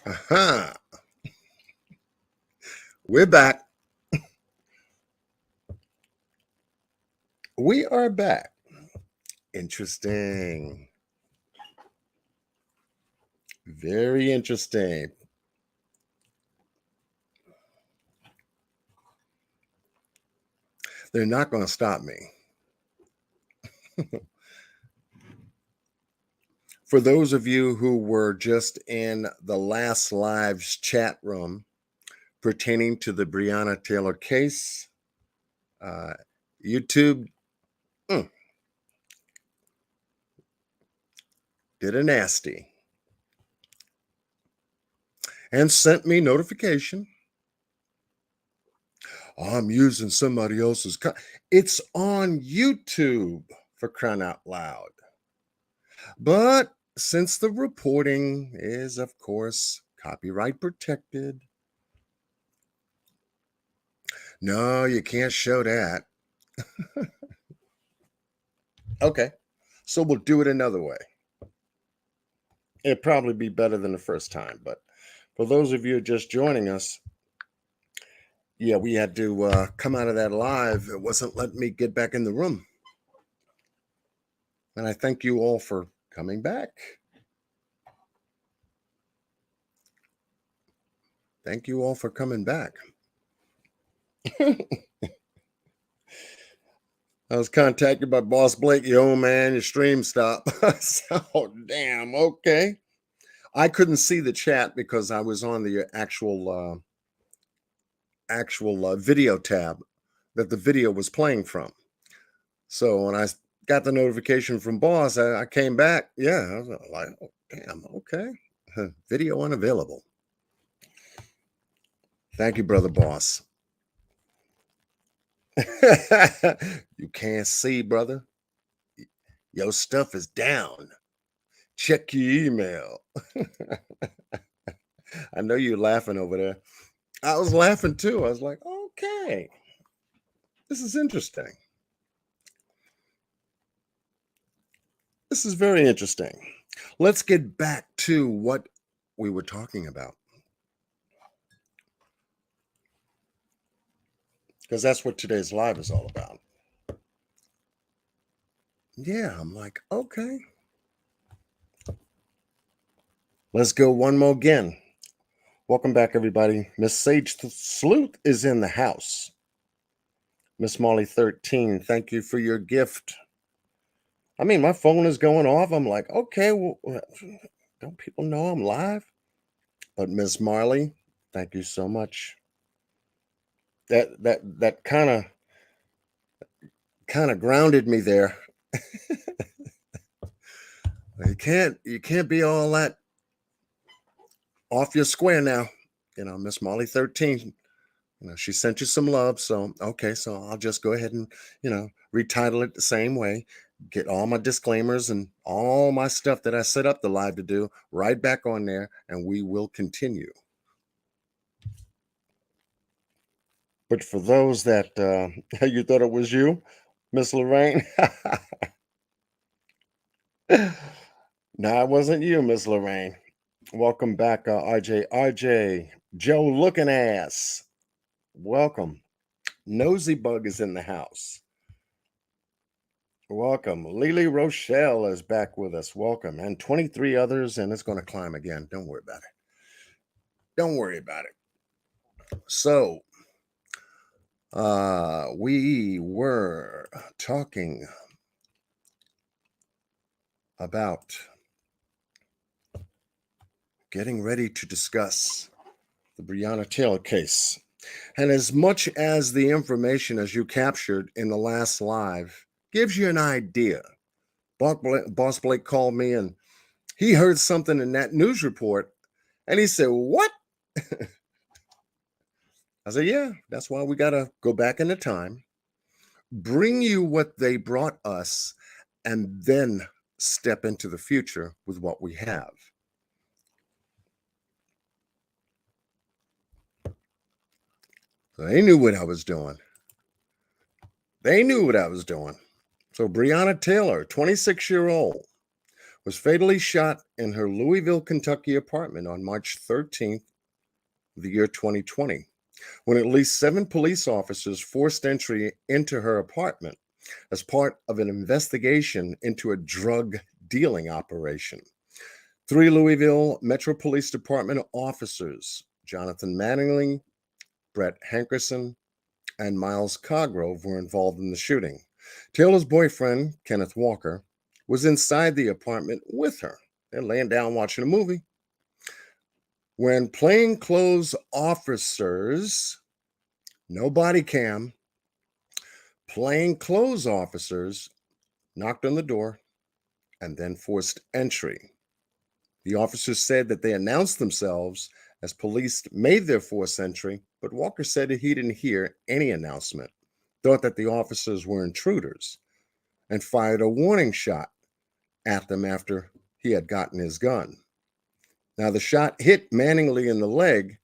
Aha. We're back. We are back. Interesting. Very interesting. They're not going to stop me. For those of you who were just in the last live's chat room pertaining to the Breonna Taylor case, YouTube did a nasty and sent me notification. I'm using somebody else's. It's on YouTube, for crying out loud. But since the reporting is, of course, copyright protected, no, you can't show that. Okay, so we'll do it another way. It'd probably be better than the first time, but for those of you just joining us, yeah, we had to come out of that live. It wasn't letting me get back in the room. And I thank you all for coming back. Thank you all for coming back. I was contacted by Boss Blake. Yo, man, your stream stopped. So, damn, okay. I couldn't see the chat because I was on the actual video tab that the video was playing from. So when I got the notification from Boss, I came back. Yeah, I was like, oh, damn, okay. Video unavailable. Thank you, brother Boss. You can't see, brother. Your stuff is down. Check your email. I know you're laughing over there. I was laughing too. I was like, okay, this is interesting. This is very interesting. Let's get back to what we were talking about, because that's what today's live is all about. Yeah, I'm like, okay. Let's go one more again. Welcome back, everybody. Miss Sage Sleuth is in the house. Miss Molly 13, thank you for your gift. I mean, my phone is going off. I'm like, okay, well, don't people know I'm live? But Miss Marley, thank you so much. That kind of grounded me there. You can't be all that off your square now. Miss Molly 13, she sent you some love. So okay, so I'll just go ahead and, retitle it the same way. Get all my disclaimers and all my stuff that I set up the live to do right back on there, and we will continue. But for those that you thought it was you, Miss Lorraine, no, it wasn't you, Miss Lorraine. Welcome back, RJ. RJ, Joe looking ass. Welcome. Nosy Bug is in the house. Welcome. Lily Rochelle is back with us. Welcome. And 23 others, and it's going to climb again. Don't worry about it. Don't worry about it. So, we were talking about getting ready to discuss the Breonna Taylor case. And as much as the information as you captured in the last live gives you an idea, Boss Blake called me and he heard something in that news report and he said, "What?" I said, "Yeah, that's why we got to go back into time, bring you what they brought us, and then step into the future with what we have." So they knew what I was doing. They knew what I was doing. So Breonna Taylor, 26-year-old, was fatally shot in her Louisville, Kentucky apartment on March 13th, the year 2020, when at least 7 police officers forced entry into her apartment as part of an investigation into a drug dealing operation. 3 Louisville Metro Police Department officers, Jonathan Manningly, Brett Hankerson, and Miles Cosgrove, were involved in the shooting. Taylor's boyfriend, Kenneth Walker, was inside the apartment with her. They're laying down watching a movie when plainclothes officers, no body cam, plainclothes officers knocked on the door and then forced entry. The officers said that they announced themselves as police made their forced entry, but Walker said that he didn't hear any announcement, thought that the officers were intruders, and fired a warning shot at them after he had gotten his gun. Now, the shot hit Manningly in the leg,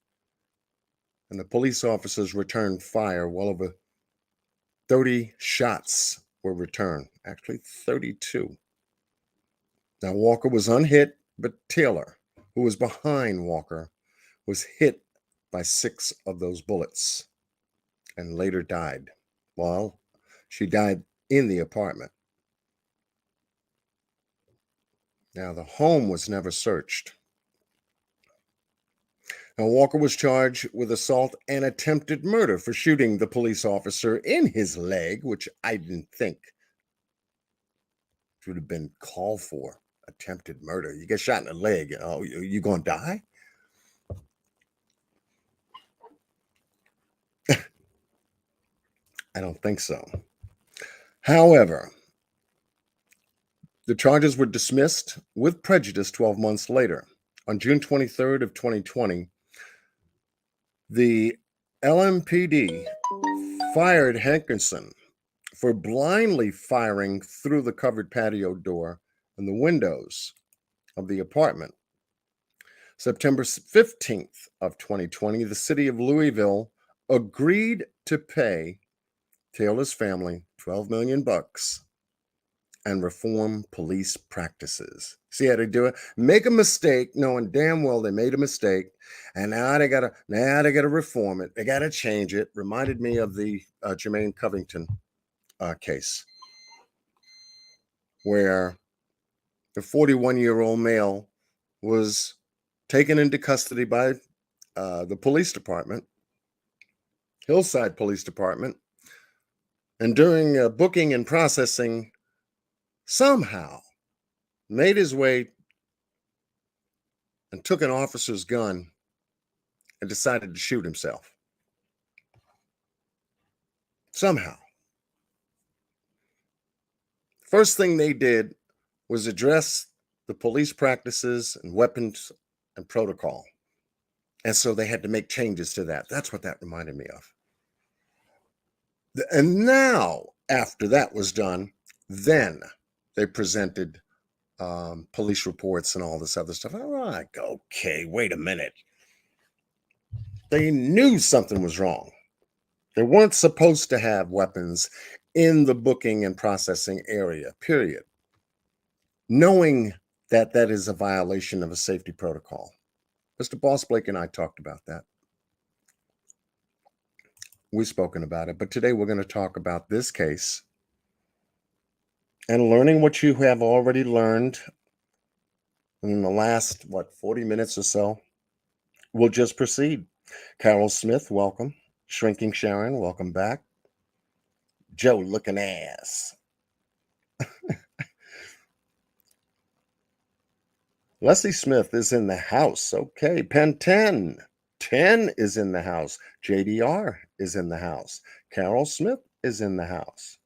and the police officers returned fire. Well over 30 shots were returned, actually 32. Now, Walker was unhit, but Taylor, who was behind Walker, was hit by 6 of those bullets and later died. Well, she died in the apartment. Now, the home was never searched. Now, Walker was charged with assault and attempted murder for shooting the police officer in his leg, which I didn't think should have been called for. Attempted murder. You get shot in the leg, you gonna die? I don't think so. However, the charges were dismissed with prejudice 12 months later. On June 23rd of 2020, the LMPD fired Hankerson for blindly firing through the covered patio door and the windows of the apartment. September 15th of 2020, the city of Louisville agreed to pay Taylor's family $12 million and reform police practices. See how they do it? Make a mistake, knowing damn well they made a mistake, and now they gotta reform it. They gotta change it. Reminded me of the Jermaine Covington case, where the 41-year-old male was taken into custody by the police department, Hillside Police Department, and during booking and processing, somehow made his way and took an officer's gun and decided to shoot himself. Somehow. First thing they did was address the police practices and weapons and protocol. And so they had to make changes to that. That's what that reminded me of. And now, after that was done, then they presented police reports and all this other stuff. I'm like, okay, wait a minute. They knew something was wrong. They weren't supposed to have weapons in the booking and processing area, period. Knowing that that is a violation of a safety protocol. Mr. Boss Blake and I talked about that. We've spoken about it, but today we're going to talk about this case and learning what you have already learned in the last, 40 minutes or so. We'll just proceed. Carol Smith, welcome. Shrinking Sharon, welcome back. Joe looking ass. Leslie Smith is in the house. Okay. Pen 10. 10 is in the house. JDR is in the house. Carol Smith is in the house.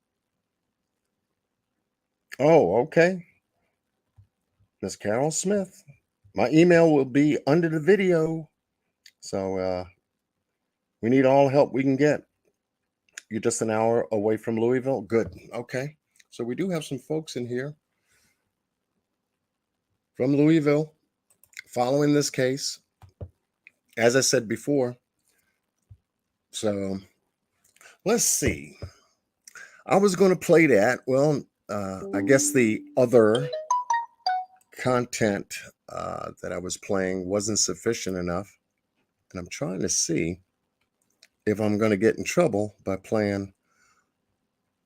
Oh, okay. Miss Carol Smith. My email will be under the video. So we need all help we can get. You're just an hour away from Louisville? Good. Okay. So we do have some folks in here from Louisville following this case. As I said before. So let's see. I was going to play that. Well, I guess the other content that I was playing wasn't sufficient enough. And I'm trying to see if I'm going to get in trouble by playing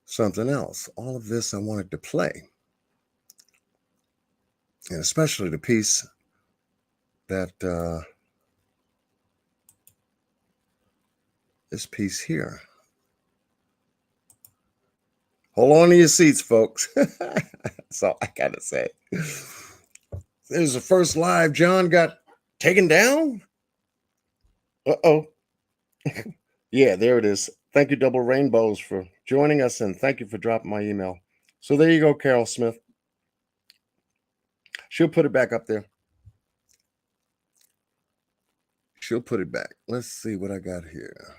something else. All of this I wanted to play. And especially the piece that this piece here. Hold on to your seats, folks. That's all I got to say. There's the first live. John got taken down. Uh-oh. Yeah, there it is. Thank you, Double Rainbows, for joining us, and thank you for dropping my email. So there you go, Carol Smith. She'll put it back up there. She'll put it back. Let's see what I got here.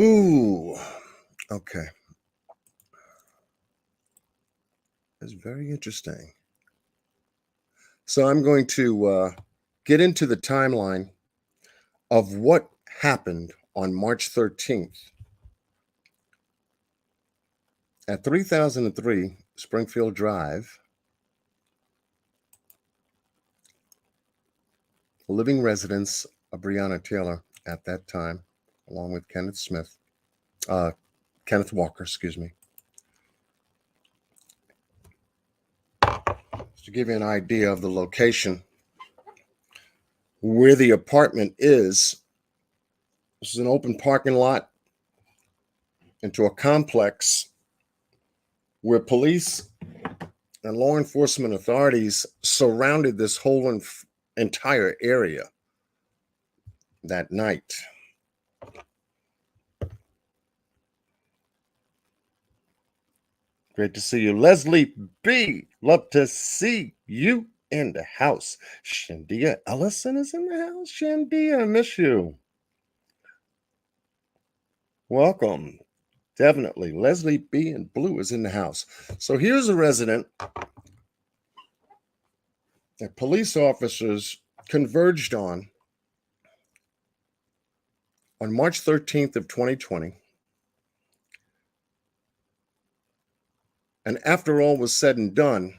Ooh. Okay. It's very interesting. So I'm going to get into the timeline of what happened on March 13th at 3003 Springfield Drive, the living residence of Breonna Taylor at that time, along with Kenneth Walker, excuse me. Just to give you an idea of the location where the apartment is, this is an open parking lot into a complex where police and law enforcement authorities surrounded this whole entire area that night. Great to see you. Leslie B. Love to see you in the house. Shandia Ellison is in the house. Shandia, I miss you. Welcome. Definitely. Leslie B. and Blue is in the house. So here's a resident that police officers converged on March 13th of 2020 And after all was said and done,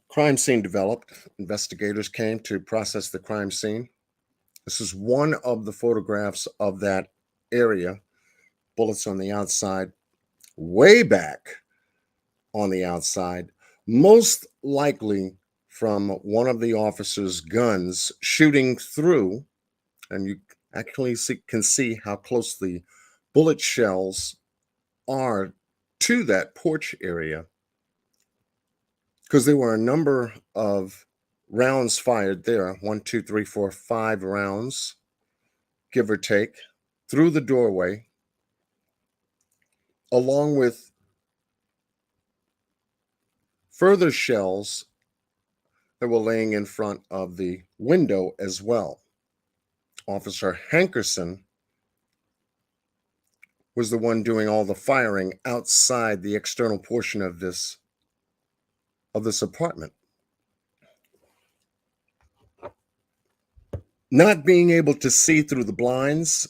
crime scene developed. Investigators came to process the crime scene. This is one of the photographs of that area. Bullets on the outside, way back on the outside, most likely from one of the officer's guns shooting through. And you actually can see how close the bullet shells are to that porch area, because there were a number of rounds fired there. 1, 2, 3, 4, 5 rounds, give or take, through the doorway, along with further shells that were laying in front of the window as well. Officer Hankerson was the one doing all the firing outside the external portion of this apartment. Not being able to see through the blinds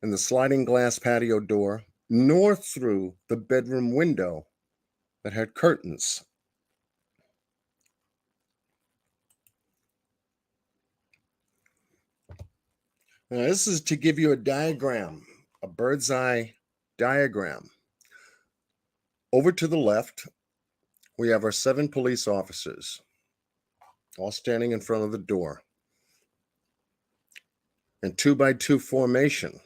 and the sliding glass patio door, nor through the bedroom window that had curtains. Now, this is to give you a diagram, a bird's eye diagram. Over to the left, we have our 7 police officers, all standing in front of the door in 2-by-2 formation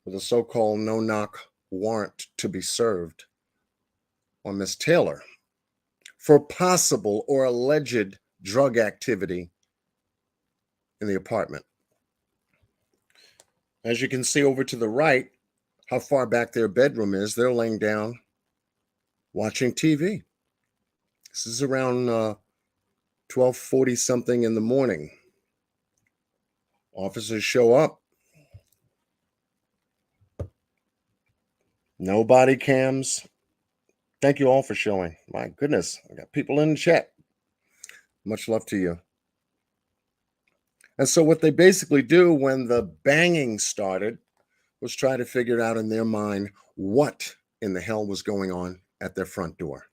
with a so-called no-knock warrant to be served on Miss Taylor for possible or alleged drug activity in the apartment. As you can see over to the right, how far back their bedroom is. They're laying down watching TV. This is around 12:40 something in the morning. Officers show up. No body cams. Thank you all for showing. My goodness, I got people in the chat. Much love to you. And so what they basically do when the banging started was try to figure out in their mind what in the hell was going on at their front door.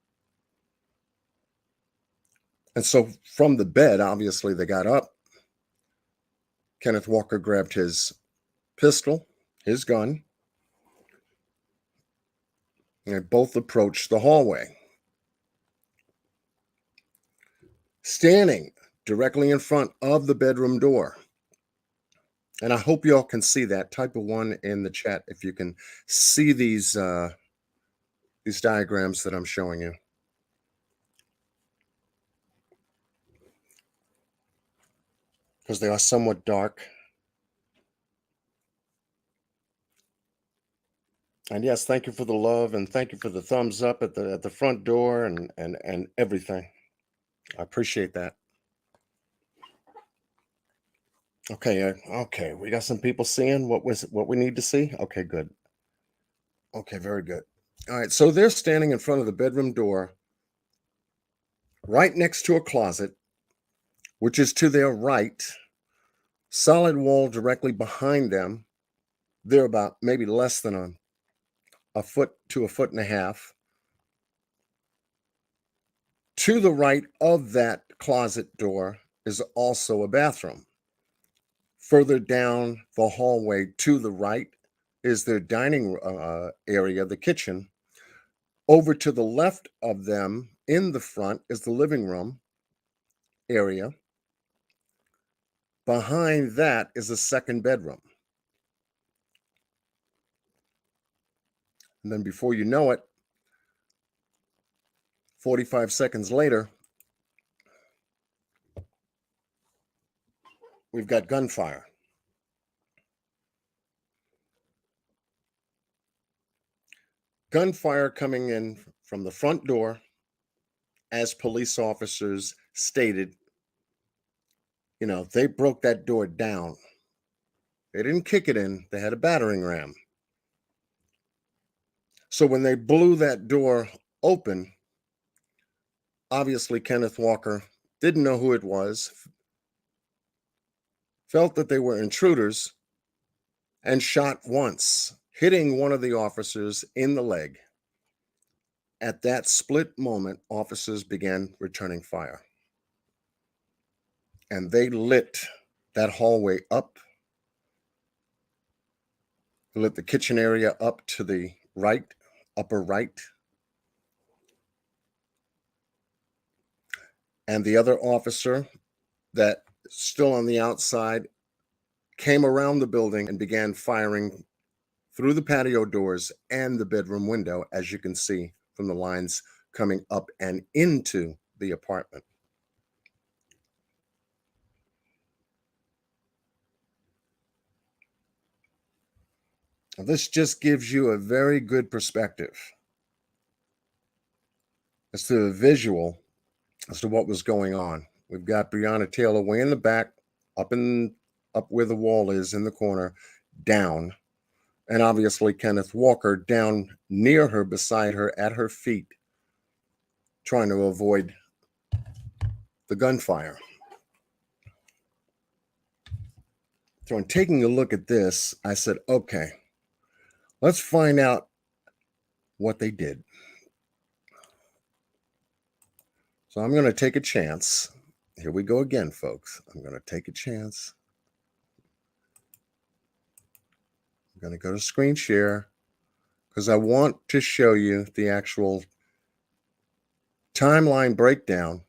And so from the bed, obviously, they got up. Kenneth Walker grabbed his pistol, his gun, and they both approached the hallway. Standing directly in front of the bedroom door. And I hope y'all can see that. Type a 1 in the chat if you can see these diagrams that I'm showing you. Because they are somewhat dark. And yes, thank you for the love and thank you for the thumbs up at the front door and everything. I appreciate that. Okay, okay, we got some people seeing what we need to see. Okay, good. Okay, very good. All right, so they're standing in front of the bedroom door, right next to a closet, which is to their right, solid wall directly behind them. They're about maybe less than a foot to a foot and a half. To the right of that closet door is also a bathroom. Further down the hallway to the right is their dining area, the kitchen. Over to the left of them in the front is the living room area. Behind that is a second bedroom. And then before you know it, 45 seconds later, we've got gunfire. Gunfire coming in from the front door, as police officers stated. You know, they broke that door down. They didn't kick it in, they had a battering ram. So when they blew that door open, obviously Kenneth Walker didn't know who it was, felt that they were intruders, and shot once, hitting one of the officers in the leg. At that split moment, officers began returning fire, and they lit that hallway up, lit the kitchen area up to the right, upper right, and the other officer that still on the outside came around the building and began firing through the patio doors and the bedroom window, as you can see from the lines coming up and into the apartment. Now, this just gives you a very good perspective as to the visual as to what was going on. We've got Breonna Taylor way in the back, up where the wall is in the corner, down. And obviously Kenneth Walker down near her, beside her, at her feet, trying to avoid the gunfire. So in taking a look at this, I said, okay, let's find out what they did. So I'm going to take a chance. Here we go again, folks. I'm going to take a chance. I'm going to go to screen share because I want to show you the actual timeline breakdown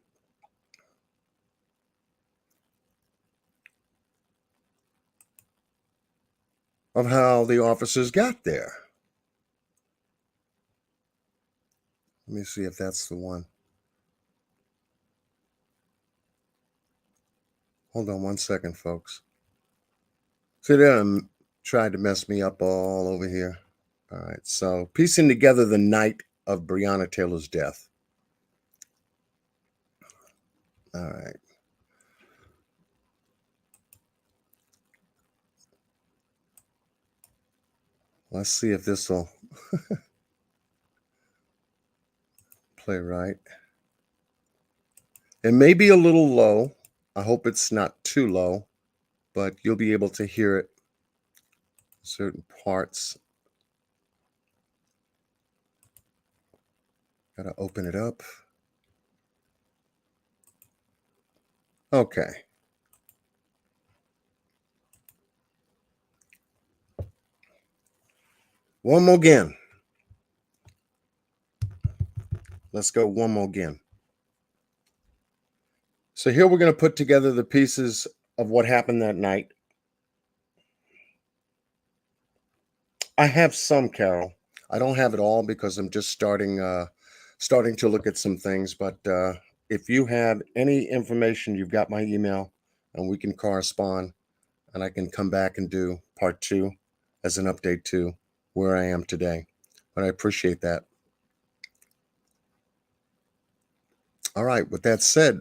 of how the officers got there. Let me see if that's the one. Hold on one second, folks. See, they tried to mess me up all over here. All right, so piecing together the night of Breonna Taylor's death. All right. Let's see if this will play right. It may be a little low. I hope it's not too low, but you'll be able to hear it in certain parts. Gotta open it up. Okay. One more again. Let's go one more again. So here we're going to put together the pieces of what happened that night. I have some, Carol. I don't have it all because I'm just starting to look at some things. But if you have any information, you've got my email, and we can correspond, and I can come back and do part 2 as an update to where I am today. But I appreciate that. All right. With that said,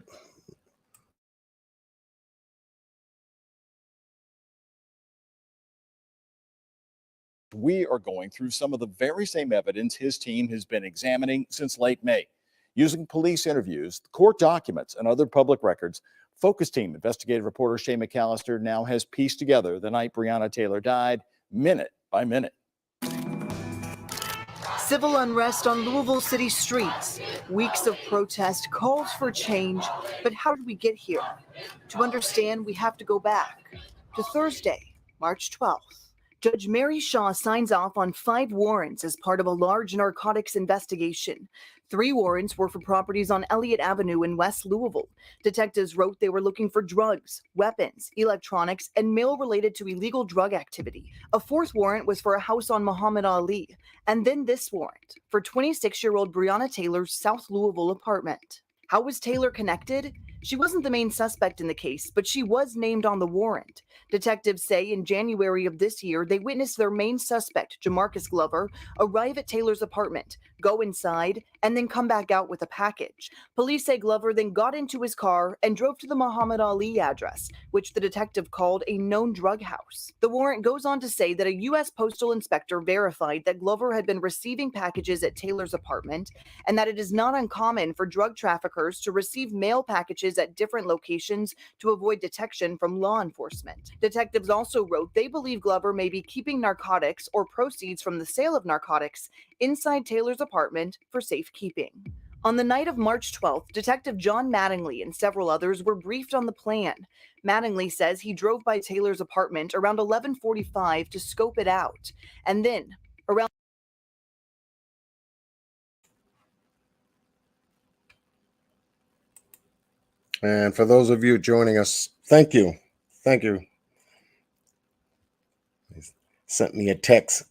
we are going through some of the very same evidence his team has been examining since late May. Using police interviews, court documents, and other public records, Focus Team investigative reporter Shay McAllister now has pieced together the night Breonna Taylor died, minute by minute. Civil unrest on Louisville city streets, weeks of protest, calls for change. But how did we get here? To understand, we have to go back to Thursday, March 12th. Judge Mary Shaw signs off on 5 warrants as part of a large narcotics investigation. 3 warrants were for properties on Elliott Avenue in West Louisville. Detectives wrote they were looking for drugs, weapons, electronics, and mail related to illegal drug activity. A 4th warrant was for a house on Muhammad Ali. And then this warrant for 26-year-old Breonna Taylor's South Louisville apartment. How was Taylor connected? She wasn't the main suspect in the case, but she was named on the warrant. Detectives say in January of this year, they witnessed their main suspect, Jamarcus Glover, arrive at Taylor's apartment, go inside, and then come back out with a package. Police say Glover then got into his car and drove to the Muhammad Ali address, which the detective called a known drug house. The warrant goes on to say that a U.S. postal inspector verified that Glover had been receiving packages at Taylor's apartment and that it is not uncommon for drug traffickers to receive mail packages packages at different locations to avoid detection from law enforcement. Detectives also wrote they believe Glover may be keeping narcotics or proceeds from the sale of narcotics inside Taylor's apartment for safekeeping. On the night of March 12th, Detective John Mattingly and several others were briefed on the plan. Mattingly says he drove by Taylor's apartment around 11:45 to scope it out, and then around And for those of you joining us, thank you. Thank you. He sent me a text.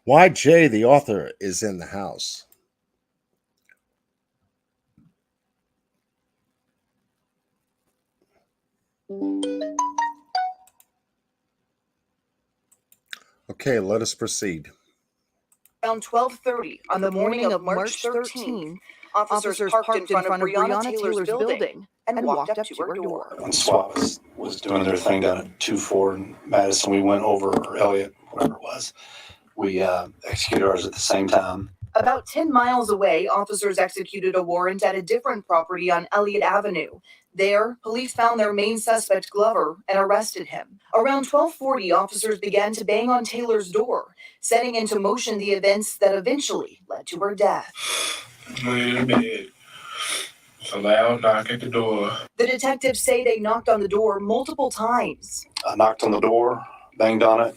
Why Jay, the author, is in the house. Okay, let us proceed. Around 12:30 on the morning of March 13th, officers parked in front of Breonna Taylor's building and walked up to her door. When SWAT was doing their thing down at 2-4 in Madison, we went over, or Elliott, whatever it was. We executed ours at the same time. About 10 miles away, officers executed a warrant at a different property on Elliott Avenue. There, police found their main suspect, Glover, and arrested him. Around 12:40, officers began to bang on Taylor's door, setting into motion the events that eventually led to her death. Went in bed. It's a loud knock at the door. The detectives say they knocked on the door multiple times. I knocked on the door, banged on it.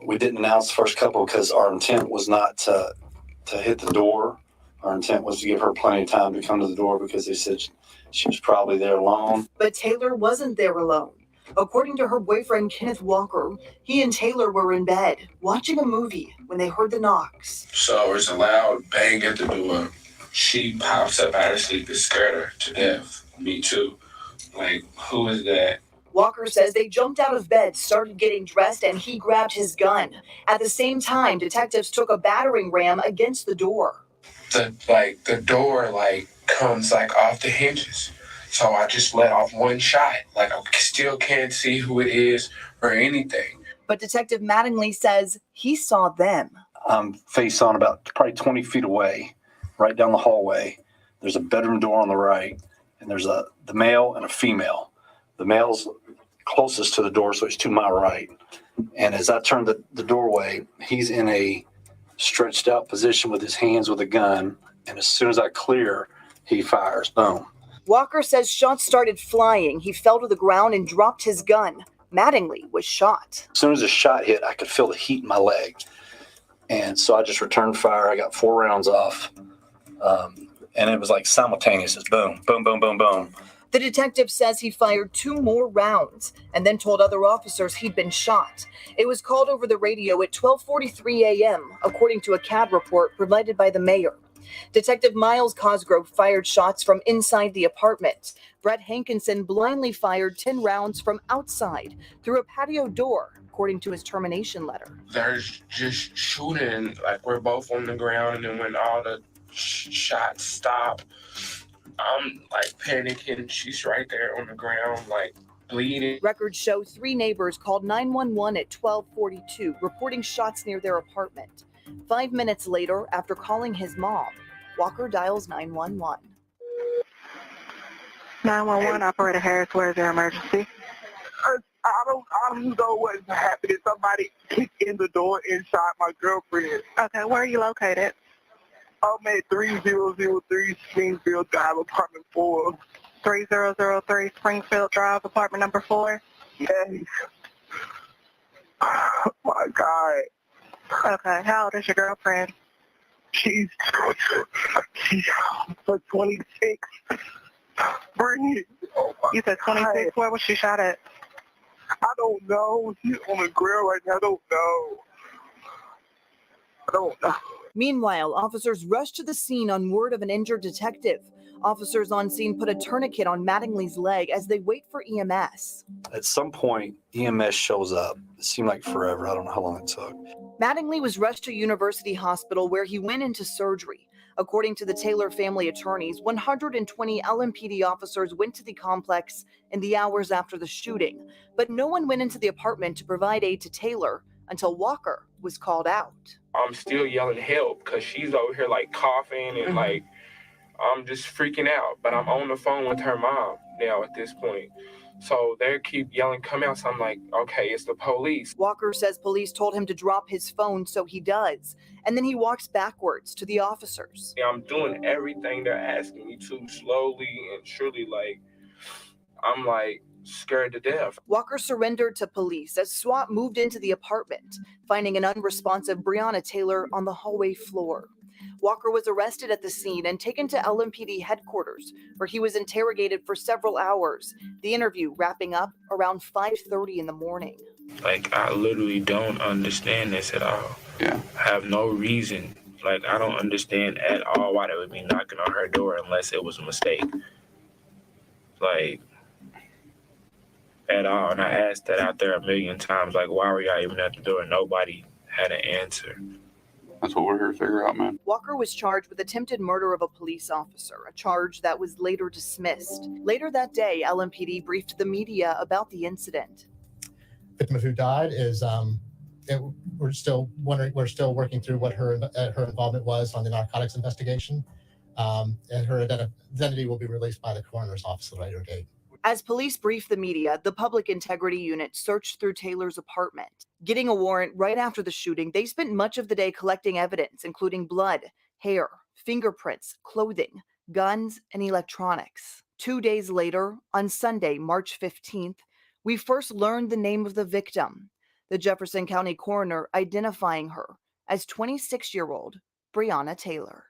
We didn't announce the first couple because our intent was not to hit the door. Our intent was to give her plenty of time to come to the door because they said she was probably there alone. But Taylor wasn't there alone. According to her boyfriend, Kenneth Walker, he and Taylor were in bed watching a movie when they heard the knocks. So it's a loud bang at the door. She pops up out of sleep and scared her to death. Me too. Like, who is that? Walker says they jumped out of bed, started getting dressed, and he grabbed his gun. At the same time, detectives took a battering ram against the door. The door comes off the hinges. So I just let off one shot. I still can't see who it is or anything. But Detective Mattingly says he saw them. I'm face on about probably 20 feet away, right down the hallway. There's a bedroom door on the right, and there's the male and a female. The male's closest to the door, so he's to my right. And as I turn the doorway, he's in a stretched out position with his hands with a gun. And as soon as I clear, he fires. Boom. Walker says shots started flying. He fell to the ground and dropped his gun. Mattingly was shot. As soon as the shot hit, I could feel the heat in my leg. And so I just returned fire. I got 4 rounds off. And it was simultaneous. It's boom, boom, boom, boom, boom. The detective says he fired 2 more rounds and then told other officers he'd been shot. It was called over the radio at 12:43 a.m., according to a CAD report provided by the mayor. Detective Miles Cosgrove fired shots from inside the apartment. Brett Hankinson blindly fired 10 rounds from outside through a patio door, according to his termination letter. There's just shooting. We're both on the ground, and then when all the shots stop, I'm panicking. She's right there on the ground, bleeding. Records show 3 neighbors called 911 at 12:42, reporting shots near their apartment. 5 minutes later, after calling his mom, Walker dials 911. 911, operator Harris, where is your emergency? I don't know what's happening. Somebody kicked in the door and shot my girlfriend. Okay, where are you located? I'm at 3003 Springfield Drive, apartment 4. 3003 Springfield Drive, apartment number 4? Yes. Oh my God. Okay, how old is your girlfriend? She's 26. Bring it. Oh You said 26, God. where was she shot at? I don't know. She's on the grill right now. I don't know. Meanwhile, officers rushed to the scene on word of an injured detective. Officers on scene put a tourniquet on Mattingly's leg as they wait for EMS. At some point, EMS shows up. It seemed like forever. I don't know how long it took. Mattingly was rushed to University Hospital where he went into surgery. According to the Taylor family attorneys, 120 LMPD officers went to the complex in the hours after the shooting, but no one went into the apartment to provide aid to Taylor until Walker was called out. I'm still yelling help because she's over here like coughing and like I'm just freaking out. But I'm on the phone with her mom now at this point. So they keep yelling, come out. So I'm like, okay, it's the police. Walker says police told him to drop his phone, so he does. And then he walks backwards to the officers. Yeah, I'm doing everything they're asking me to, slowly and surely. Like, I'm like scared to death. Walker surrendered to police as SWAT moved into the apartment, finding an unresponsive Breonna Taylor on the hallway floor. Walker was arrested at the scene and taken to LMPD headquarters, where he was interrogated for several hours, the interview wrapping up around 5:30 in the morning. Like, I literally don't understand this at all. Yeah. I have no reason. Like, I don't understand at all why they would be knocking on her door unless it was a mistake. Like, at all. And I asked that out there a million times. Like, why were y'all even at the door? Nobody had an answer. That's what we're here to figure out, man. Walker was charged with attempted murder of a police officer, a charge that was later dismissed. Later that day, LMPD briefed the media about the incident. Victim who died is we're still working through what her involvement was on the narcotics investigation, and her identity will be released by the coroner's office at a later date. As police briefed the media, the Public Integrity Unit searched through Taylor's apartment. Getting a warrant right after the shooting, they spent much of the day collecting evidence, including blood, hair, fingerprints, clothing, guns, and electronics. 2 days later, on Sunday, March 15th, we first learned the name of the victim, the Jefferson County coroner identifying her as 26-year-old Breonna Taylor.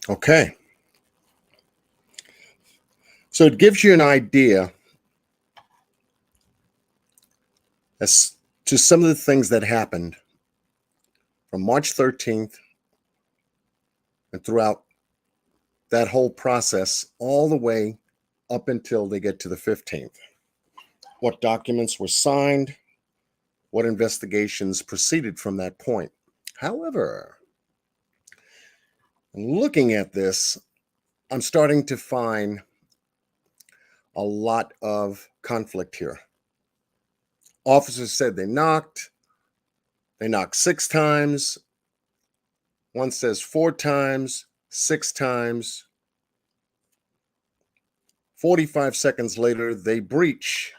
Okay. So it gives you an idea as to some of the things that happened from March 13th and throughout that whole process all the way up until they get to the 15th. What documents were signed, what investigations proceeded from that point. However, looking at this, I'm starting to find a lot of conflict here. Officers said they knocked 6 times. One says 4 times, 6 times. 45 seconds later, they breach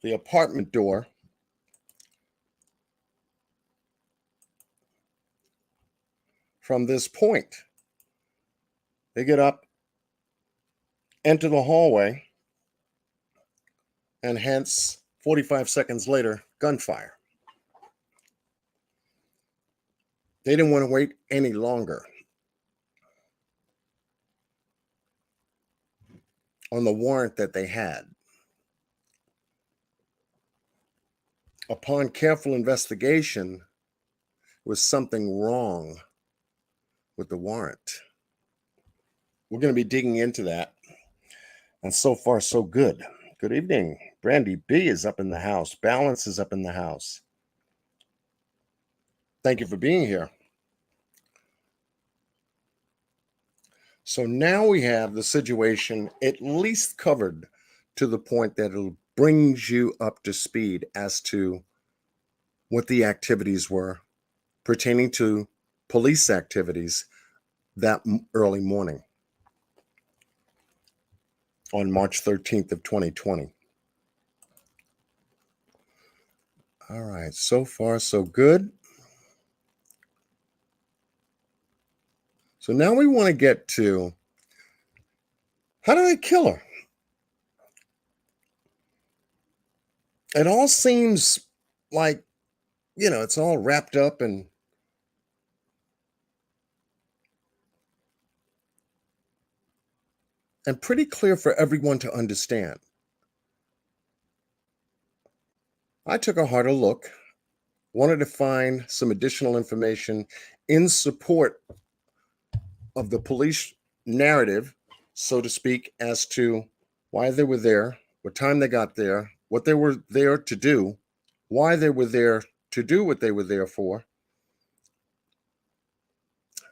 the apartment door. From this point, they get up, enter the hallway, and hence 45 seconds later, gunfire. They didn't want to wait any longer on the warrant that they had. Upon careful investigation, there was something wrong with the warrant. We're going to be digging into that. And so far, so good. Good evening. Brandy B is up in the house. Balance is up in the house. Thank you for being here. So now we have the situation at least covered to the point that it brings you up to speed as to what the activities were pertaining to police activities that early morning on March 13th of 2020. All right, so far so good. So now we want to get to, how did they kill her? It all seems like, it's all wrapped up and pretty clear for everyone to understand. I took a harder look, wanted to find some additional information in support of the police narrative, so to speak, as to why they were there, what time they got there, what they were there to do, why they were there to do what they were there for.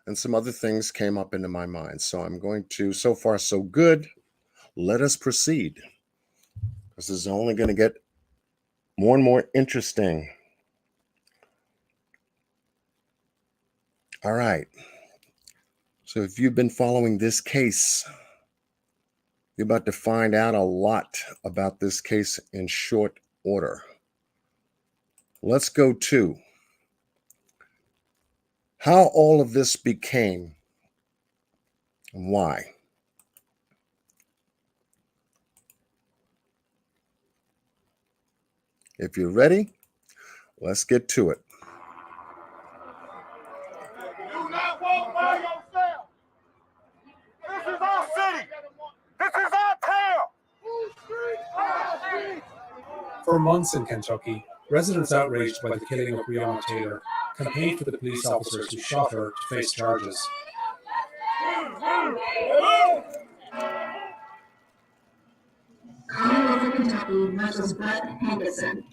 and some other things came up into my mind. So I'm going to, so far so good, let us proceed. This is only going to get more and more interesting. All right. So if you've been following this case, you're about to find out a lot about this case in short order. Let's go to how all of this became and why. If you're ready, let's get to it. Do not walk by yourself. This is our city. This is our town. For months in Kentucky, residents outraged by the killing of Breonna Taylor campaigned for the police officers who shot her to face charges. Commonwealth of Kentucky versus Brett Henderson.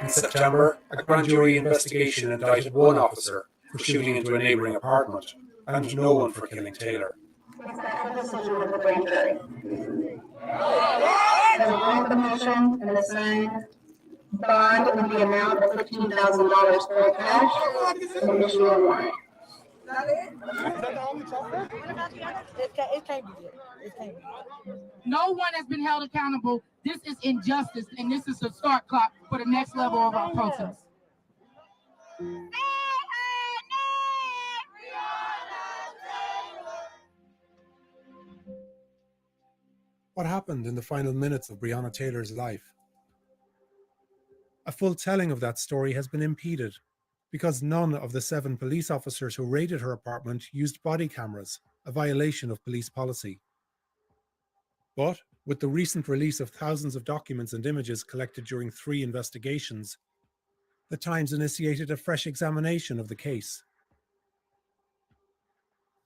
In September, a grand jury investigation indicted one officer for shooting into a neighboring apartment, and no one for killing Taylor. Expect a decision of the grand jury. As a blanket motion and assigned bond with the amount of $15,000 for cash and issue a warrant. No one has been held accountable. This is injustice, and this is a start clock for the next level of our protest. What happened in the final minutes of Breonna Taylor's life? A full telling of that story has been impeded because none of the 7 police officers who raided her apartment used body cameras, a violation of police policy. But with the recent release of thousands of documents and images collected during 3 investigations, the Times initiated a fresh examination of the case.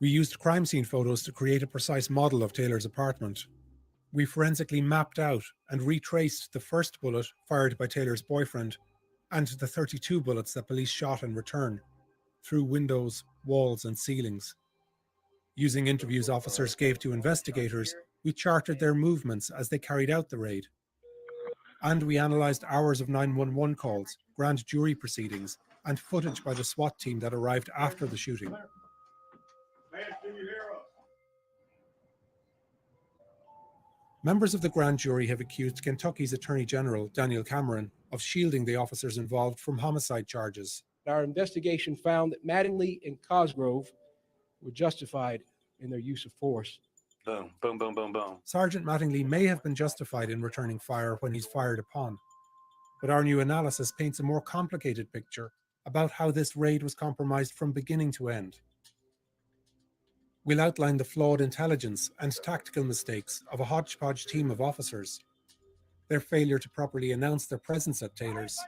We used crime scene photos to create a precise model of Taylor's apartment. We forensically mapped out and retraced the first bullet fired by Taylor's boyfriend and the 32 bullets that police shot in return through windows, walls, and ceilings. Using interviews officers gave to investigators, we charted their movements as they carried out the raid. And we analysed hours of 911 calls, grand jury proceedings, and footage by the SWAT team that arrived after the shooting. Members of the grand jury have accused Kentucky's Attorney General, Daniel Cameron, of shielding the officers involved from homicide charges. Our investigation found that Mattingly and Cosgrove were justified in their use of force. Boom, boom, boom, boom, boom. Sergeant Mattingly may have been justified in returning fire when he's fired upon, but our new analysis paints a more complicated picture about how this raid was compromised from beginning to end. We'll outline the flawed intelligence and tactical mistakes of a hodgepodge team of officers, their failure to properly announce their presence at Taylor's,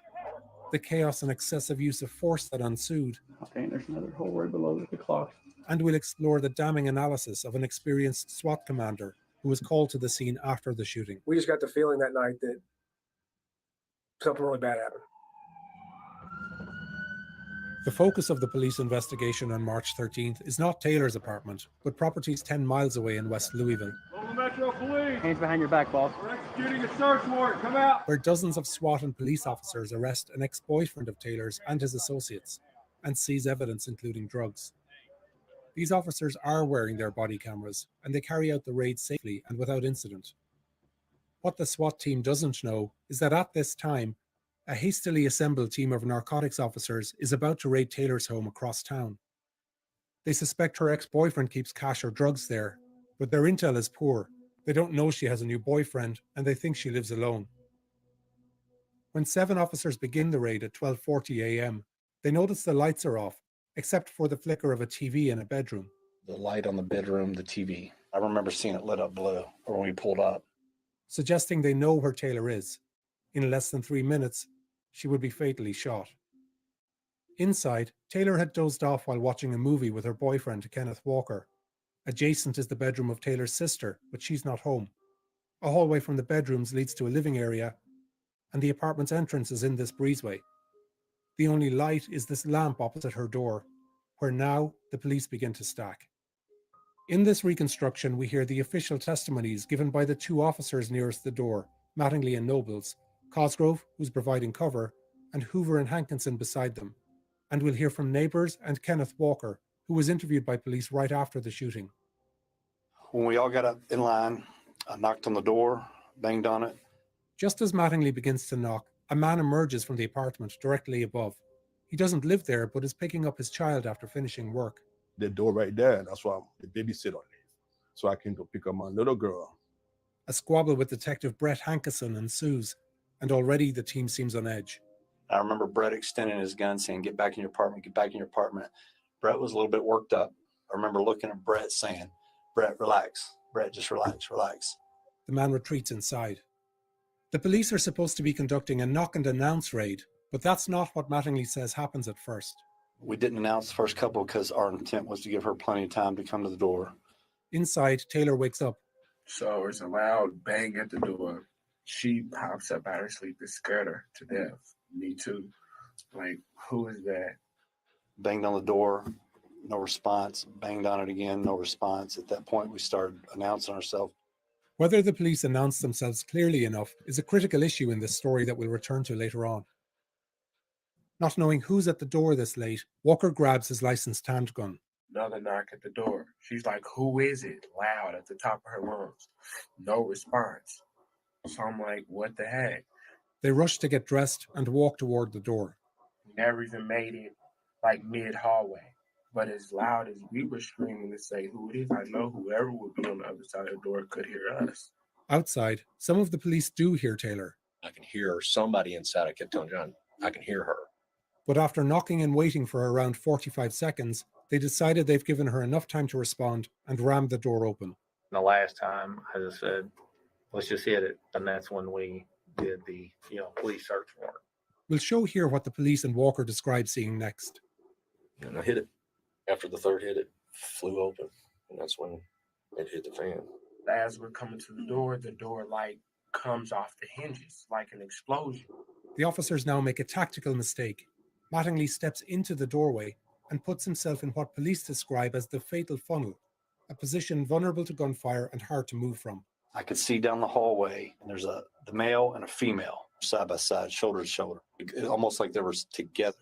the chaos and excessive use of force that ensued. Okay, there's another hole right below the clock. And we'll explore the damning analysis of an experienced SWAT commander who was called to the scene after the shooting. We just got the feeling that night that something really bad happened. The focus of the police investigation on March 13th is not Taylor's apartment, but properties 10 miles away in West Louisville. Local Metro Police. Hands behind your back, boss. We're executing a search warrant. Come out. Where dozens of SWAT and police officers arrest an ex-boyfriend of Taylor's and his associates and seize evidence including drugs. These officers are wearing their body cameras and they carry out the raid safely and without incident. What the SWAT team doesn't know is that at this time, a hastily assembled team of narcotics officers is about to raid Taylor's home across town. They suspect her ex-boyfriend keeps cash or drugs there, but their intel is poor. They don't know she has a new boyfriend, and they think she lives alone. When 7 officers begin the raid at 12:40 a.m., they notice the lights are off, except for the flicker of a TV in a bedroom. The light on the bedroom, the TV. I remember seeing it lit up blue or when we pulled up. Suggesting they know where Taylor is. In less than 3 minutes, she would be fatally shot. Inside, Taylor had dozed off while watching a movie with her boyfriend, Kenneth Walker. Adjacent is the bedroom of Taylor's sister, but she's not home. A hallway from the bedrooms leads to a living area, and the apartment's entrance is in this breezeway. The only light is this lamp opposite her door. where now the police begin to stack. In this reconstruction, we hear the official testimonies given by the two officers nearest the door, Mattingly and Nobles, Cosgrove, who's providing cover, and Hoover and Hankinson beside them. And we'll hear from neighbours and Kenneth Walker, who was interviewed by police right after the shooting. When we all got up in line, I knocked on the door, banged on it. Just as Mattingly begins to knock, a man emerges from the apartment directly above. He doesn't live there, but is picking up his child after finishing work. The door right there, that's why the babysitter lives. So I can go pick up my little girl. A squabble with Detective Brett Hankinson ensues, and already the team seems on edge. I remember Brett extending his gun saying, "Get back in your apartment, get back in your apartment." Brett was a little bit worked up. I remember looking at Brett saying, "Brett, relax. Brett, just relax, relax." The man retreats inside. The police are supposed to be conducting a knock and announce raid, but that's not what Mattingly says happens at first. We didn't announce the first couple because our intent was to give her plenty of time to come to the door. Inside, Taylor wakes up. So it's a loud bang at the door. She pops up out of her sleep. It scared her to death. Me too. Like, who is that? Banged on the door, no response. Banged on it again, no response. At that point, we started announcing ourselves. Whether the police announce themselves clearly enough is a critical issue in this story that we'll return to later on. Not knowing who's at the door this late, Walker grabs his licensed handgun. Another knock at the door. She's like, who is it? Loud at the top of her lungs. No response. So I'm like, what the heck? They rush to get dressed and walk toward the door. We never even made it like mid-hallway. But as loud as we were screaming to say who it is, I know whoever would be on the other side of the door could hear us. Outside, some of the police do hear Taylor. I can hear somebody inside. I kept telling John, I can hear her. But after knocking and waiting for around 45 seconds, they decided they've given her enough time to respond and rammed the door open. The last time, I just said, let's just hit it. And that's when we did the, police search warrant. We'll show here what the police and Walker describe seeing next. And I hit it. After the third hit, it flew open. And that's when it hit the fan. As we're coming to the door like comes off the hinges like an explosion. The officers now make a tactical mistake. Mattingly steps into the doorway and puts himself in what police describe as the fatal funnel, a position vulnerable to gunfire and hard to move from. I could see down the hallway, and there's the male and a female side by side, shoulder to shoulder, almost like they were together.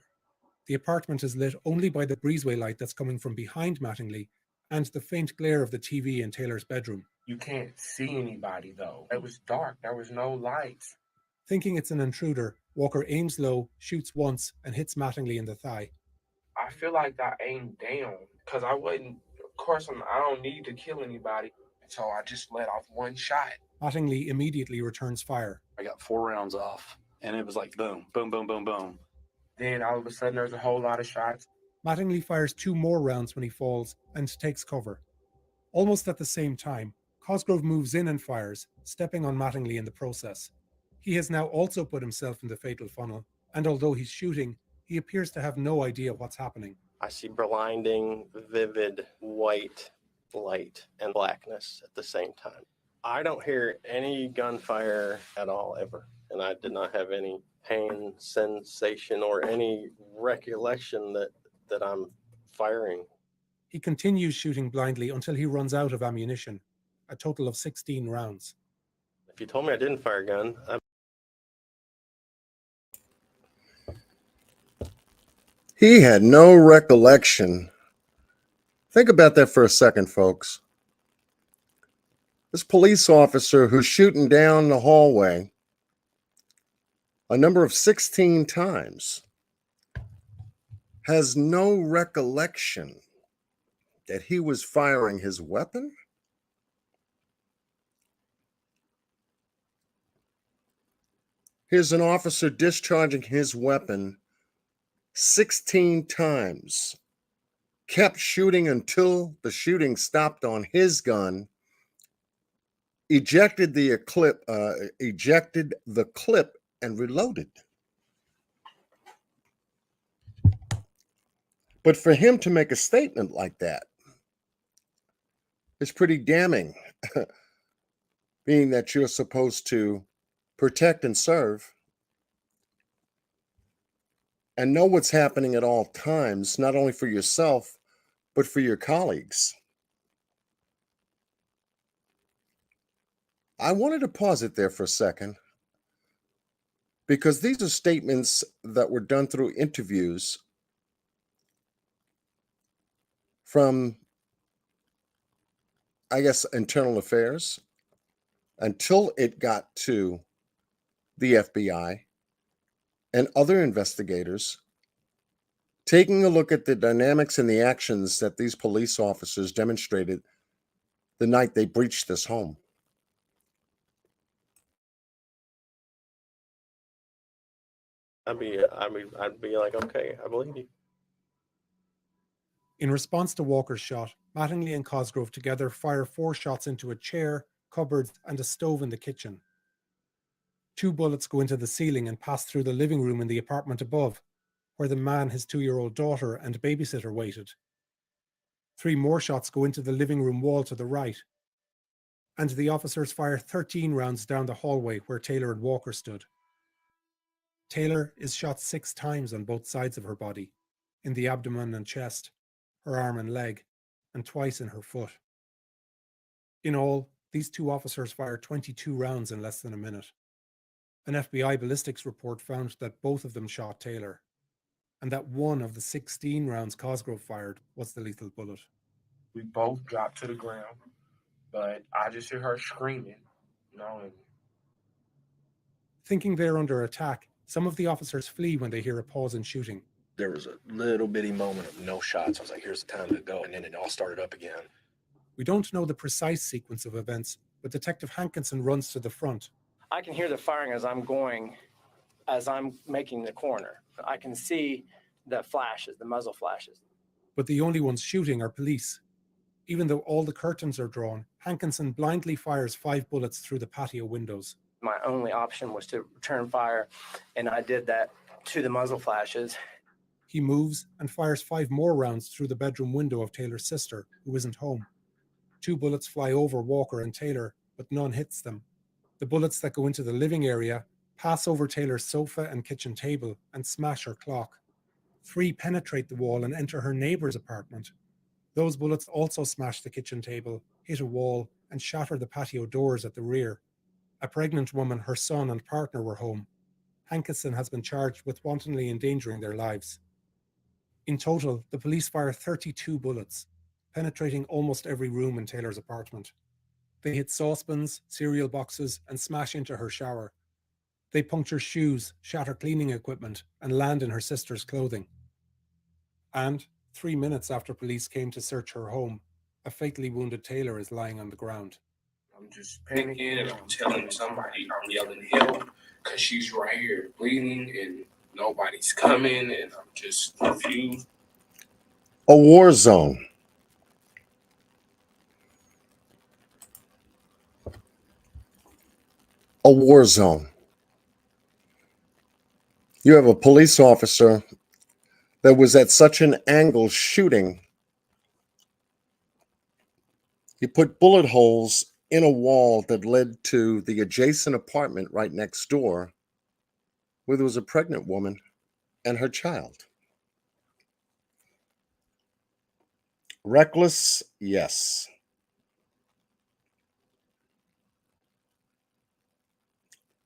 The apartment is lit only by the breezeway light that's coming from behind Mattingly and the faint glare of the TV in Taylor's bedroom. You can't see anybody, though. It was dark. There was no lights. Thinking it's an intruder, Walker aims low, shoots once, and hits Mattingly in the thigh. I feel like I aimed down because I don't need to kill anybody. So I just let off one shot. Mattingly immediately returns fire. I got 4 rounds off, and it was like boom, boom, boom, boom, boom. Then all of a sudden, there's a whole lot of shots. Mattingly fires 2 more rounds when he falls and takes cover. Almost at the same time, Cosgrove moves in and fires, stepping on Mattingly in the process. He has now also put himself in the fatal funnel, and although he's shooting, he appears to have no idea what's happening. I see blinding, vivid white light and blackness at the same time. I don't hear any gunfire at all ever, and I did not have any pain sensation or any recollection that I'm firing. He continues shooting blindly until he runs out of ammunition, a total of 16 rounds. If you told me I didn't fire a gun, He had no recollection. Think about that for a second, folks. This police officer who's shooting down the hallway a number of 16 times has no recollection that he was firing his weapon? Here's an officer discharging his weapon 16 times, kept shooting until the shooting stopped on his gun, ejected the clip and reloaded. But for him to make a statement like that is pretty damning, being that you're supposed to protect and serve. and know what's happening at all times, not only for yourself, but for your colleagues. I wanted to pause it there for a second because these are statements that were done through interviews from, I guess, internal affairs until it got to the FBI and other investigators, taking a look at the dynamics and the actions that these police officers demonstrated the night they breached this home. I'd be like, okay, I believe you. In response to Walker's shot, Mattingly and Cosgrove together fire 4 shots into a chair, cupboards, and a stove in the kitchen. 2 bullets go into the ceiling and pass through the living room in the apartment above, where the man, his 2-year-old daughter, and babysitter waited. 3 more shots go into the living room wall to the right, and the officers fire 13 rounds down the hallway where Taylor and Walker stood. Taylor is shot 6 times on both sides of her body, in the abdomen and chest, her arm and leg, and twice in her foot. In all, these 2 officers fired 22 rounds in less than a minute. An FBI ballistics report found that both of them shot Taylor, and that one of the 16 rounds Cosgrove fired was the lethal bullet. We both dropped to the ground, but I just hear her screaming, and Thinking they're under attack, some of the officers flee when they hear a pause in shooting. There was a little bitty moment of no shots. I was like, here's the time to go. And then it all started up again. We don't know the precise sequence of events, but Detective Hankinson runs to the front. I can hear the firing as I'm making the corner. I can see the flashes, the muzzle flashes. But the only ones shooting are police. Even though all the curtains are drawn, Hankinson blindly fires 5 bullets through the patio windows. My only option was to return fire, and I did that to the muzzle flashes. He moves and fires 5 more rounds through the bedroom window of Taylor's sister, who isn't home. 2 bullets fly over Walker and Taylor, but none hits them. The bullets that go into the living area pass over Taylor's sofa and kitchen table and smash her clock. 3 penetrate the wall and enter her neighbor's apartment. Those bullets also smash the kitchen table, hit a wall, and shatter the patio doors at the rear. A pregnant woman, her son, and partner were home. Hankinson has been charged with wantonly endangering their lives. In total, the police fire 32 bullets, penetrating almost every room in Taylor's apartment. They hit saucepans, cereal boxes, and smash into her shower. They puncture shoes, shatter cleaning equipment, and land in her sister's clothing. And 3 minutes after police came to search her home, a fatally wounded Taylor is lying on the ground. I'm just panicking and I'm telling somebody, I'm yelling help because she's right here bleeding and nobody's coming and I'm just confused. A war zone. A war zone. You have a police officer that was at such an angle shooting, he put bullet holes in a wall that led to the adjacent apartment right next door, where there was a pregnant woman and her child. Reckless, yes.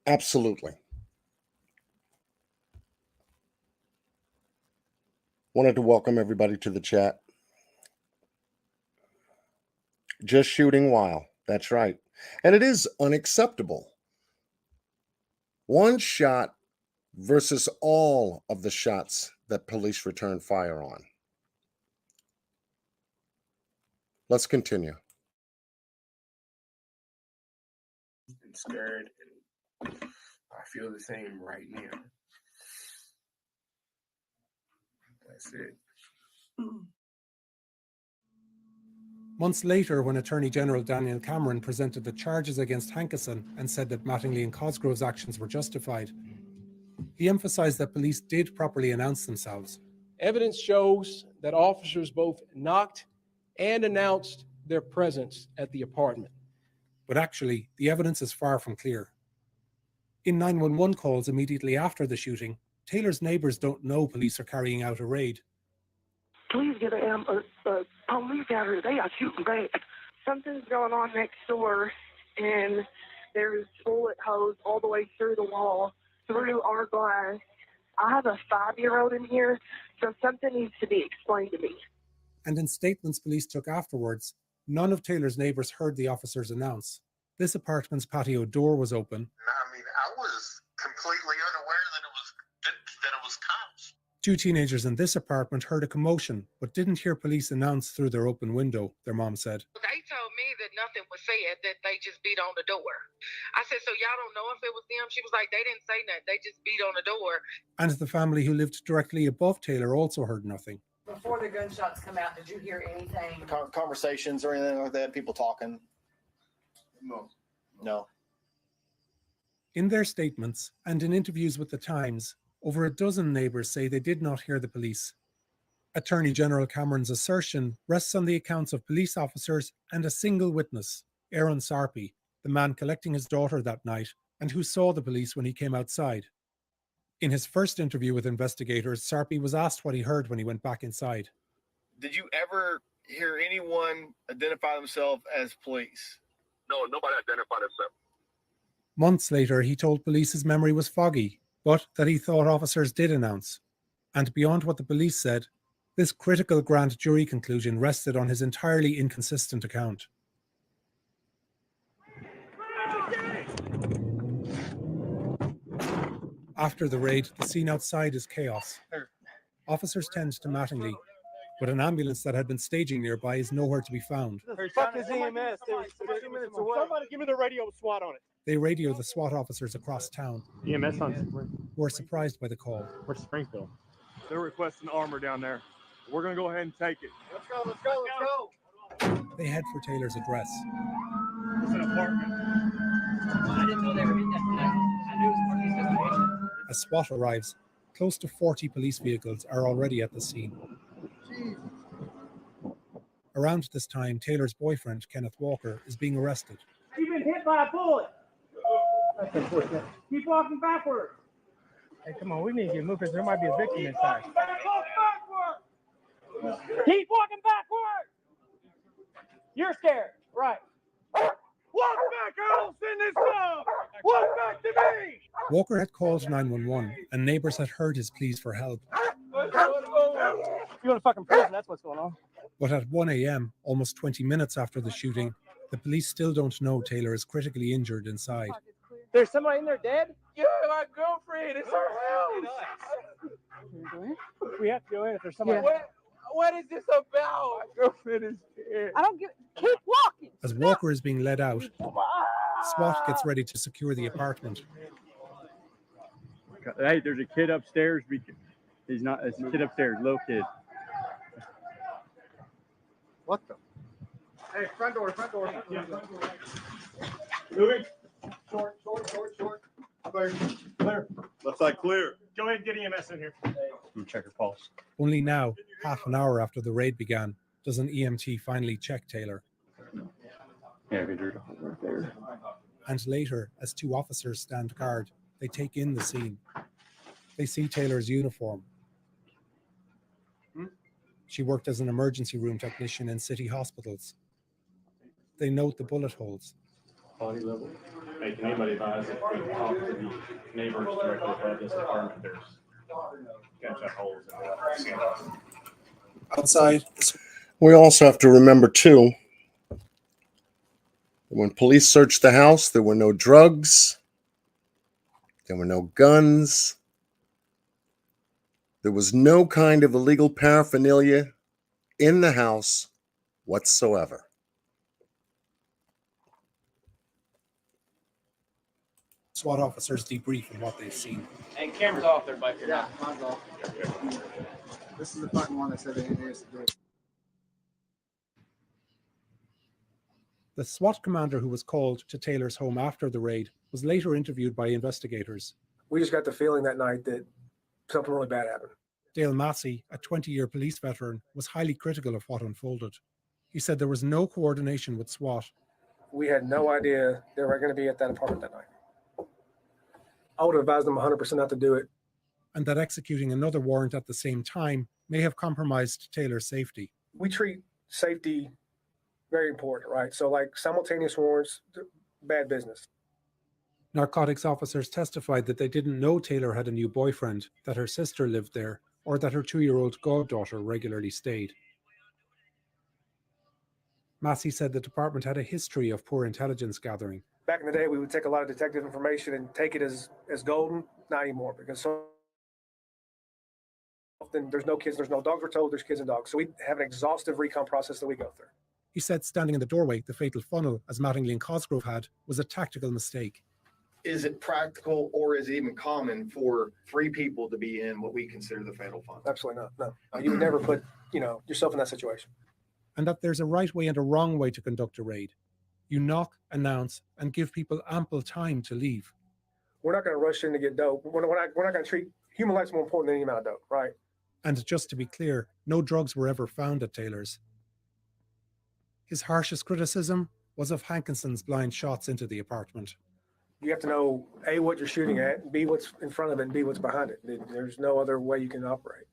Absolutely. Wanted to welcome everybody to the chat. Just shooting while. That's right. And it is unacceptable. 1 shot versus all of the shots that police return fire on. Let's continue. I'm scared and I feel the same right now. That's it. Months later, when Attorney General Daniel Cameron presented the charges against Hankinson and said that Mattingly and Cosgrove's actions were justified, he emphasized that police did properly announce themselves. Evidence shows that officers both knocked and announced their presence at the apartment. But actually, the evidence is far from clear. In 911 calls immediately after the shooting, Taylor's neighbors don't know police are carrying out a raid. Please get a police out here. They are shooting back. Something's going on next door, and there's bullet holes all the way through the wall, through our glass. I have a 5-year-old in here, so something needs to be explained to me. And in statements police took afterwards, none of Taylor's neighbors heard the officers announce. This apartment's patio door was open. I mean, I was completely unaware that it was cops. 2 teenagers in this apartment heard a commotion, but didn't hear police announce through their open window, their mom said. They told me that nothing was said, that they just beat on the door. I said, so y'all don't know if it was them? She was like, they didn't say nothing. They just beat on the door. And the family who lived directly above Taylor also heard nothing. Before the gunshots come out, did you hear anything? Conversations or anything like that? People talking? No. In their statements and in interviews with the Times, over a dozen neighbours say they did not hear the police. Attorney General Cameron's assertion rests on the accounts of police officers and a single witness, Aaron Sarpy, the man collecting his daughter that night and who saw the police when he came outside. In his first interview with investigators, Sarpy was asked what he heard when he went back inside. Did you ever hear anyone identify themselves as police? No, nobody identified themselves. Months later, he told police his memory was foggy, but that he thought officers did announce. And beyond what the police said, this critical grand jury conclusion rested on his entirely inconsistent account. After the raid, the scene outside is chaos. Officers tend to Mattingly, but an ambulance that had been staging nearby is nowhere to be found. Fuck is EMS? There's 2 minutes away. Somebody give me the radio with SWAT on it. They radio the SWAT officers across town, EMS on who are surprised by the call. Where's Springfield? They're requesting armor down there. We're going to go ahead and take it. Let's go, let's go, let's go. They head for Taylor's address. It's an apartment. I didn't know they were in that tonight. I knew it was one of these destinations. As SWAT arrives, close to 40 police vehicles are already at the scene. Around this time, Taylor's boyfriend, Kenneth Walker, is being arrested. You've been hit by a bullet. That's unfortunate. Keep walking backwards. Hey, come on, we need to get moving because there might be a victim inside. Walk backwards. Keep walking backwards. You're scared, right? Walk back, I don't send this dog. Walk back to me. Walker had called 911 and neighbors had heard his pleas for help. You're in a fucking prison, that's what's going on. But at 1 a.m., almost 20 minutes after the shooting, the police still don't know Taylor is critically injured inside. There's somebody in there dead? Yeah, my girlfriend. It's her house. We have to go in if there's somebody. Yeah. What is this about? My girlfriend is dead. I don't get. Keep walking. As Walker is being led out, SWAT gets ready to secure the apartment. Hey, there's a kid upstairs. He's not. It's a kid upstairs, little kid. What the? Hey, front door. Yeah, front door. Moving. Short. Clear. Left side clear. Go ahead and get EMS in here. I'm check her pulse. Only now, half an hour after the raid began, does an EMT finally check Taylor. Yeah, right there. And later, as 2 officers stand guard, they take in the scene. They see Taylor's uniform. She worked as an emergency room technician in city hospitals. They note the bullet holes. Body level. Hey, can anybody advise if we talk to the neighbors directly above this apartment? There's gunshot holes in the Outside. We also have to remember, too, when police searched the house, there were no drugs. There were no guns. There was no kind of illegal paraphernalia in the house whatsoever. SWAT officers debrief on what they've seen. And camera's off there, Mike. Yeah, mine's off. This is the fucking one that said they didn't use it. The SWAT commander who was called to Taylor's home after the raid was later interviewed by investigators. We just got the feeling that night that something really bad happened. Dale Massey, a 20-year police veteran, was highly critical of what unfolded. He said there was no coordination with SWAT. We had no idea they were going to be at that apartment that night. I would have advised them 100% not to do it. and that executing another warrant at the same time may have compromised Taylor's safety. We treat safety very important, right? So like simultaneous warrants, bad business. Narcotics officers testified that they didn't know Taylor had a new boyfriend, that her sister lived there, or that her 2-year-old goddaughter regularly stayed. Massey said the department had a history of poor intelligence gathering. Back in the day, we would take a lot of detective information and take it as golden. Not anymore, because so often there's no kids, there's no dogs. We're told there's kids and dogs. So we have an exhaustive recon process that we go through. He said standing in the doorway, the fatal funnel, as Mattingly and Cosgrove had, was a tactical mistake. Is it practical or is it even common for 3 people to be in what we consider the fatal funnel? Absolutely not. No, you would never put, yourself in that situation. And that there's a right way and a wrong way to conduct a raid. You knock, announce, and give people ample time to leave. We're not going to rush in to get dope. We're not going to treat human life's more important than any amount of dope, right? And just to be clear, no drugs were ever found at Taylor's. His harshest criticism was of Hankinson's blind shots into the apartment. You have to know, A, what you're shooting at, B, what's in front of it, and B, what's behind it. There's no other way you can operate.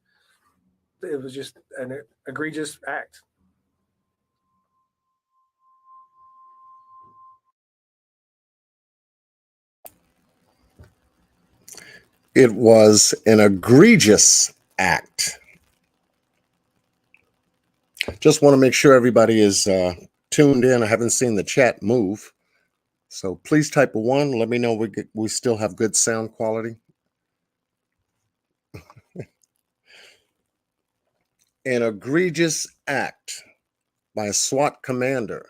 It was just an egregious act. It was an egregious act. Just want to make sure everybody is tuned in. I haven't seen the chat move. So please type a 1. Let me know we still have good sound quality. An egregious act by a SWAT commander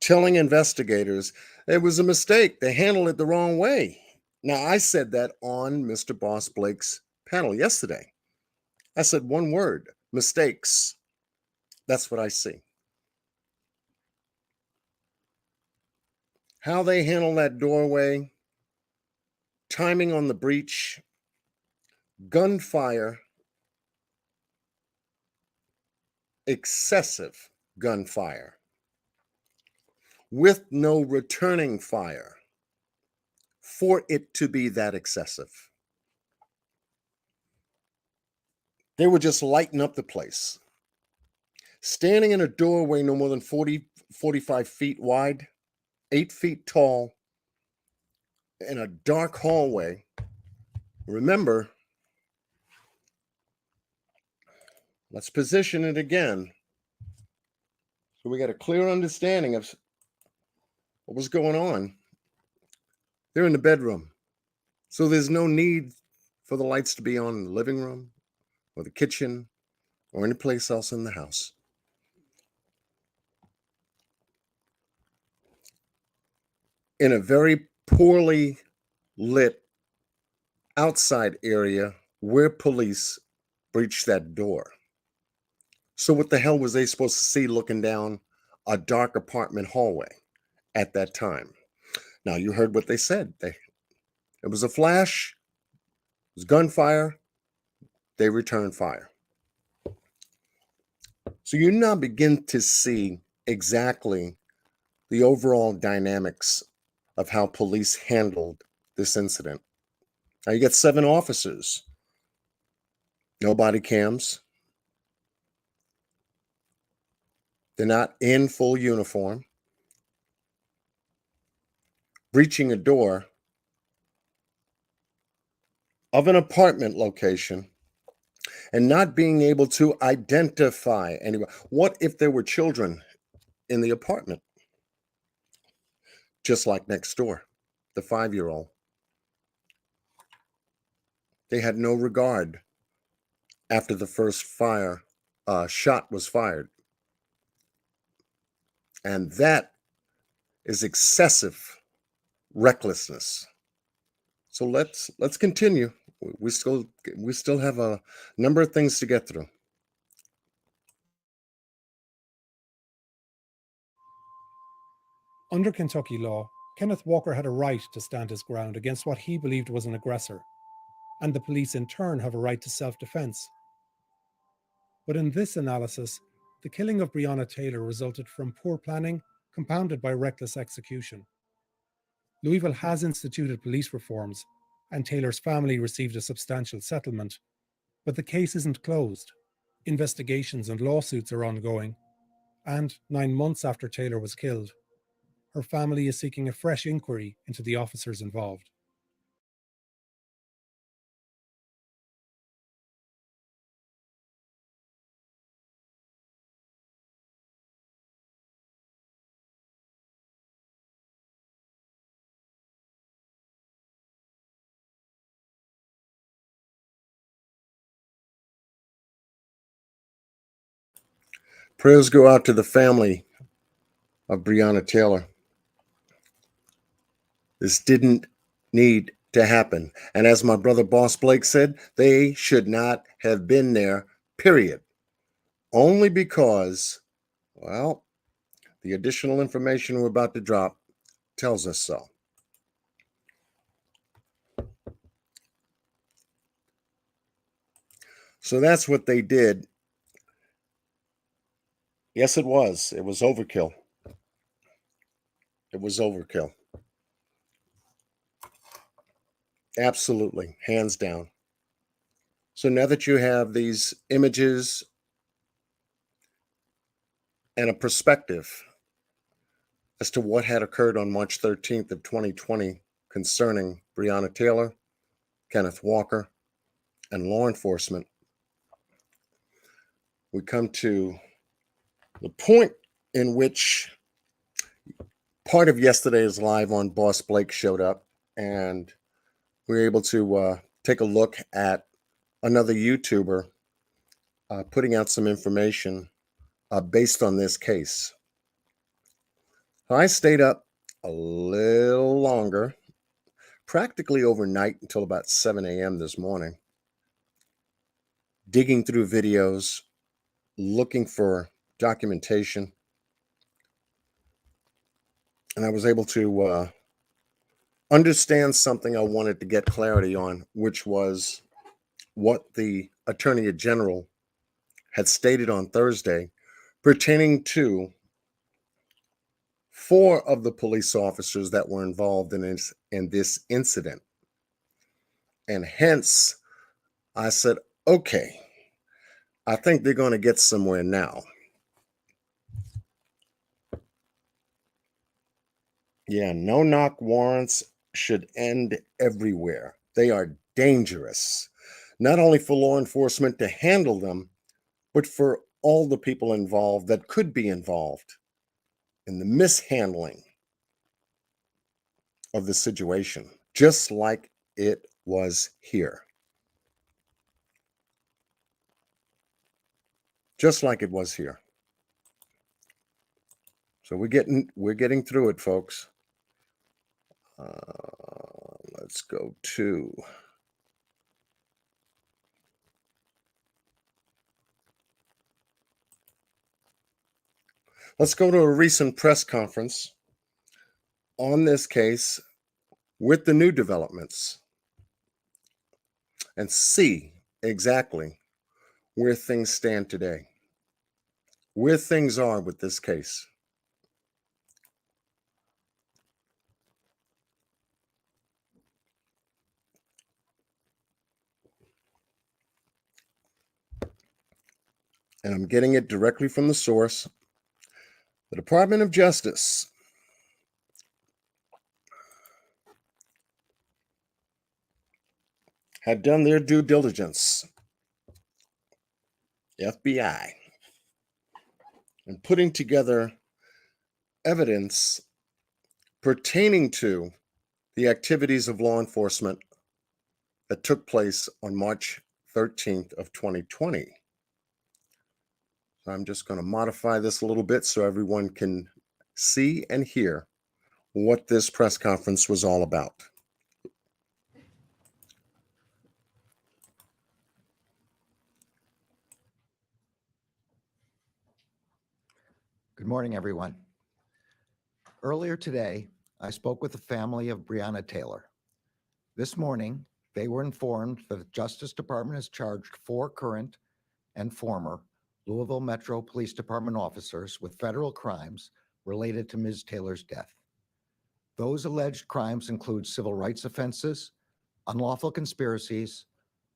telling investigators it was a mistake. They handled it the wrong way. Now, I said that on Mr. Boss Blake's panel yesterday. I said one word, mistakes. That's what I see. How they handle that doorway, timing on the breach, gunfire, excessive gunfire, with no returning fire for it to be that excessive. They were just lighting up the place. Standing in a doorway no more than 45 feet wide, 8 feet tall, in a dark hallway. Remember, let's position it again so we got a clear understanding of what was going on. They're in the bedroom, so there's no need for the lights to be on in the living room or the kitchen or any place else in the house. In a very poorly lit outside area where police breached that door. So what the hell was they supposed to see looking down a dark apartment hallway at that time? Now, you heard what they said. It was a flash, it was gunfire, they returned fire. So you now begin to see exactly the overall dynamics of how police handled this incident. Now you got 7 officers, no body cams. They're not in full uniform, breaching a door of an apartment location and not being able to identify anyone. What if there were children in the apartment? Just like next door, the 5-year-old. They had no regard after the first shot was fired. And that is excessive recklessness. So let's continue. We still have a number of things to get through. Under Kentucky law, Kenneth Walker had a right to stand his ground against what he believed was an aggressor, and the police in turn have a right to self-defense. But in this analysis, the killing of Breonna Taylor resulted from poor planning compounded by reckless execution. Louisville has instituted police reforms, and Taylor's family received a substantial settlement. But the case isn't closed. Investigations and lawsuits are ongoing, and 9 months after Taylor was killed, her family is seeking a fresh inquiry into the officers involved. Prayers go out to the family of Breonna Taylor. This didn't need to happen. And as my brother Boss Blake said, they should not have been there, period. Only because, well, the additional information we're about to drop tells us so. So that's what they did. Yes, it was. It was overkill. It was overkill. Absolutely, hands down. So now that you have these images and a perspective as to what had occurred on March 13th of 2020 concerning Breonna Taylor, Kenneth Walker, and law enforcement, we come to the point in which part of yesterday's live on Boss Blake showed up, and we were able to take a look at another YouTuber putting out some information based on this case. I stayed up a little longer, practically overnight until about 7 a.m. this morning, digging through videos, looking for documentation. And I was able to understand something I wanted to get clarity on, which was what the Attorney General had stated on Thursday pertaining to 4 of the police officers that were involved in this incident. And hence, I said, okay, I think they're going to get somewhere now. Yeah, no-knock warrants should end everywhere. They are dangerous, not only for law enforcement to handle them, but for all the people involved that could be involved in the mishandling of the situation, just like it was here. Just like it was here. So we're getting through it, folks. Let's go to a recent press conference on this case with the new developments and see exactly where things stand today, where things are with this case. And I'm getting it directly from the source. The Department of Justice had done their due diligence, FBI, in putting together evidence pertaining to the activities of law enforcement that took place on March 13th of 2020. So I'm just going to modify this a little bit so everyone can see and hear what this press conference was all about. Good morning, everyone. Earlier today, I spoke with the family of Breonna Taylor. This morning, they were informed that the Justice Department has charged 4 current and former Louisville Metro Police Department officers with federal crimes related to Ms. Taylor's death. Those alleged crimes include civil rights offenses, unlawful conspiracies,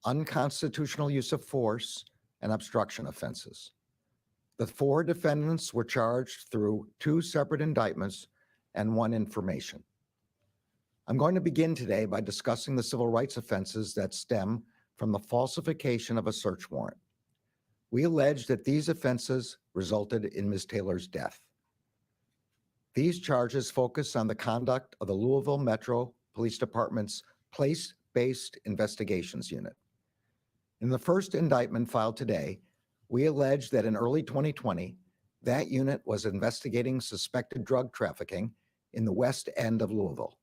unconstitutional use of force, and obstruction offenses. The 4 defendants were charged through 2 separate indictments and 1 information. I'm going to begin today by discussing the civil rights offenses that stem from the falsification of a search warrant. We allege that these offenses resulted in Ms. Taylor's death. These charges focus on the conduct of the Louisville Metro Police Department's Place-Based Investigations Unit. In the first indictment filed today, we allege that in early 2020, that unit was investigating suspected drug trafficking in the west end of Louisville.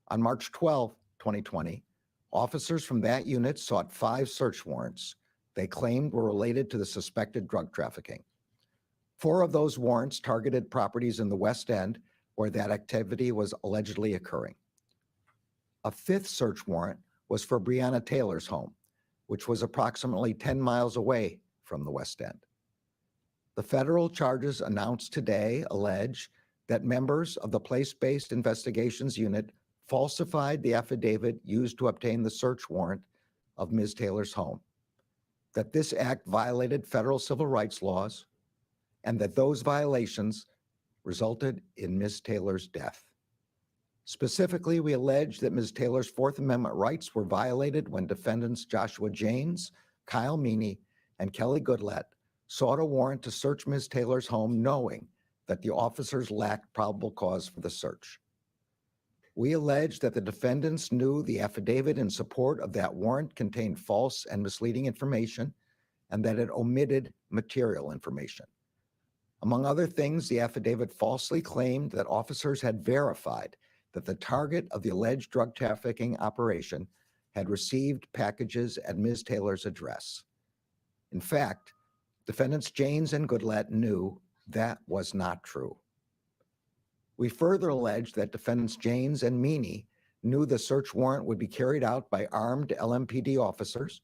On March 12, 2020, officers from that unit sought 5 search warrants they claimed were related to the suspected drug trafficking. 4 of those warrants targeted properties in the West End where that activity was allegedly occurring. A 5th search warrant was for Breonna Taylor's home, which was approximately 10 miles away from the West End. The federal charges announced today allege that members of the Place-Based Investigations Unit falsified the affidavit used to obtain the search warrant of Ms. Taylor's home, that this act violated federal civil rights laws, and that those violations resulted in Ms. Taylor's death. Specifically, we allege that Ms. Taylor's 4th Amendment rights were violated when defendants Joshua Janes, Kyle Meany, and Kelly Goodlatte sought a warrant to search Ms. Taylor's home knowing that the officers lacked probable cause for the search. We allege that the defendants knew the affidavit in support of that warrant contained false and misleading information and that it omitted material information. Among other things, the affidavit falsely claimed that officers had verified that the target of the alleged drug trafficking operation had received packages at Ms. Taylor's address. In fact, defendants Janes and Goodlatte knew that was not true. We further allege that defendants Janes and Meany knew the search warrant would be carried out by armed LMPD officers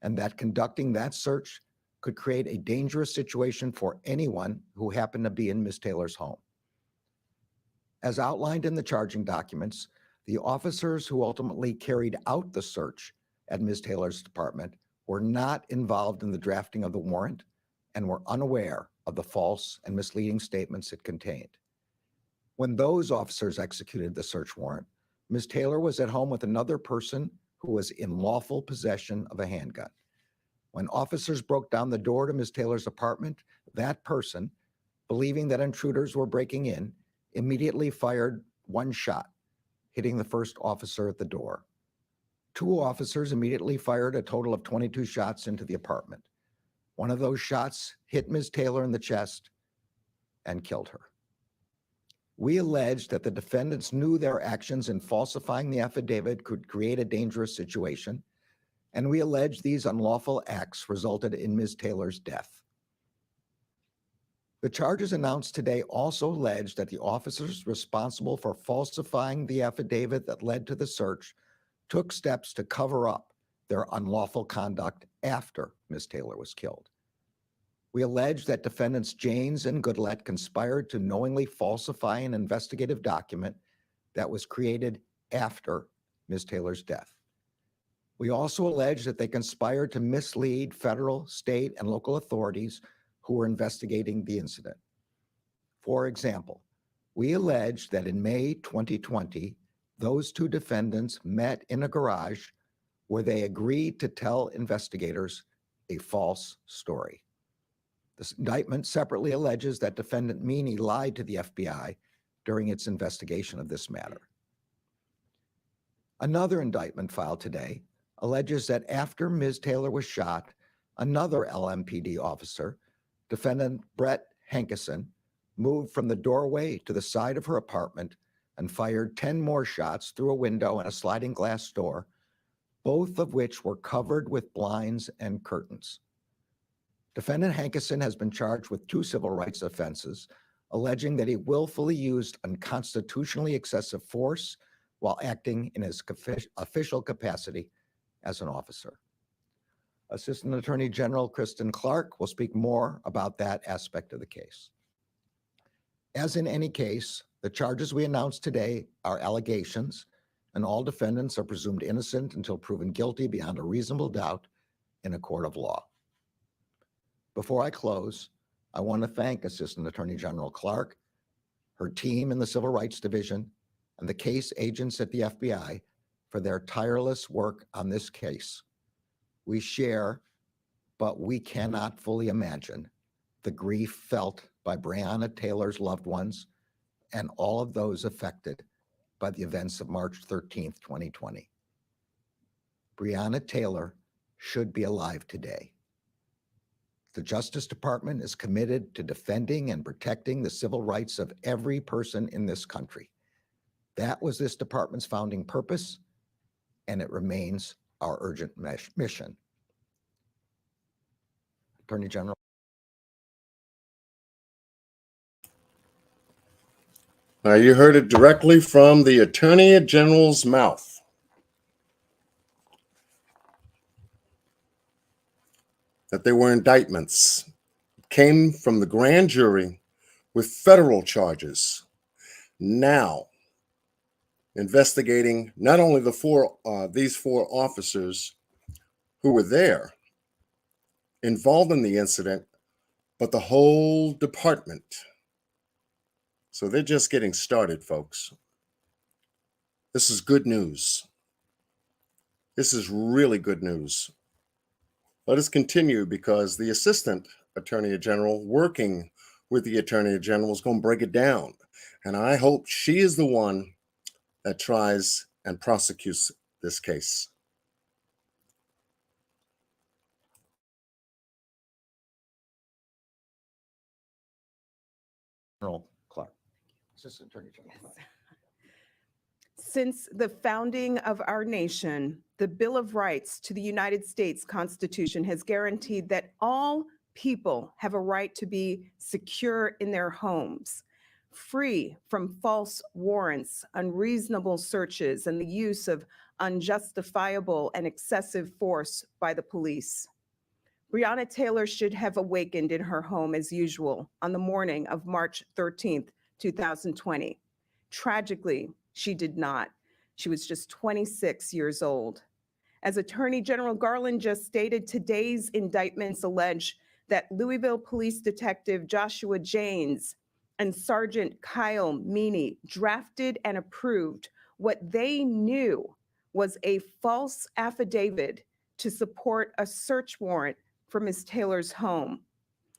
and that conducting that search could create a dangerous situation for anyone who happened to be in Ms. Taylor's home. As outlined in the charging documents, the officers who ultimately carried out the search at Ms. Taylor's apartment were not involved in the drafting of the warrant and were unaware of the false and misleading statements it contained. When those officers executed the search warrant, Ms. Taylor was at home with another person who was in lawful possession of a handgun. When officers broke down the door to Ms. Taylor's apartment, that person, believing that intruders were breaking in, immediately fired 1 shot, hitting the first officer at the door. 2 officers immediately fired a total of 22 shots into the apartment. One of those shots hit Ms. Taylor in the chest and killed her. We allege that the defendants knew their actions in falsifying the affidavit could create a dangerous situation, and we allege these unlawful acts resulted in Ms. Taylor's death. The charges announced today also allege that the officers responsible for falsifying the affidavit that led to the search took steps to cover up their unlawful conduct after Ms. Taylor was killed. We allege that defendants Janes and Goodlatte conspired to knowingly falsify an investigative document that was created after Ms. Taylor's death. We also allege that they conspired to mislead federal, state, and local authorities who were investigating the incident. For example, we allege that in May 2020, those 2 defendants met in a garage where they agreed to tell investigators a false story. This indictment separately alleges that defendant Meany lied to the FBI during its investigation of this matter. Another indictment filed today alleges that after Ms. Taylor was shot, another LMPD officer, defendant Brett Hankison, moved from the doorway to the side of her apartment and fired 10 more shots through a window and a sliding glass door, both of which were covered with blinds and curtains. Defendant Hankison has been charged with 2 civil rights offenses, alleging that he willfully used unconstitutionally excessive force while acting in his official capacity as an officer. Assistant Attorney General Kristen Clark will speak more about that aspect of the case. As in any case, the charges we announced today are allegations, and all defendants are presumed innocent until proven guilty beyond a reasonable doubt in a court of law. Before I close, I want to thank Assistant Attorney General Clark, her team in the Civil Rights Division, and the case agents at the FBI for their tireless work on this case. We share, but we cannot fully imagine the grief felt by Breonna Taylor's loved ones and all of those affected by the events of March 13th, 2020. Breonna Taylor should be alive today. The Justice Department is committed to defending and protecting the civil rights of every person in this country. That was this department's founding purpose, and it remains our urgent mission. Attorney General. Now, you heard it directly from the Attorney General's mouth. That they were indictments. Came from the grand jury with federal charges. Now, investigating not only these four officers who were there involved in the incident, but the whole department. So they're just getting started, folks. This is good news. This is really good news. Let us continue, because the Assistant Attorney General working with the Attorney General is going to break it down. And I hope she is the one that tries and prosecutes this case. General Clark. Assistant Attorney General Clark. Since the founding of our nation, the Bill of Rights to the United States Constitution has guaranteed that all people have a right to be secure in their homes, free from false warrants, unreasonable searches, and the use of unjustifiable and excessive force by the police. Breonna Taylor should have awakened in her home as usual on the morning of March 13th, 2020. Tragically, she did not. She was just 26 years old. As Attorney General Garland just stated, today's indictments allege that Louisville Police Detective Joshua Janes and Sergeant Kyle Meany drafted and approved what they knew was a false affidavit to support a search warrant for Ms. Taylor's home.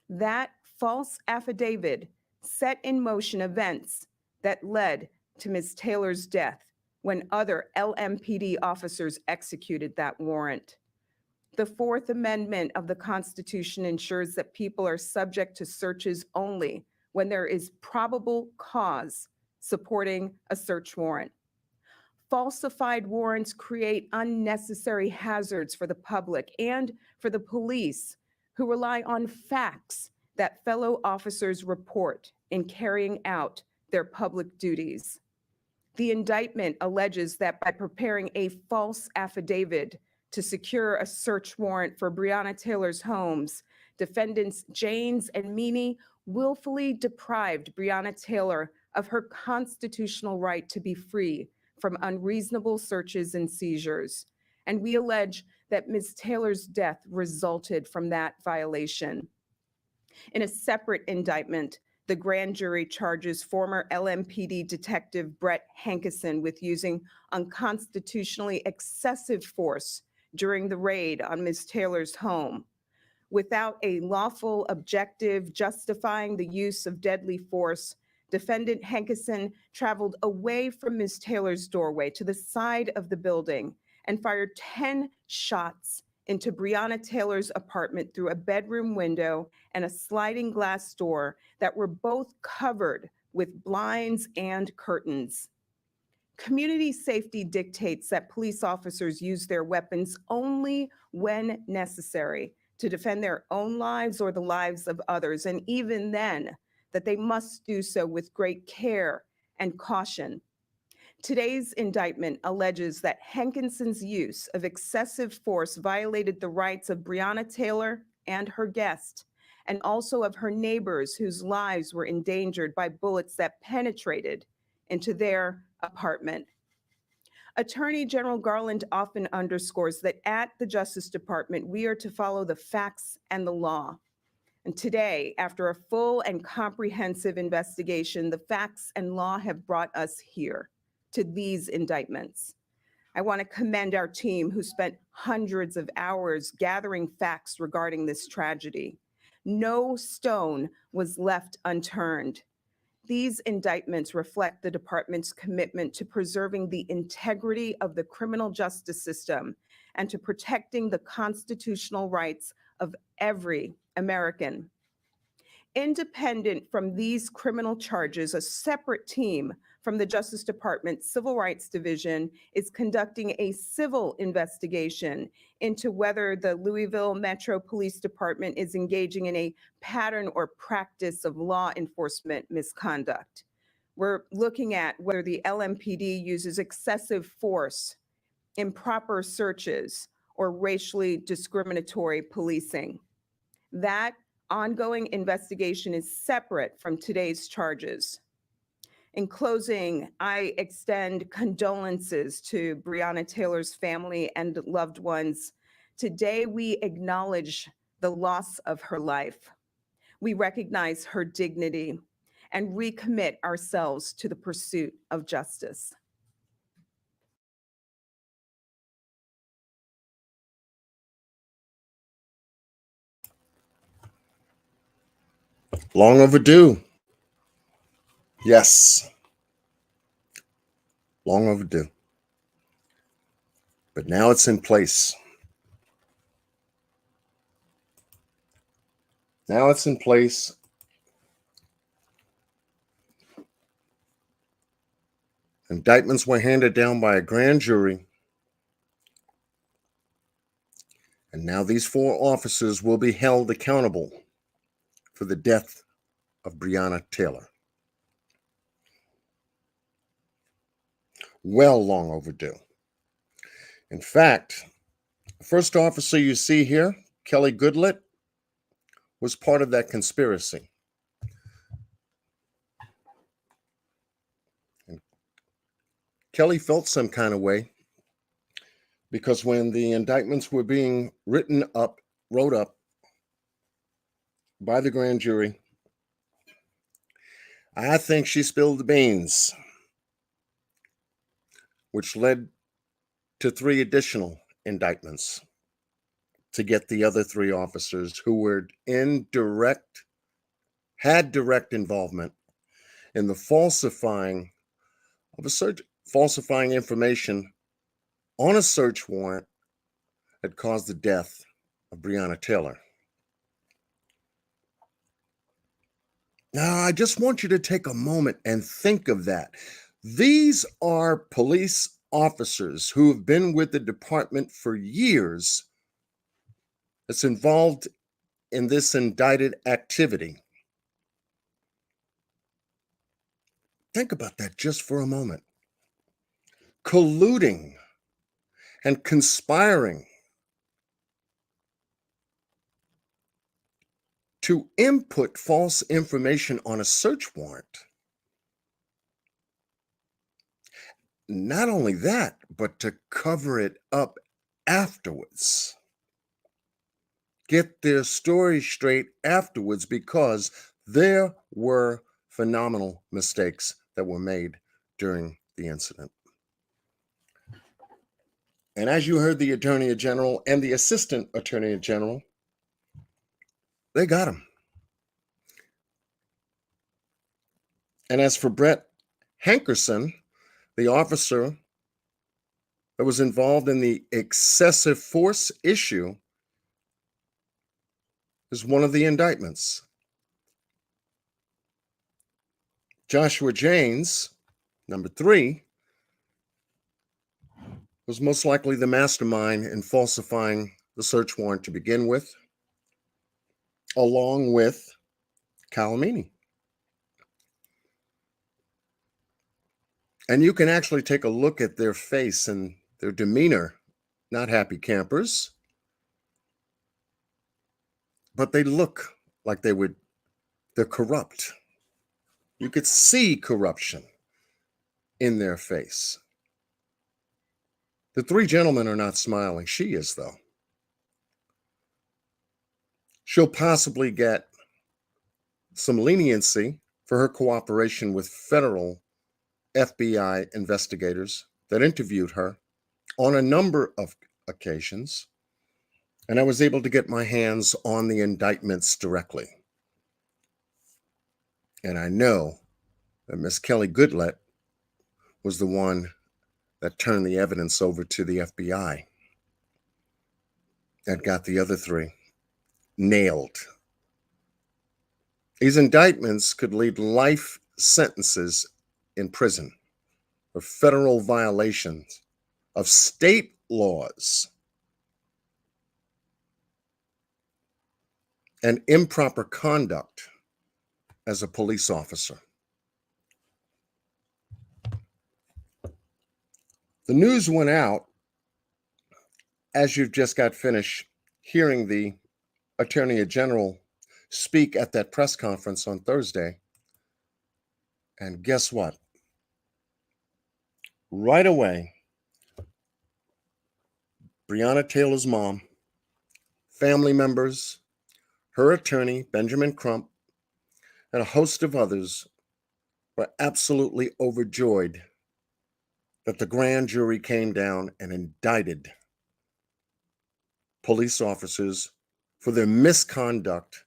That false affidavit set in motion events that led to Ms. Taylor's death when other LMPD officers executed that warrant. The Fourth Amendment of the Constitution ensures that people are subject to searches only when there is probable cause supporting a search warrant. Falsified warrants create unnecessary hazards for the public and for the police, who rely on facts that fellow officers report in carrying out their public duties. The indictment alleges that by preparing a false affidavit to secure a search warrant for Breonna Taylor's homes, defendants Janes and Meany willfully deprived Breonna Taylor of her constitutional right to be free from unreasonable searches and seizures. And we allege that Ms. Taylor's death resulted from that violation. In a separate indictment, the grand jury charges former LMPD Detective Brett Hankison with using unconstitutionally excessive force during the raid on Ms. Taylor's home. Without a lawful objective justifying the use of deadly force, defendant Hankison traveled away from Ms. Taylor's doorway to the side of the building and fired 10 shots into Breonna Taylor's apartment through a bedroom window and a sliding glass door that were both covered with blinds and curtains. Community safety dictates that police officers use their weapons only when necessary to defend their own lives or the lives of others, and even then, that they must do so with great care and caution. Today's indictment alleges that Hankison's use of excessive force violated the rights of Breonna Taylor and her guest, and also of her neighbors whose lives were endangered by bullets that penetrated into their apartment. Attorney General Garland often underscores that at the Justice Department, we are to follow the facts and the law. And today, after a full and comprehensive investigation, the facts and law have brought us here to these indictments. I want to commend our team who spent hundreds of hours gathering facts regarding this tragedy. No stone was left unturned. These indictments reflect the department's commitment to preserving the integrity of the criminal justice system and to protecting the constitutional rights of every American. Independent from these criminal charges, a separate team from the Justice Department Civil Rights Division is conducting a civil investigation into whether the Louisville Metro Police Department is engaging in a pattern or practice of law enforcement misconduct. We're looking at whether the LMPD uses excessive force, improper searches, or racially discriminatory policing. That ongoing investigation is separate from today's charges. In closing, I extend condolences to Breonna Taylor's family and loved ones. Today, we acknowledge the loss of her life. We recognize her dignity and recommit ourselves to the pursuit of justice. Long overdue. Yes. Long overdue. But now it's in place. Now it's in place. Indictments were handed down by a grand jury. And now these 4 officers will be held accountable for the death of Breonna Taylor. Well, long overdue. In fact, the first officer you see here, Kelly Goodlett, was part of that conspiracy. And Kelly felt some kind of way because when the indictments were being wrote up by the grand jury, I think she spilled the beans, which led to 3 additional indictments to get the other 3 officers who were had direct involvement in the falsifying information on a search warrant that caused the death of Breonna Taylor. Now, I just want you to take a moment and think of that. These are police officers who have been with the department for years that's involved in this indicted activity. Think about that just for a moment. Colluding and conspiring to input false information on a search warrant. Not only that, but to cover it up afterwards. Get their story straight afterwards because there were phenomenal mistakes that were made during the incident. And as you heard the Attorney General and the Assistant Attorney General, they got him. And as for Brett Hankerson, the officer that was involved in the excessive force issue, is one of the indictments. Joshua James, number 3, was most likely the mastermind in falsifying the search warrant to begin with, along with Calamini. And you can actually take a look at their face and their demeanor, not happy campers, but they look like they're corrupt. You could see corruption in their face. The three gentlemen are not smiling. She is, though. She'll possibly get some leniency for her cooperation with federal FBI investigators that interviewed her on a number of occasions, and I was able to get my hands on the indictments directly. And I know that Miss Kelly Goodlett was the one that turned the evidence over to the FBI that got the other three nailed. These indictments could lead life sentences in prison for federal violations of state laws and improper conduct as a police officer. The news went out as you've just got finished hearing the Attorney General speak at that press conference on Thursday. And guess what? Right away, Breonna Taylor's mom, family members, her attorney, Benjamin Crump, and a host of others were absolutely overjoyed that the grand jury came down and indicted police officers for their misconduct,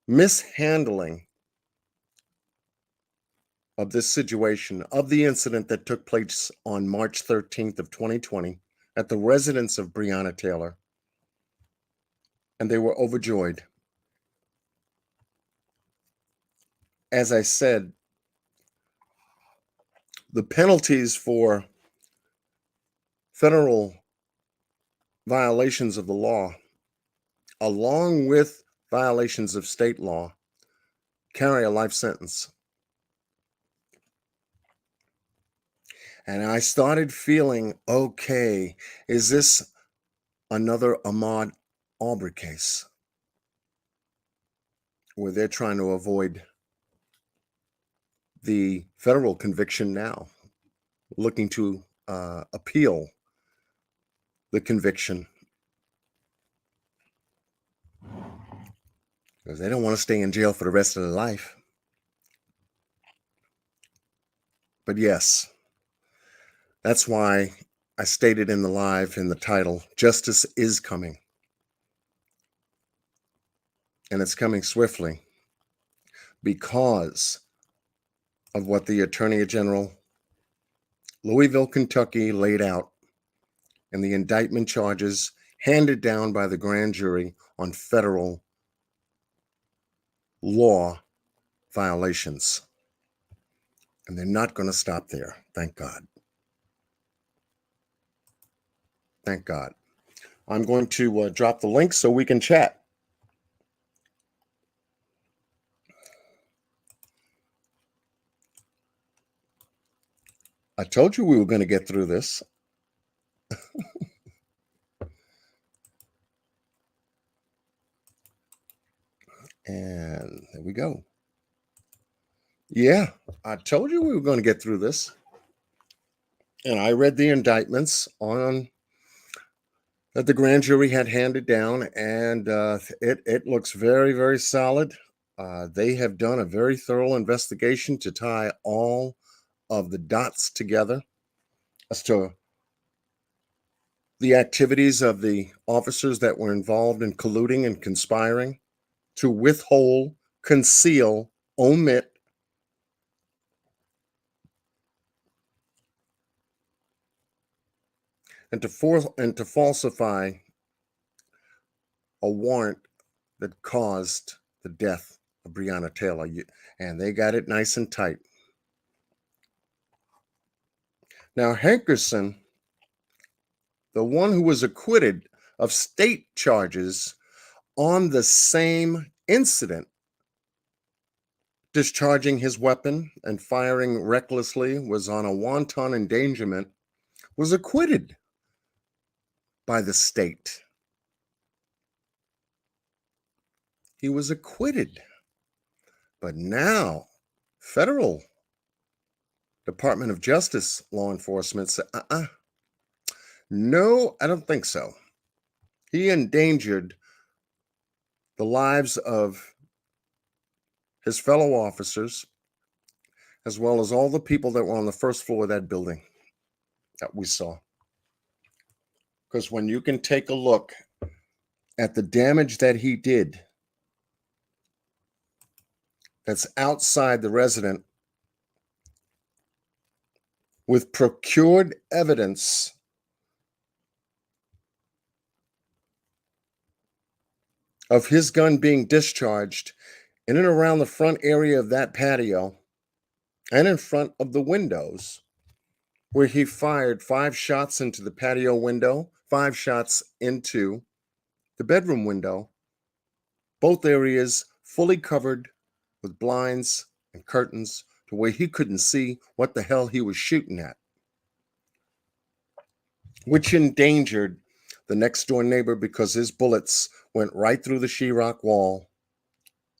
mishandling of this situation, of the incident that took place on March 13th of 2020 at the residence of Breonna Taylor. And they were overjoyed. As I said, the penalties for federal violations of the law, along with violations of state law, carry a life sentence. And I started feeling, okay, is this another Ahmaud Arbery case where they're trying to avoid the federal conviction now, looking to appeal the conviction because they don't want to stay in jail for the rest of their life. But yes, that's why I stated in the live in the title, justice is coming. And it's coming swiftly because of what the Attorney General, Louisville, Kentucky, laid out in the indictment charges handed down by the grand jury on federal law violations. And they're not going to stop there. Thank God. Thank God. I'm going to drop the link so we can chat. I told you we were going to get through this. And there we go. Yeah, I told you we were going to get through this. And I read the indictments on that the grand jury had handed down, and it looks very, very solid. They have done a very thorough investigation to tie all of the dots together as to the activities of the officers that were involved in colluding and conspiring to withhold, conceal, omit, and to falsify a warrant that caused the death of Breonna Taylor. And they got it nice and tight. Now, Hankerson, the one who was acquitted of state charges on the same incident, discharging his weapon and firing recklessly, was on a wanton endangerment, was acquitted by the state. He was acquitted. But now, federal Department of Justice law enforcement said, No, I don't think so. He endangered the lives of his fellow officers, as well as all the people that were on the first floor of that building that we saw. Because when you can take a look at the damage that he did, that's outside the resident, with procured evidence of his gun being discharged in and around the front area of that patio and in front of the windows, where he fired 5 shots into the patio window, 5 shots into the bedroom window, both areas fully covered with blinds and curtains to where he couldn't see what the hell he was shooting at, which endangered the next door neighbor because his bullets went right through the sheetrock wall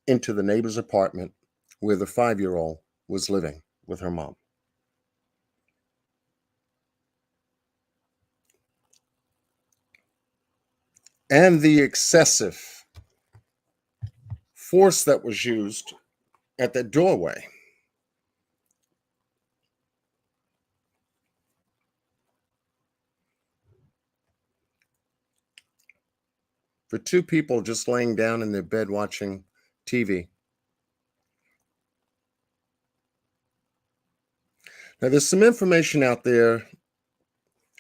into the neighbor's apartment where the 5-year-old was living with her mom. And the excessive force that was used at that doorway. For 2 people just laying down in their bed watching TV. Now, there's some information out there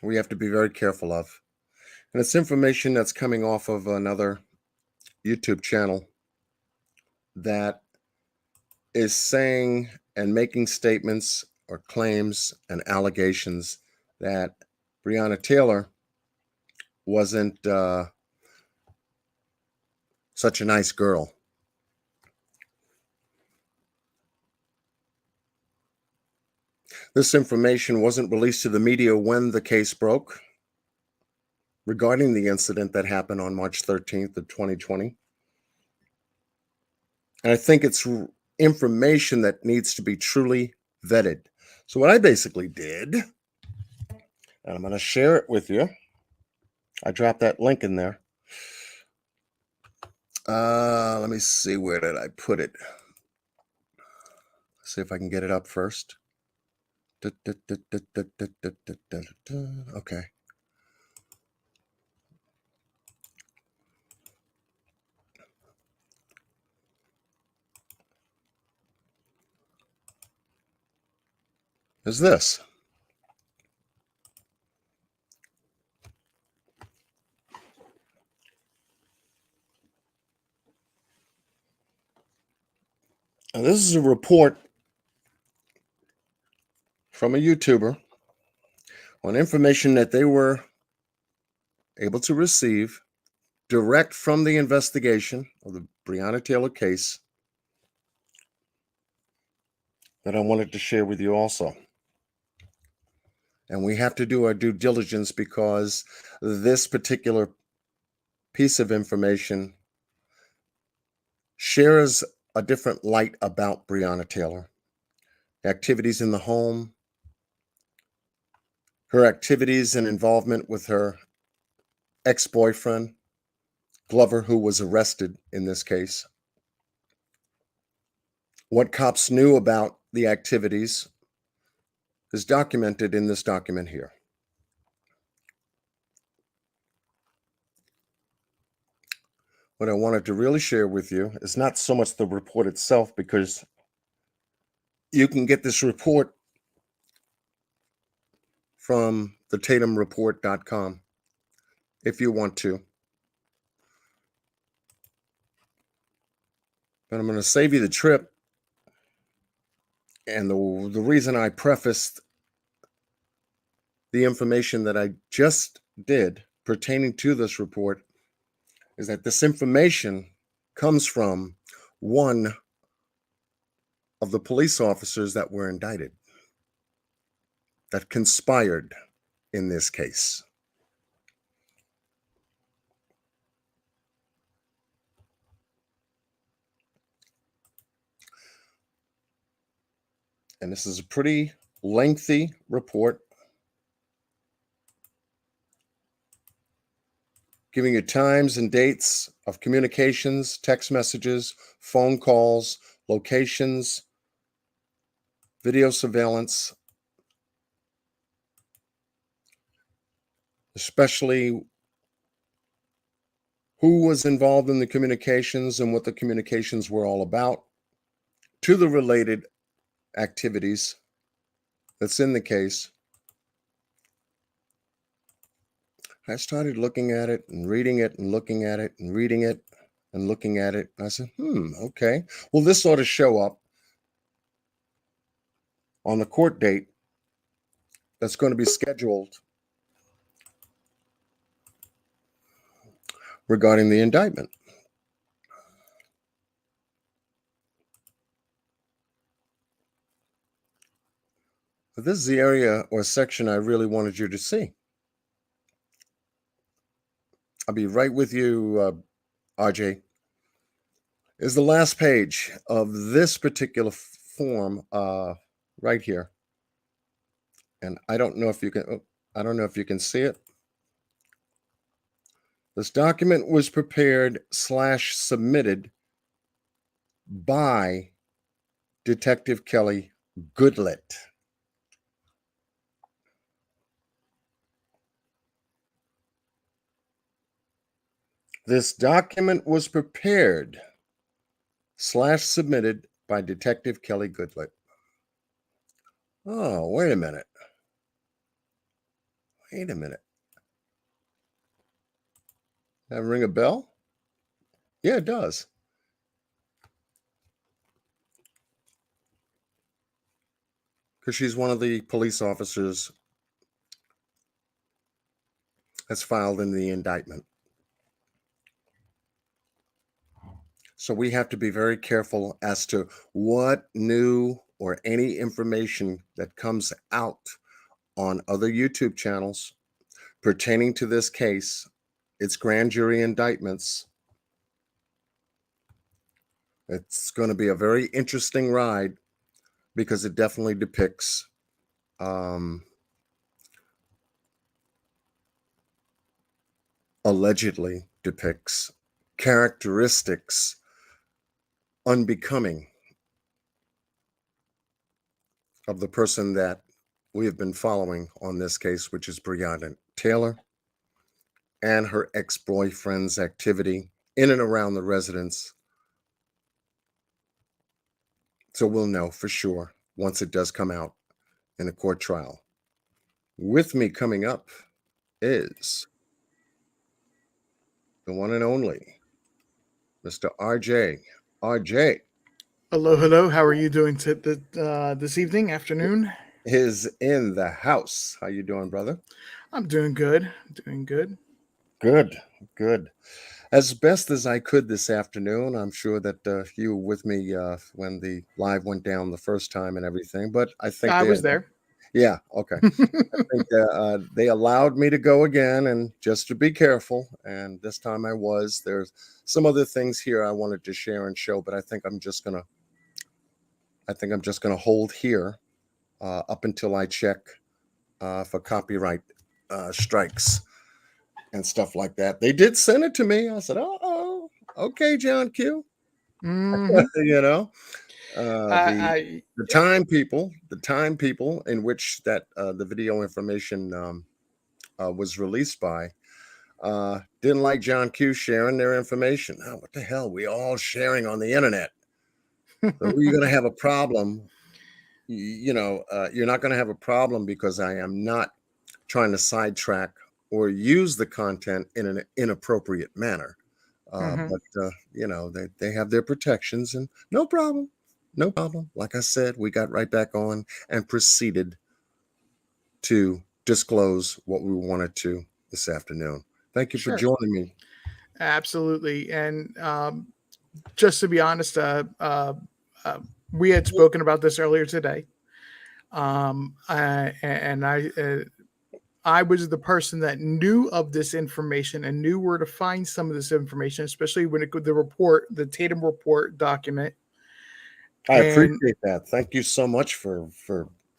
we have to be very careful of. And it's information that's coming off of another YouTube channel that is saying and making statements or claims and allegations that Breonna Taylor wasn't such a nice girl. This information wasn't released to the media when the case broke regarding the incident that happened on March 13th of 2020. And I think it's information that needs to be truly vetted. So what I basically did, and I'm going to share it with you. I dropped that link in there. Let me see, where did I put it? See if I can get it up first. Okay. Is this. Now, this is a report from a YouTuber on information that they were able to receive direct from the investigation of the Breonna Taylor case that I wanted to share with you also. And we have to do our due diligence because this particular piece of information shares a different light about Breonna Taylor. Activities in the home, her activities and involvement with her ex-boyfriend, Glover, who was arrested in this case. What cops knew about the activities is documented in this document here. What I wanted to really share with you is not so much the report itself, because you can get this report from the tatumreport.com if you want to. But I'm going to save you the trip. And the reason I prefaced the information that I just did pertaining to this report is that this information comes from one of the police officers that were indicted, that conspired in this case. And this is a pretty lengthy report. giving you times and dates of communications, text messages, phone calls, locations, video surveillance, especially who was involved in the communications and what the communications were all about, to the related activities that's in the case. I started looking at it and reading it and looking at it and reading it and looking at it. And I said, okay. Well, this ought to show up on the court date that's going to be scheduled regarding the indictment. But this is the area or section I really wanted you to see. I'll be right with you, RJ. Is the last page of this particular form right here. And I don't know if you can see it. This document was prepared / submitted by Detective Kelly Goodlett. This document was prepared / submitted by Detective Kelly Goodlett. Oh, wait a minute. Wait a minute. That ring a bell? Yeah, it does. Because she's one of the police officers that's filed in the indictment. So we have to be very careful as to what new or any information that comes out on other YouTube channels pertaining to this case, its grand jury indictments. It's going to be a very interesting ride because it definitely depicts allegedly depicts characteristics unbecoming of the person that we have been following on this case, which is Breonna Taylor, and her ex-boyfriend's activity in and around the residence. So we'll know for sure once it does come out in a court trial. With me coming up is the one and only Mr. RJ. RJ Hello, hello. How are you doing this evening, afternoon? is in the house. How you doing, brother? I'm doing good. Doing good. Good, good. As best as I could this afternoon. I'm sure that you were with me when the live went down the first time and everything, but I think I was there. Yeah, okay. I think they allowed me to go again, and just to be careful. And this time I was. There's some other things here I wanted to share and show, but I think I'm just gonna hold here up until I check for copyright strikes and stuff like that. They did send it to me. I said, "Oh, okay, John Q." Mhm. You know, the time people in which that the video information was released by didn't like John Q sharing their information. Oh, what the hell? We all sharing on the internet. So you're going to have a problem. You're not going to have a problem because I am not trying to sidetrack or use the content in an inappropriate manner. But they have their protections, and no problem. Like I said, we got right back on and proceeded to disclose what we wanted to this afternoon. Thank you for joining me. Absolutely. And just to be honest, we had spoken about this earlier today. I was the person that knew of this information and knew where to find some of this information, especially when it the Tatum report document. I appreciate that. Thank you so much for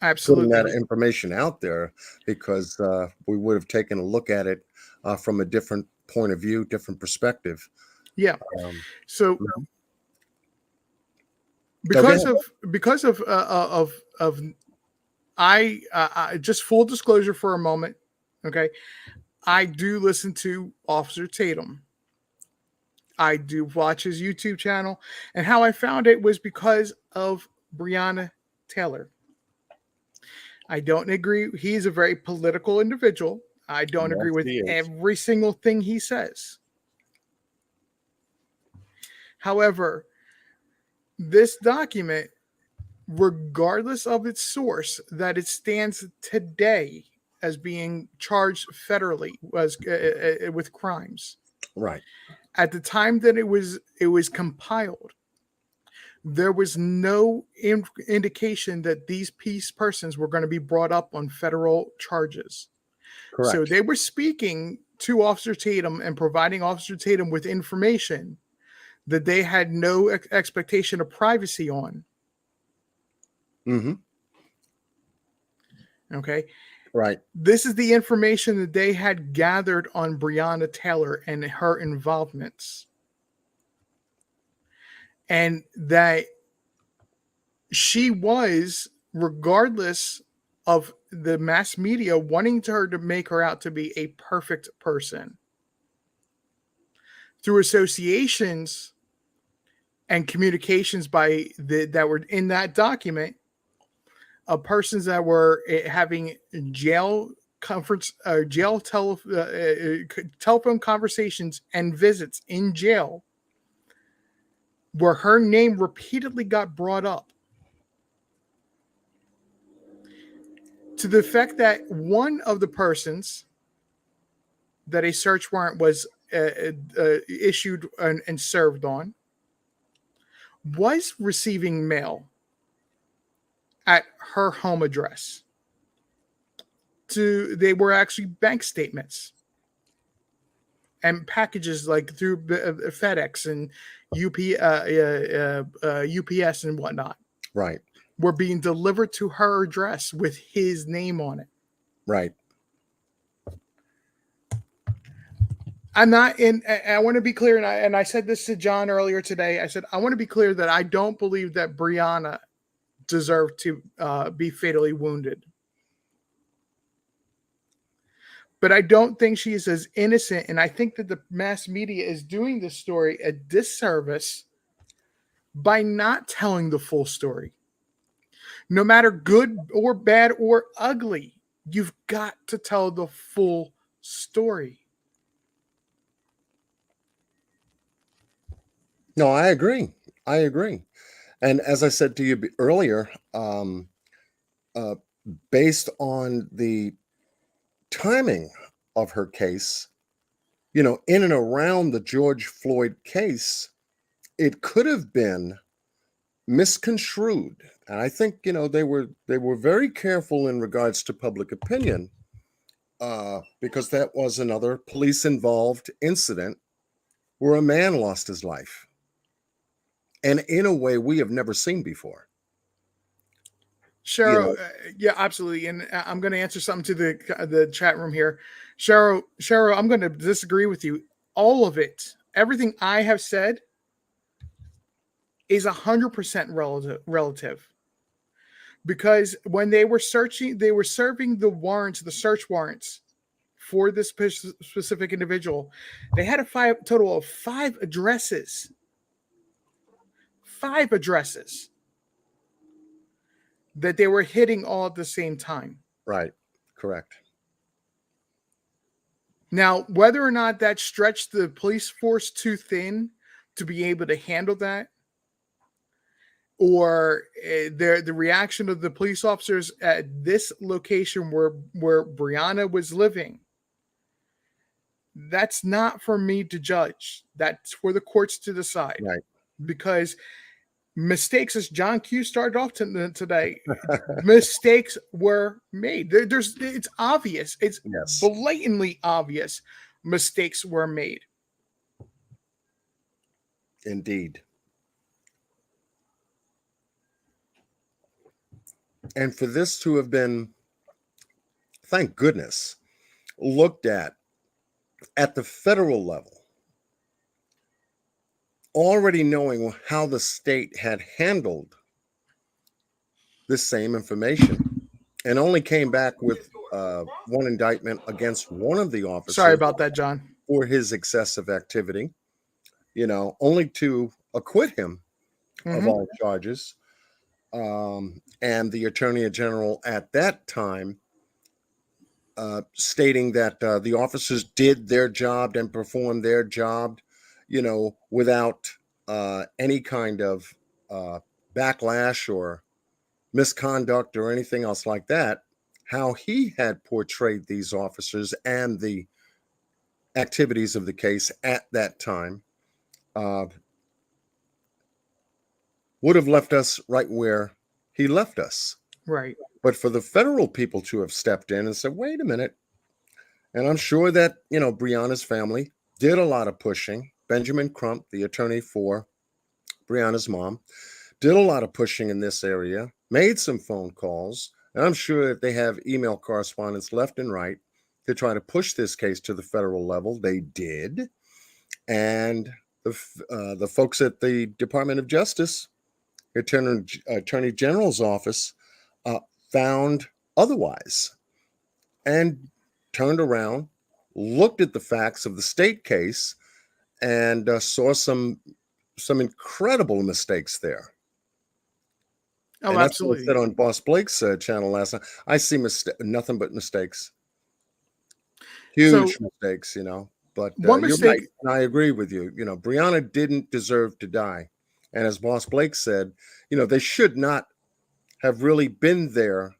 putting that Absolutely. information out there, because we would have taken a look at it from a different point of view, different perspective. Yeah. Um, So you know. Go ahead. because of I just full disclosure for a moment, okay? I do listen to Officer Tatum. I do watch his YouTube channel, and how I found it was because of Breonna Taylor. I don't agree. He's a very political individual. I don't agree Yes, with he is. every single thing he says. However, this document, regardless of its source, that it stands today as being charged federally with crimes. Right. At the time that it was compiled, there was no indication that these persons were going to be brought up on federal charges. Correct. So they were speaking to Officer Tatum and providing Officer Tatum with information that they had no expectation of privacy on. Mm-hmm. Okay. Right. This is the information that they had gathered on Breonna Taylor and her involvements. And that she was, regardless of the mass media wanting her to make her out to be a perfect person, through associations and communications that were in that document of persons that were having jail conference, telephone conversations and visits in jail, where her name repeatedly got brought up, to the effect that one of the persons that a search warrant was issued and served on was receiving mail at her home address. They were actually bank statements and packages, like through FedEx and UPS and whatnot. Right. Were being delivered to her address with his name on it. Right. I'm not in. I want to be clear, and I said this to John earlier today. I said I want to be clear that I don't believe that Breonna deserved to be fatally wounded, but I don't think she is as innocent. And I think that the mass media is doing this story a disservice by not telling the full story. No matter good or bad or ugly, you've got to tell the full story. No, I agree. I agree. And as I said to you earlier, based on the timing of her case, in and around the George Floyd case, it could have been misconstrued. And I think, they were very careful in regards to public opinion, because that was another police-involved incident where a man lost his life. And in a way we have never seen before. Cheryl, yeah, absolutely. And I'm going to answer something to the chat room here. Cheryl, I'm going to disagree with you. All of it, everything I have said is 100% relative. Because when they were serving the search warrants for this specific individual, they had a total of 5 addresses. 5 addresses that they were hitting all at the same time. Right. Correct. Now, whether or not that stretched the police force too thin to be able to handle that, or the reaction of the police officers at this location where Breonna was living, that's not for me to judge. That's for the courts to decide. Right. Because mistakes, as John Q started off today, mistakes were made. It's obvious. It's blatantly obvious. Mistakes were made. Indeed. And for this to have been, thank goodness, looked at the federal level, already knowing how the state had handled this same information, and only came back with one indictment against one of the officers. Sorry about that, John. For his excessive activity, only to acquit him of all charges. And the Attorney General at that time stating that the officers did their job and performed their job, without any kind of backlash or misconduct or anything else like that. How he had portrayed these officers and the activities of the case at that time would have left us right where he left us. Right. But for the federal people to have stepped in and said, wait a minute. And I'm sure that, Breonna's family did a lot of pushing. Benjamin Crump, the attorney for Breonna's mom, did a lot of pushing in this area, made some phone calls. And I'm sure that they have email correspondence left and right to try to push this case to the federal level. They did. And the folks at the Department of Justice, Attorney General's office, found otherwise and turned around, looked at the facts of the state case, and saw some incredible mistakes there. Oh, and that's absolutely. what I said on Boss Blake's channel last night. I see nothing but mistakes, huge mistakes, But one you're mistake, right, and I agree with you. Breonna didn't deserve to die, and as Boss Blake said, they should not have really been there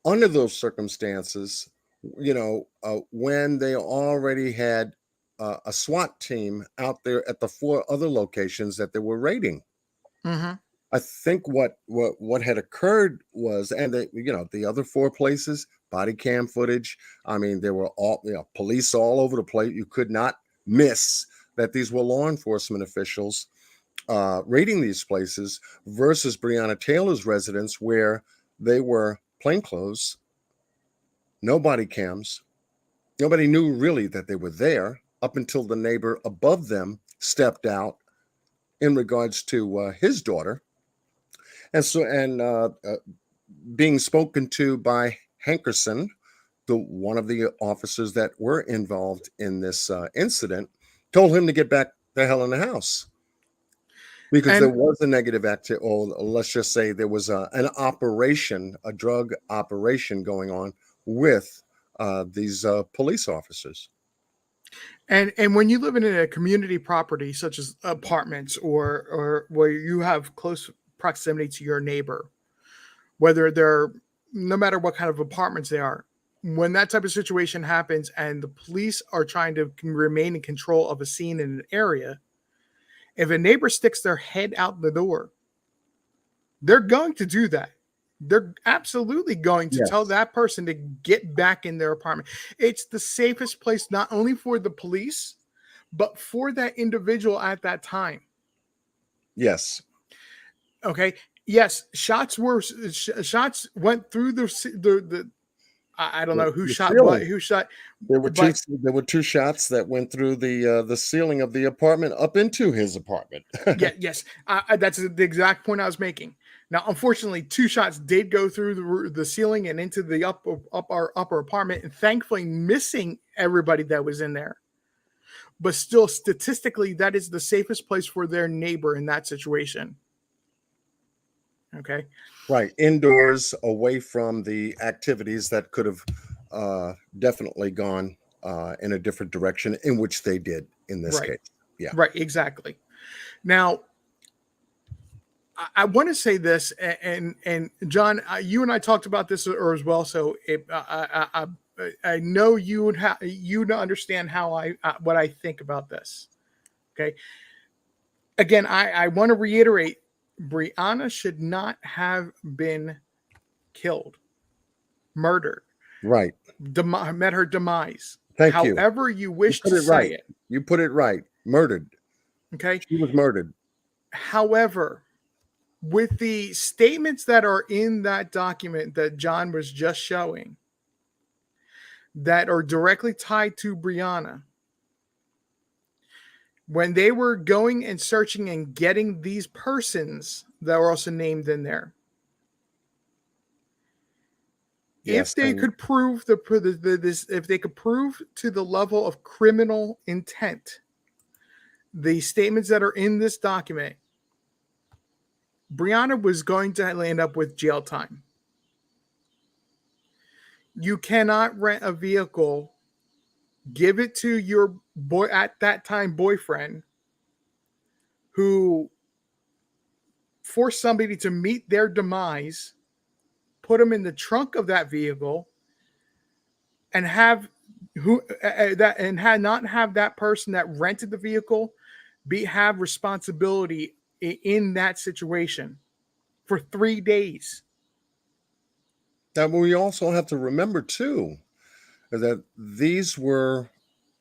under those circumstances. When they already had a SWAT team out there at the 4 other locations that they were raiding. I think what had occurred was, and the other 4 places, body cam footage. I mean, there were all police all over the place. You could not miss that these were law enforcement officials raiding these places versus Breonna Taylor's residence, where they were plainclothes, no body cams. Nobody knew really that they were there up until the neighbor above them stepped out in regards to his daughter. And being spoken to by Hankerson, one of the officers that were involved in this incident, told him to get back the hell in the house. Because there was a negative activity, or let's just say there was an operation, a drug operation going on with these police officers. And when you live in a community property such as apartments or where you have close proximity to your neighbor, whether they're, no matter what kind of apartments they are, when that type of situation happens and the police are trying to remain in control of a scene in an area, if a neighbor sticks their head out the door, they're going to do that. They're absolutely going to tell that person to get back in their apartment. It's the safest place, not only for the police, but for that individual at that time. Yes. Okay. Yes. Shots went through the I don't know who shot what, who shot. There were two shots that went through the ceiling of the apartment up into his apartment. Yes. That's the exact point I was making. Now, unfortunately, 2 shots did go through the ceiling and into the upper apartment, and thankfully missing everybody that was in there. But still, statistically, that is the safest place for their neighbor in that situation. Okay. Right. Indoors, away from the activities that could have definitely gone in a different direction, in which they did in this case. Yeah. Right. Exactly. Now, I want to say this, and John, you and I talked about this as well. So I know you would have you to understand how what I think about this. Okay. Again, I want to reiterate, Breonna should not have been killed, murdered. Right. Met her demise. Thank you. However you wish to say it. You put it right. Murdered. Okay. She was murdered. However, with the statements that are in that document that John was just showing, that are directly tied to Breonna, when they were going and searching and getting these persons that were also named in there, Yes, if they and could prove if they could prove to the level of criminal intent the statements that are in this document, Breonna was going to end up with jail time. You cannot rent a vehicle, give it to your boy at that time boyfriend, who forced somebody to meet their demise, put them in the trunk of that vehicle, and have not have that person that rented the vehicle have responsibility in that situation for 3 days. now we also have to remember too that these were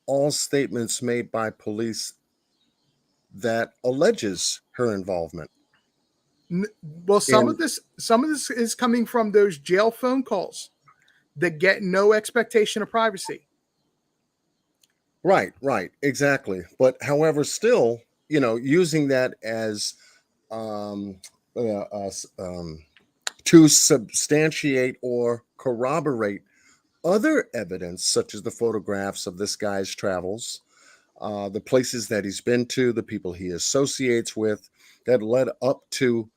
all statements made by police that alleges her involvement. Well, some of And this is coming from those jail phone calls that get no expectation of privacy. right, exactly. But however, still, using that as um, to substantiate or corroborate other evidence, such as the photographs of this guy's travels, the places that he's been to, the people he associates with, that led up to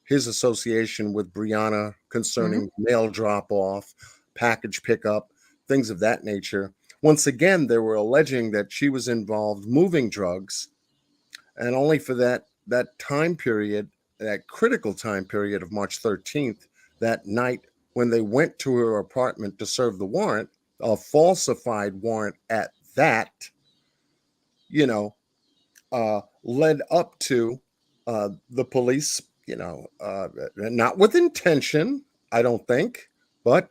his association with Breonna concerning mail drop off, package pickup, things of that nature. Once again, they were alleging that she was involved moving drugs, and only for that time period, that critical time period of March 13th, that night when they went to her apartment to serve the warrant, a falsified warrant at that, led up to the police, not with intention, I don't think, but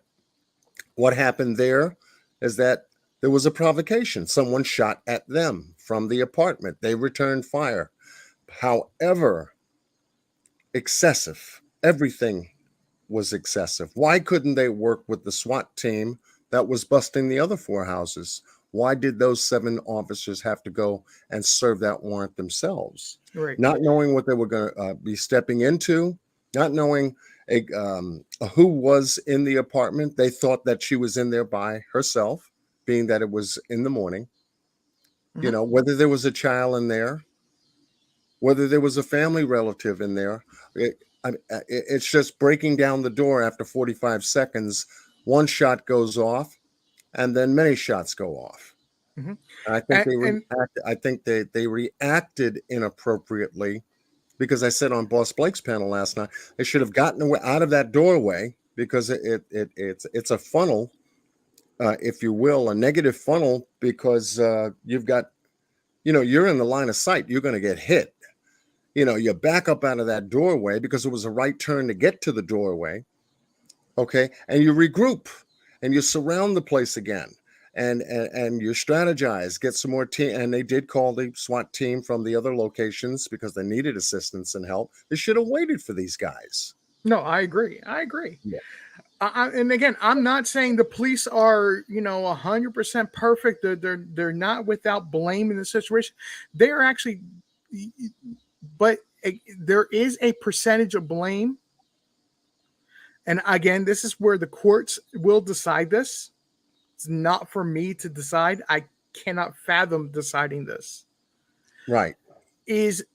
what happened there is that there was a provocation. Someone shot at them from the apartment. They returned fire. However, excessive. Everything was excessive. Why couldn't they work with the SWAT team that was busting the other 4 houses? Why did those 7 officers have to go and serve that warrant themselves? Right. Not knowing what they were going to be stepping into, not knowing who was in the apartment. They thought that she was in there by herself, being that it was in the morning. Whether there was a child in there, whether there was a family relative in there. It's just breaking down the door after 45 seconds. One shot goes off, and then many shots go off. Mm-hmm. I think they reacted inappropriately, because I said on Boss Blake's panel last night, they should have gotten away out of that doorway, because it's a funnel, if you will, a negative funnel, because you've got, you're in the line of sight. You're going to get hit. You back up out of that doorway because it was a right turn to get to the doorway. Okay. And you regroup and you surround the place again, and you strategize, get some more team. And they did call the SWAT team from the other locations because they needed assistance and help. They should have waited for these guys. No, I agree. Yeah. And again, I'm not saying the police are, 100% perfect. They're not without blame in the situation. They're actually, but there is a percentage of blame. And again, this is where the courts will decide this. It's not for me to decide. I cannot fathom deciding this. Right. Is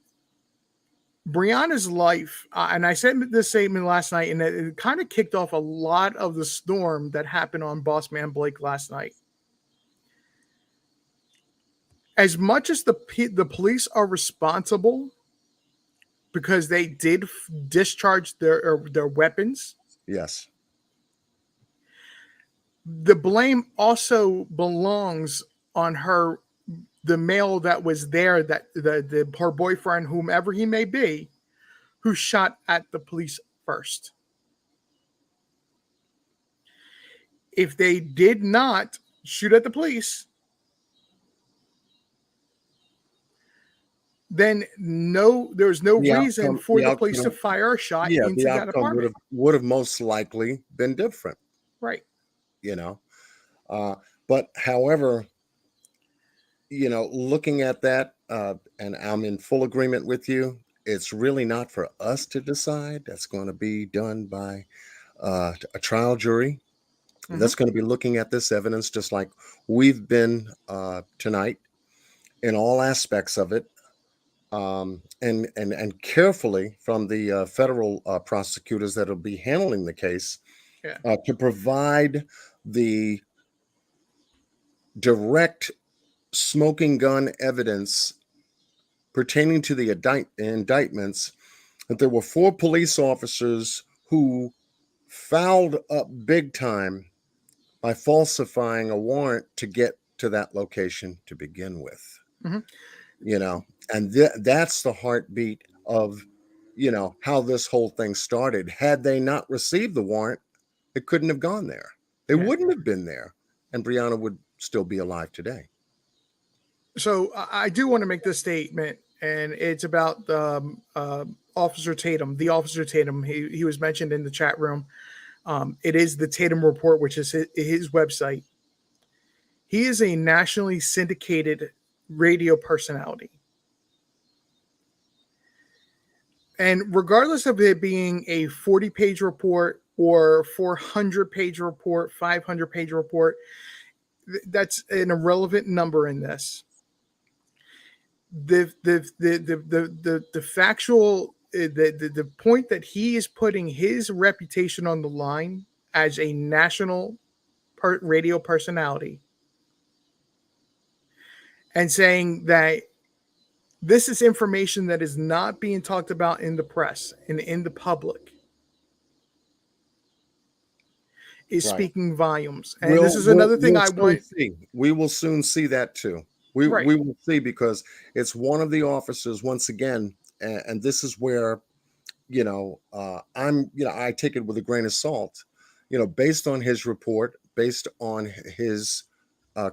Breonna's life, and I said this statement last night, and it kind of kicked off a lot of the storm that happened on Boss Man Blake last night. As much as the police are responsible because they did discharge their weapons, yes, the blame also belongs on her, the male that was there, that her boyfriend, whomever he may be, who shot at the police first. If they did not shoot at the police, then there's no The reason outcome, for the police to fire a shot yeah, the into that outcome apartment. would have most likely been different, Right. you know. But however, looking at that, and I'm in full agreement with you. It's really not for us to decide. That's going to be done by a trial jury that's going to be looking at this evidence, just like we've been tonight, in all aspects of it, and carefully from the federal prosecutors that will be handling the case, Yeah. to provide the direct smoking gun evidence pertaining to the indictments, that there were 4 police officers who fouled up big time by falsifying a warrant to get to that location to begin with. Mhm. And that's the heartbeat of how this whole thing started. Had they not received the warrant, it couldn't have gone there. They Yeah. wouldn't have been there, and Breonna would still be alive today. So I do want to make this statement, and it's about Officer Tatum. The Officer Tatum, he was mentioned in the chat room. It is the Tatum Report, which is his website. He is a nationally syndicated radio personality. And regardless of it being a 40-page report or 400-page report, 500-page report, that's an irrelevant number in this. The factual the point that he is putting his reputation on the line as a national radio personality and saying that this is information that is not being talked about in the press and in the public is Right. speaking volumes. And this is another thing I want. We will soon see that too. We will see, because it's one of the officers once again, and this is where I take it with a grain of salt. Based on his report, based on his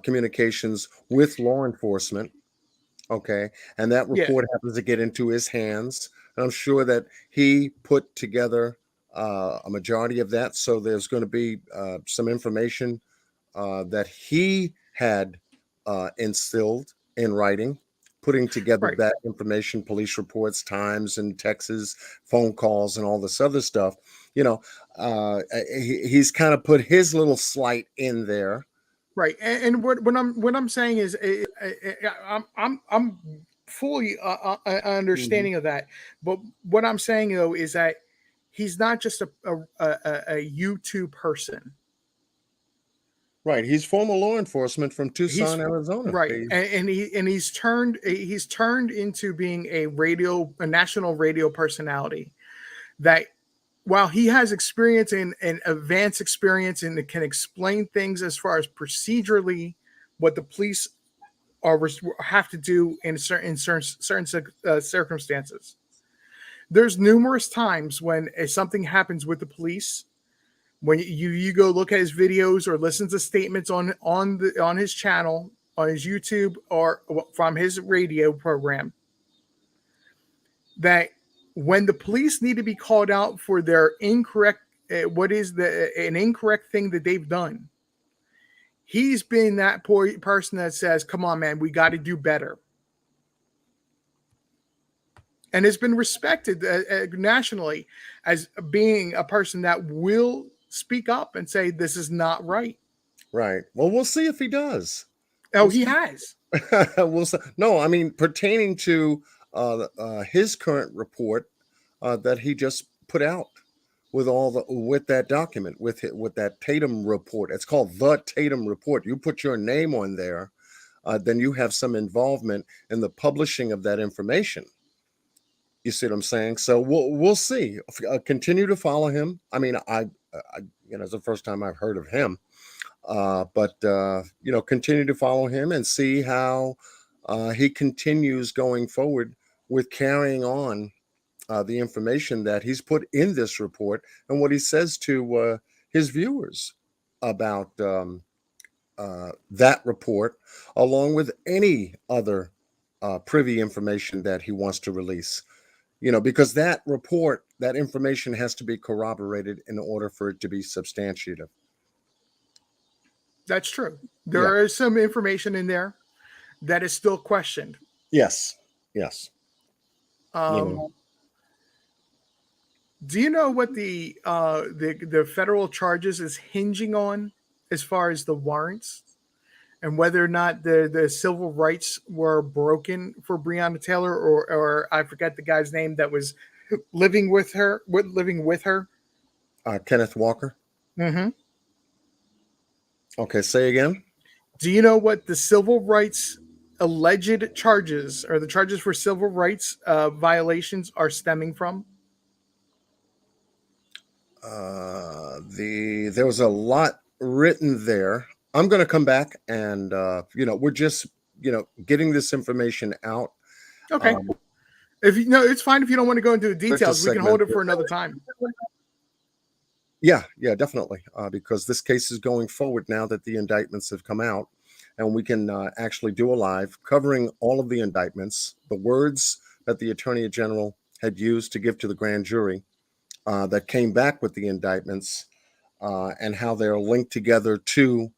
communications with law enforcement. Okay, and that report happens to get into his hands, and I'm sure that he put together a majority of that. So there's going to be some information that he had instilled in writing, putting together that information, police reports, times and texts, phone calls, and all this other stuff. He's kind of put his little slight in there. Right, and what I'm saying is, I'm fully understanding of that. But what I'm saying though is that he's not just a YouTube person. Right, he's former law enforcement from Tucson, Arizona. Right, and he's turned into being a national radio personality. That while he has experience and advanced experience and can explain things as far as procedurally what the police have to do in certain circumstances, there's numerous times when something happens with the police. When you go look at his videos or listen to statements on his channel, on his YouTube, or from his radio program, that when the police need to be called out for their incorrect, an incorrect thing that they've done, he's been that person that says, "Come on, man, we got to do better," and has been respected nationally as being a person that will speak up and say this is not right. Right. Well, we'll see if he does. Oh, he has. We'll see. No, I mean, pertaining to his current report that he just put out with that document, with that Tatum report. It's called the Tatum Report. You put your name on there, then you have some involvement in the publishing of that information. You see what I'm saying? So we'll see. Continue to follow him. I mean, I it's the first time I've heard of him, but continue to follow him and see how he continues going forward with carrying on the information that he's put in this report and what he says to his viewers about that report, along with any other privy information that he wants to release. Because that report, that information has to be corroborated in order for it to be substantiative. That's true. There is some information in there that is still questioned. Yes. Do you know what the federal charges is hinging on as far as the warrants and whether or not the civil rights were broken for Breonna Taylor or I forget the guy's name that was living with her? Kenneth Walker. Mm-hmm. Okay, say again. Do you know what the civil rights alleged charges or the charges for civil rights violations are stemming from? There was a lot written there. I'm going to come back and we're just getting this information out. Okay. If you know, it's fine if you don't want to go into the There's a details. We can segment hold it here. for another time. Yeah, definitely. Because this case is going forward now that the indictments have come out, and we can actually do a live covering all of the indictments, the words that the Attorney General had used to give to the grand jury that came back with the indictments, and how they're linked together to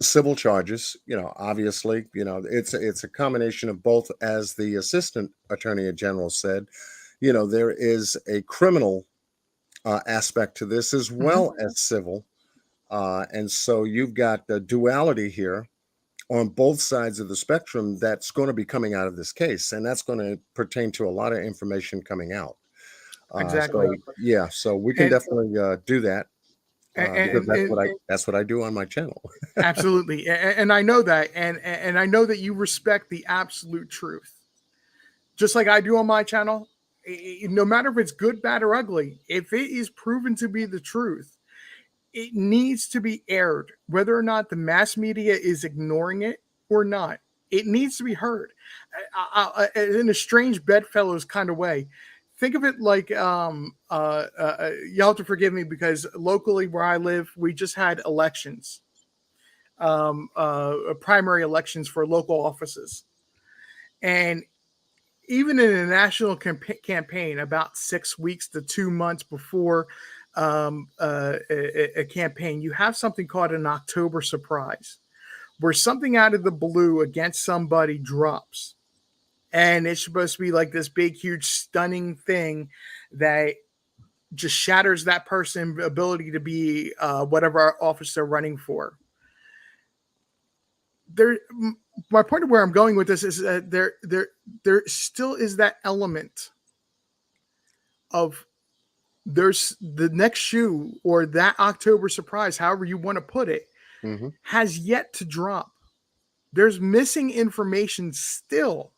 civil charges. Obviously, it's a combination of both. As the Assistant Attorney General said, there is a criminal aspect to this as well as civil. And so you've got the duality here on both sides of the spectrum that's going to be coming out of this case. And that's going to pertain to a lot of information coming out. Exactly. So we can definitely do that. Because that's what I do on my channel. Absolutely. And I know that. And I know that you respect the absolute truth. Just like I do on my channel. No matter if it's good, bad, or ugly, if it is proven to be the truth, it needs to be aired, whether or not the mass media is ignoring it or not. It needs to be heard in a strange bedfellows kind of way. Think of it like you'll have to forgive me because locally where I live, we just had elections, primary elections for local offices, and even in a national campaign, about 6 weeks to 2 months before a campaign, you have something called an October surprise, where something out of the blue against somebody drops. And it's supposed to be like this big, huge, stunning thing that just shatters that person's ability to be whatever office they're running for. My point of where I'm going with this is that there still is that element of there's the next shoe or that October surprise, however you want to put it, has yet to drop. There's missing information still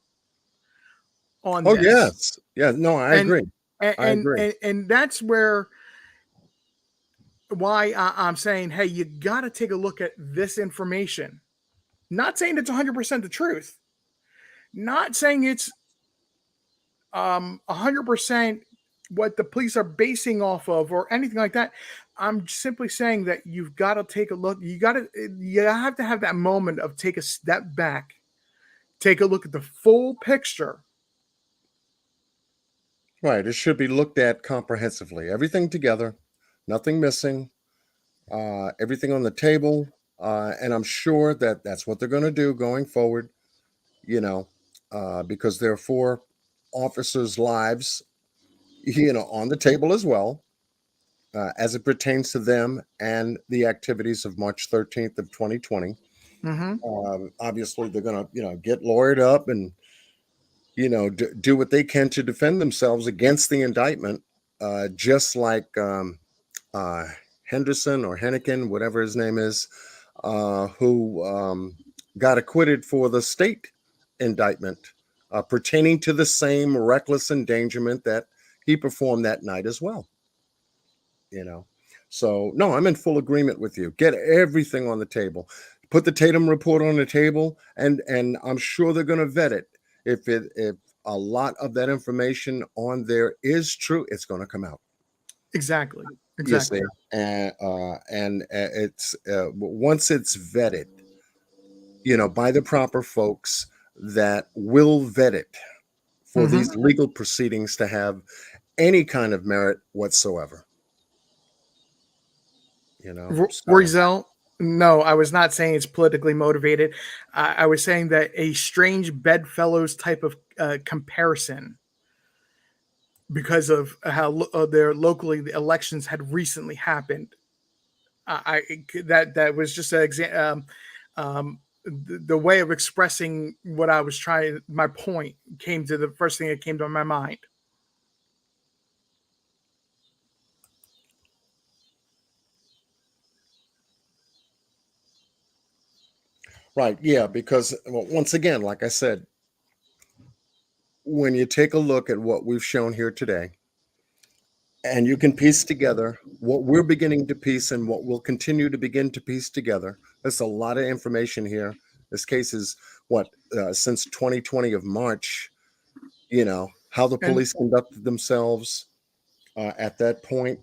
on this. Yes. Yeah, no, I agree. I agree. And that's why I'm saying, hey, you got to take a look at this information. Not saying it's 100% the truth. Not saying it's 100% what the police are basing off of or anything like that. I'm simply saying that you've got to take a look. You have to have that moment of take a step back, take a look at the full picture. Right. It should be looked at comprehensively. Everything together, nothing missing, everything on the table. And I'm sure that that's what they're going to do going forward, because there are 4 officers' lives, on the table as well, as it pertains to them and the activities of March 13th of 2020. Obviously, they're going to, get lawyered up and, do what they can to defend themselves against the indictment, just like Henderson or Hennigan, whatever his name is, who got acquitted for the state indictment pertaining to the same reckless endangerment that he performed that night as well. So no, I'm in full agreement with you. Get everything on the table. Put the Tatum report on the table, and I'm sure they're going to vet it. If a lot of that information on there is true, it's going to come out. Exactly. You see, and it's once it's vetted, by the proper folks, that will vet it for Mhm. these legal proceedings to have any kind of merit whatsoever. You know, so Roselle, no, I was not saying it's politically motivated. I was saying that a strange bedfellows type of comparison because of how their locally the elections had recently happened. That was just an example. The way of expressing what I was trying, my point came to the first thing that came to my mind. right, yeah, because well, once again, like I said, when you take a look at what we've shown here today, and you can piece together what we're beginning to piece and what we'll continue to begin to piece together. There's a lot of information here. This case is what since 2020 of March. You know how the police conducted themselves at that point,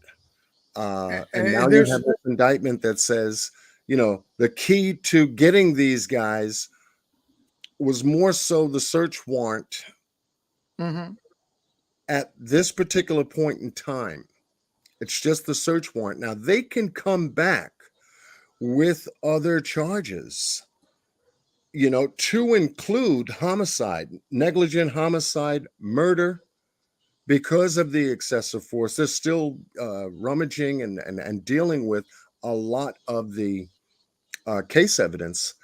and now you have this indictment that says, you know, the key to getting these guys was more so the search warrant Mhm. at this particular point in time. It's just the search warrant. Now they can come back with other charges, you know, to include homicide, negligent homicide, murder, because of the excessive force. They're still rummaging and dealing with a lot of the case evidence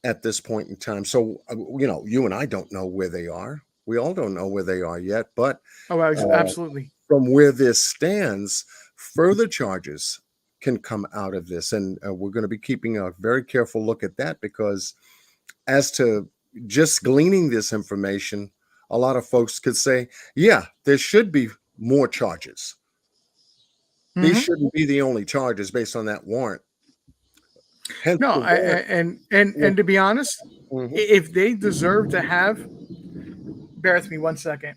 at this point in time. So, you know, you and I don't know where they are. We all don't know where they are yet, but Oh, absolutely. from where this stands, further charges can come out of this. And we're going to be keeping a very careful look at that, because as to just gleaning this information, a lot of folks could say, yeah, there should be more charges. These Mhm. shouldn't be the only charges based on that warrant. Hence No, the warrant. and to be honest, Mhm. if they deserve to have, bear with me 1 second.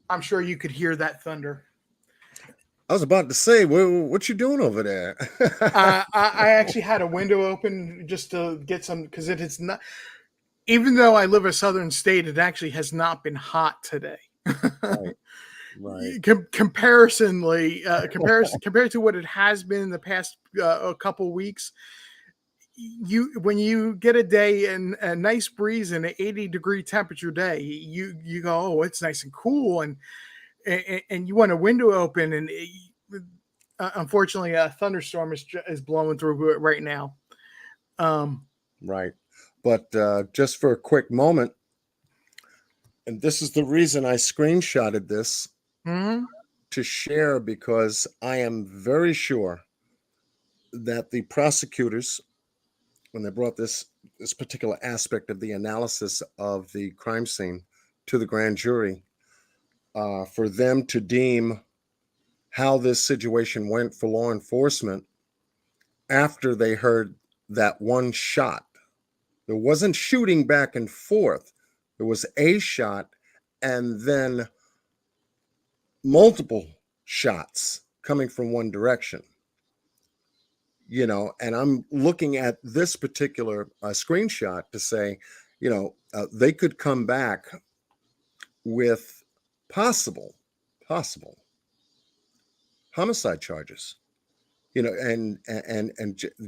I'm sure you could hear that thunder. I was about to say, what you doing over there? I actually had a window open just to get some, because it is not. Even though I live a southern state, it actually has not been hot today. Right. Right. Comparisonly, compared to what it has been in the past a couple weeks, when you get a day and a nice breeze and an 80-degree temperature day, you go, oh, it's nice and cool, and you want a window open, and unfortunately, a thunderstorm is blowing through it right now. Right. But just for a quick moment, and this is the reason I screenshotted this Mhm. to share, because I am very sure that the prosecutors, when they brought this particular aspect of the analysis of the crime scene to the grand jury, for them to deem how this situation went for law enforcement after they heard that one shot. There wasn't shooting back and forth. There was a shot and then multiple shots coming from one direction. You know, and I'm looking at this particular screenshot to say, you know, they could come back with possible homicide charges. You know, and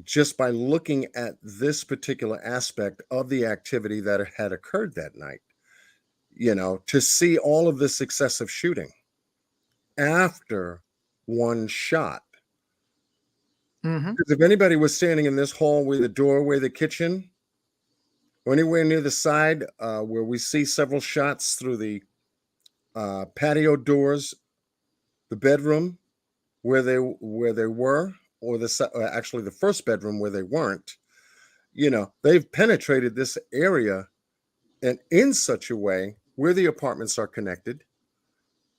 just by looking at this particular aspect of the activity that had occurred that night, you know, to see all of this excessive shooting after one shot. Mhm. Because if anybody was standing in this hallway, the doorway, the kitchen, or anywhere near the side where we see several shots through the patio doors, the bedroom where they were, or actually the first bedroom where they weren't, you know, they've penetrated this area and in such a way where the apartments are connected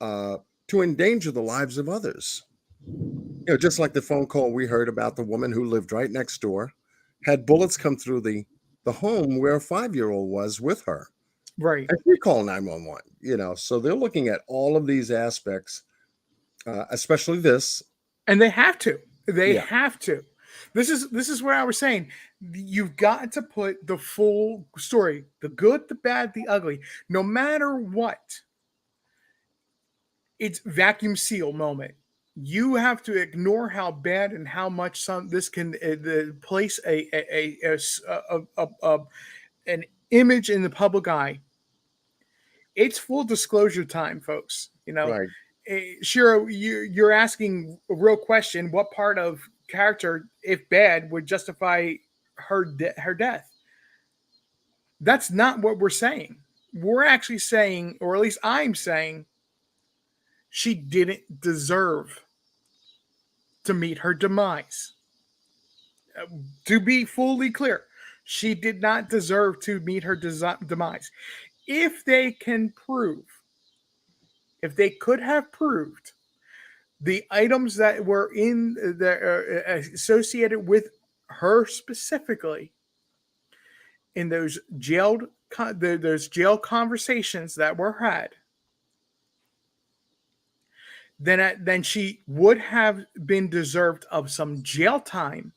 to endanger the lives of others. You know, just like the phone call we heard about the woman who lived right next door, had bullets come through the home where a 5-year-old was with her. Right. And we call 911, you know, so they're looking at all of these aspects, especially this. And they have to. They Yeah. have to. This is what I was saying. You've got to put the full story, the good, the bad, the ugly, no matter what. It's vacuum seal moment. You have to ignore how bad and how much this can place an image in the public eye. It's full disclosure time, folks. Right. Shiro, you're asking a real question. What part of character, if bad, would justify her death? That's not what we're saying. We're actually saying, or at least I'm saying, she didn't deserve to meet her demise. To be fully clear, she did not deserve to meet her demise. If they could have proved the items that were in associated with her specifically in those jail conversations that were had, then she would have been deserved of some jail time.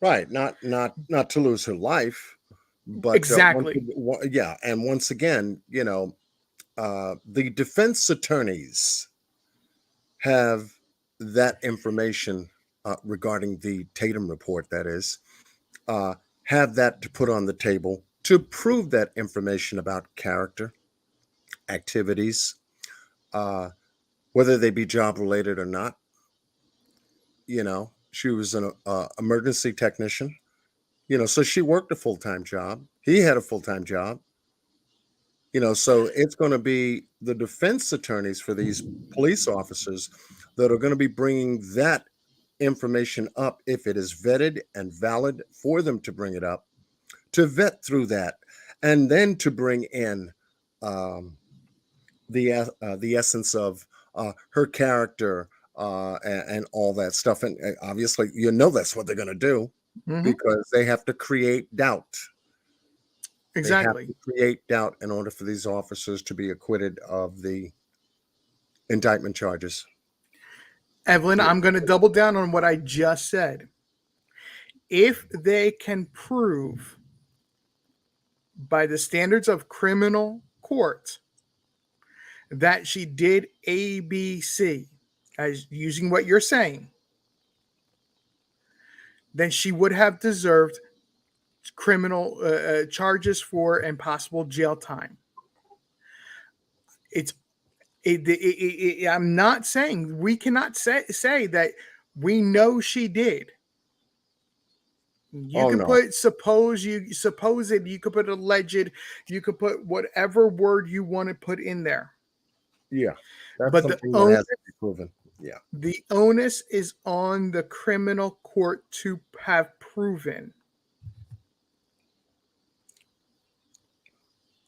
Right. Not to lose her life, but exactly. Yeah. And once again, the defense attorneys have that information regarding the Tatum report, that is, have that to put on the table to prove that information about character, activities, whether they be job related or not. She was an emergency technician, so she worked a full-time job. He had a full-time job. So it's going to be the defense attorneys for these police officers that are going to be bringing that information up, if it is vetted and valid for them to bring it up, to vet through that, and then to bring in the essence of her character and all that stuff. And obviously, that's what they're going to do, because they have to create doubt. Exactly. They have to create doubt in order for these officers to be acquitted of the indictment charges. Evelyn, I'm going to double down on what I just said. If they can prove by the standards of criminal court that she did ABC, as using what you're saying, then she would have deserved criminal charges for and possible jail time. I'm not saying, we cannot say that we know she did. You can put supposed, you could put alleged, you could put whatever word you want to put in there. Yeah. That's But something that has to be proven. Yeah. The onus is on the criminal court to have proven.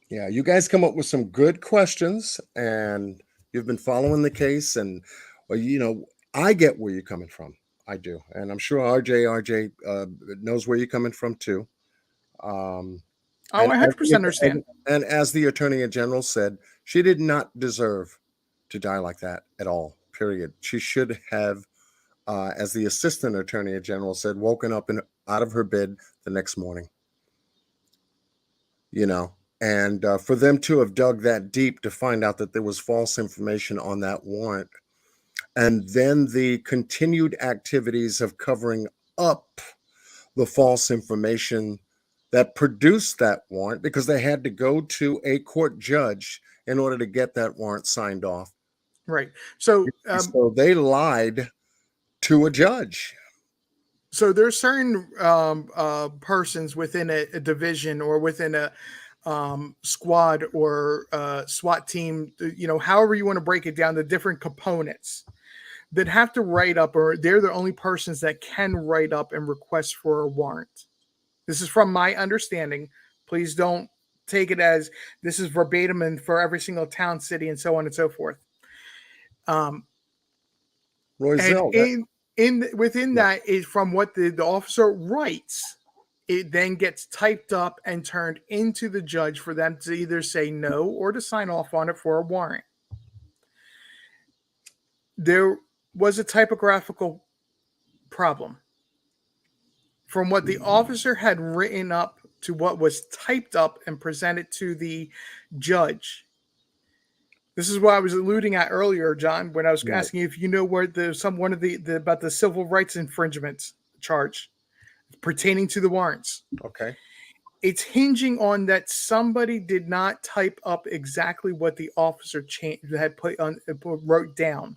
Yeah, you guys come up with some good questions, and you've been following the case, and I get where you're coming from. I do, and I'm sure RJ knows where you're coming from too. I 100% understand. And as the Attorney General said, she did not deserve to die like that at all. Period. She should have, as the Assistant Attorney General said, woken up out of her bed the next morning. And for them to have dug that deep to find out that there was false information on that warrant, and then the continued activities of covering up the false information that produced that warrant, because they had to go to a court judge in order to get that warrant signed off. Right. So they lied to a judge. So there's certain persons within a division or within a squad or SWAT team, however you want to break it down, the different components that have to write up, or they're the only persons that can write up and request for a warrant. This is from my understanding. Please don't take it as this is verbatim and for every single town, city, and so on and so forth. Within that is from what the officer writes. It then gets typed up and turned into the judge for them to either say no or to sign off on it for a warrant. There was a typographical problem. From what the officer had written up to what was typed up and presented to the judge. This is what I was alluding at earlier, John, when I was asking if you know where one of the about the civil rights infringement charge pertaining to the warrants. Okay. It's hinging on that somebody did not type up exactly what the officer had wrote down.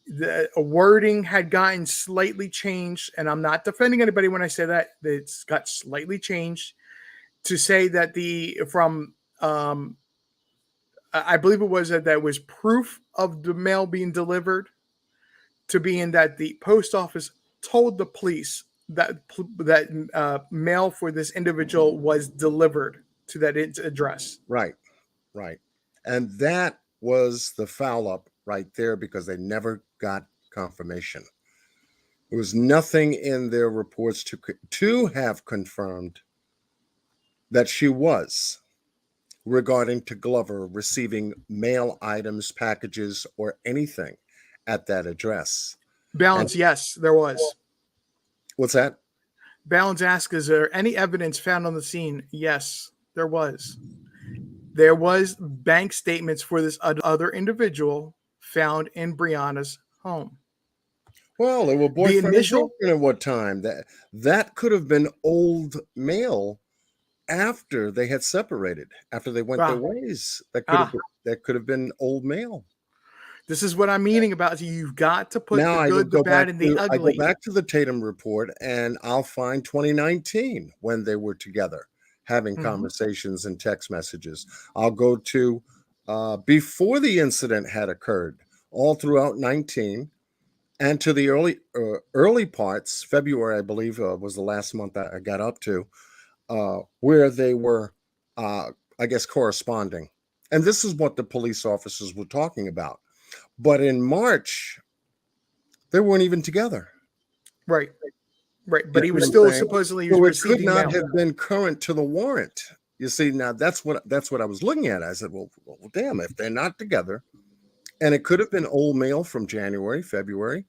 The wording had gotten slightly changed, and I'm not defending anybody when I say that. It's got slightly changed to say that I believe it was that was proof of the mail being delivered to being that the post office told the police that mail for this individual was delivered to that address. Right. And that was the foul up right there, because they never got confirmation. There was nothing in their reports to have confirmed that she was, regarding to Glover, receiving mail items, packages, or anything at that address. Balance, yes, there was. What's that? Balance asks, is there any evidence found on the scene? Yes, there was. There was bank statements for this other individual found in Breonna's home. Well, they were boyfriend and girlfriend at what time? That could have been old mail after they had separated, after they went their ways. That could have been old mail. This is what I'm meaning about. You've got to put Now the good, the bad, and the ugly. I go back to the Tatum report, and I'll find 2019 when they were together, having conversations and text messages. I'll go to before the incident had occurred, all throughout 19, and to the early parts. February, I believe, was the last month I got up to, where they were, I guess, corresponding. And this is what the police officers were talking about. But in March, they weren't even together. Right. But he was still supposedly receiving mail. It could not have been current to the warrant. You see, now that's what I was looking at. I said, well, damn, if they're not together, and it could have been old mail from January, February,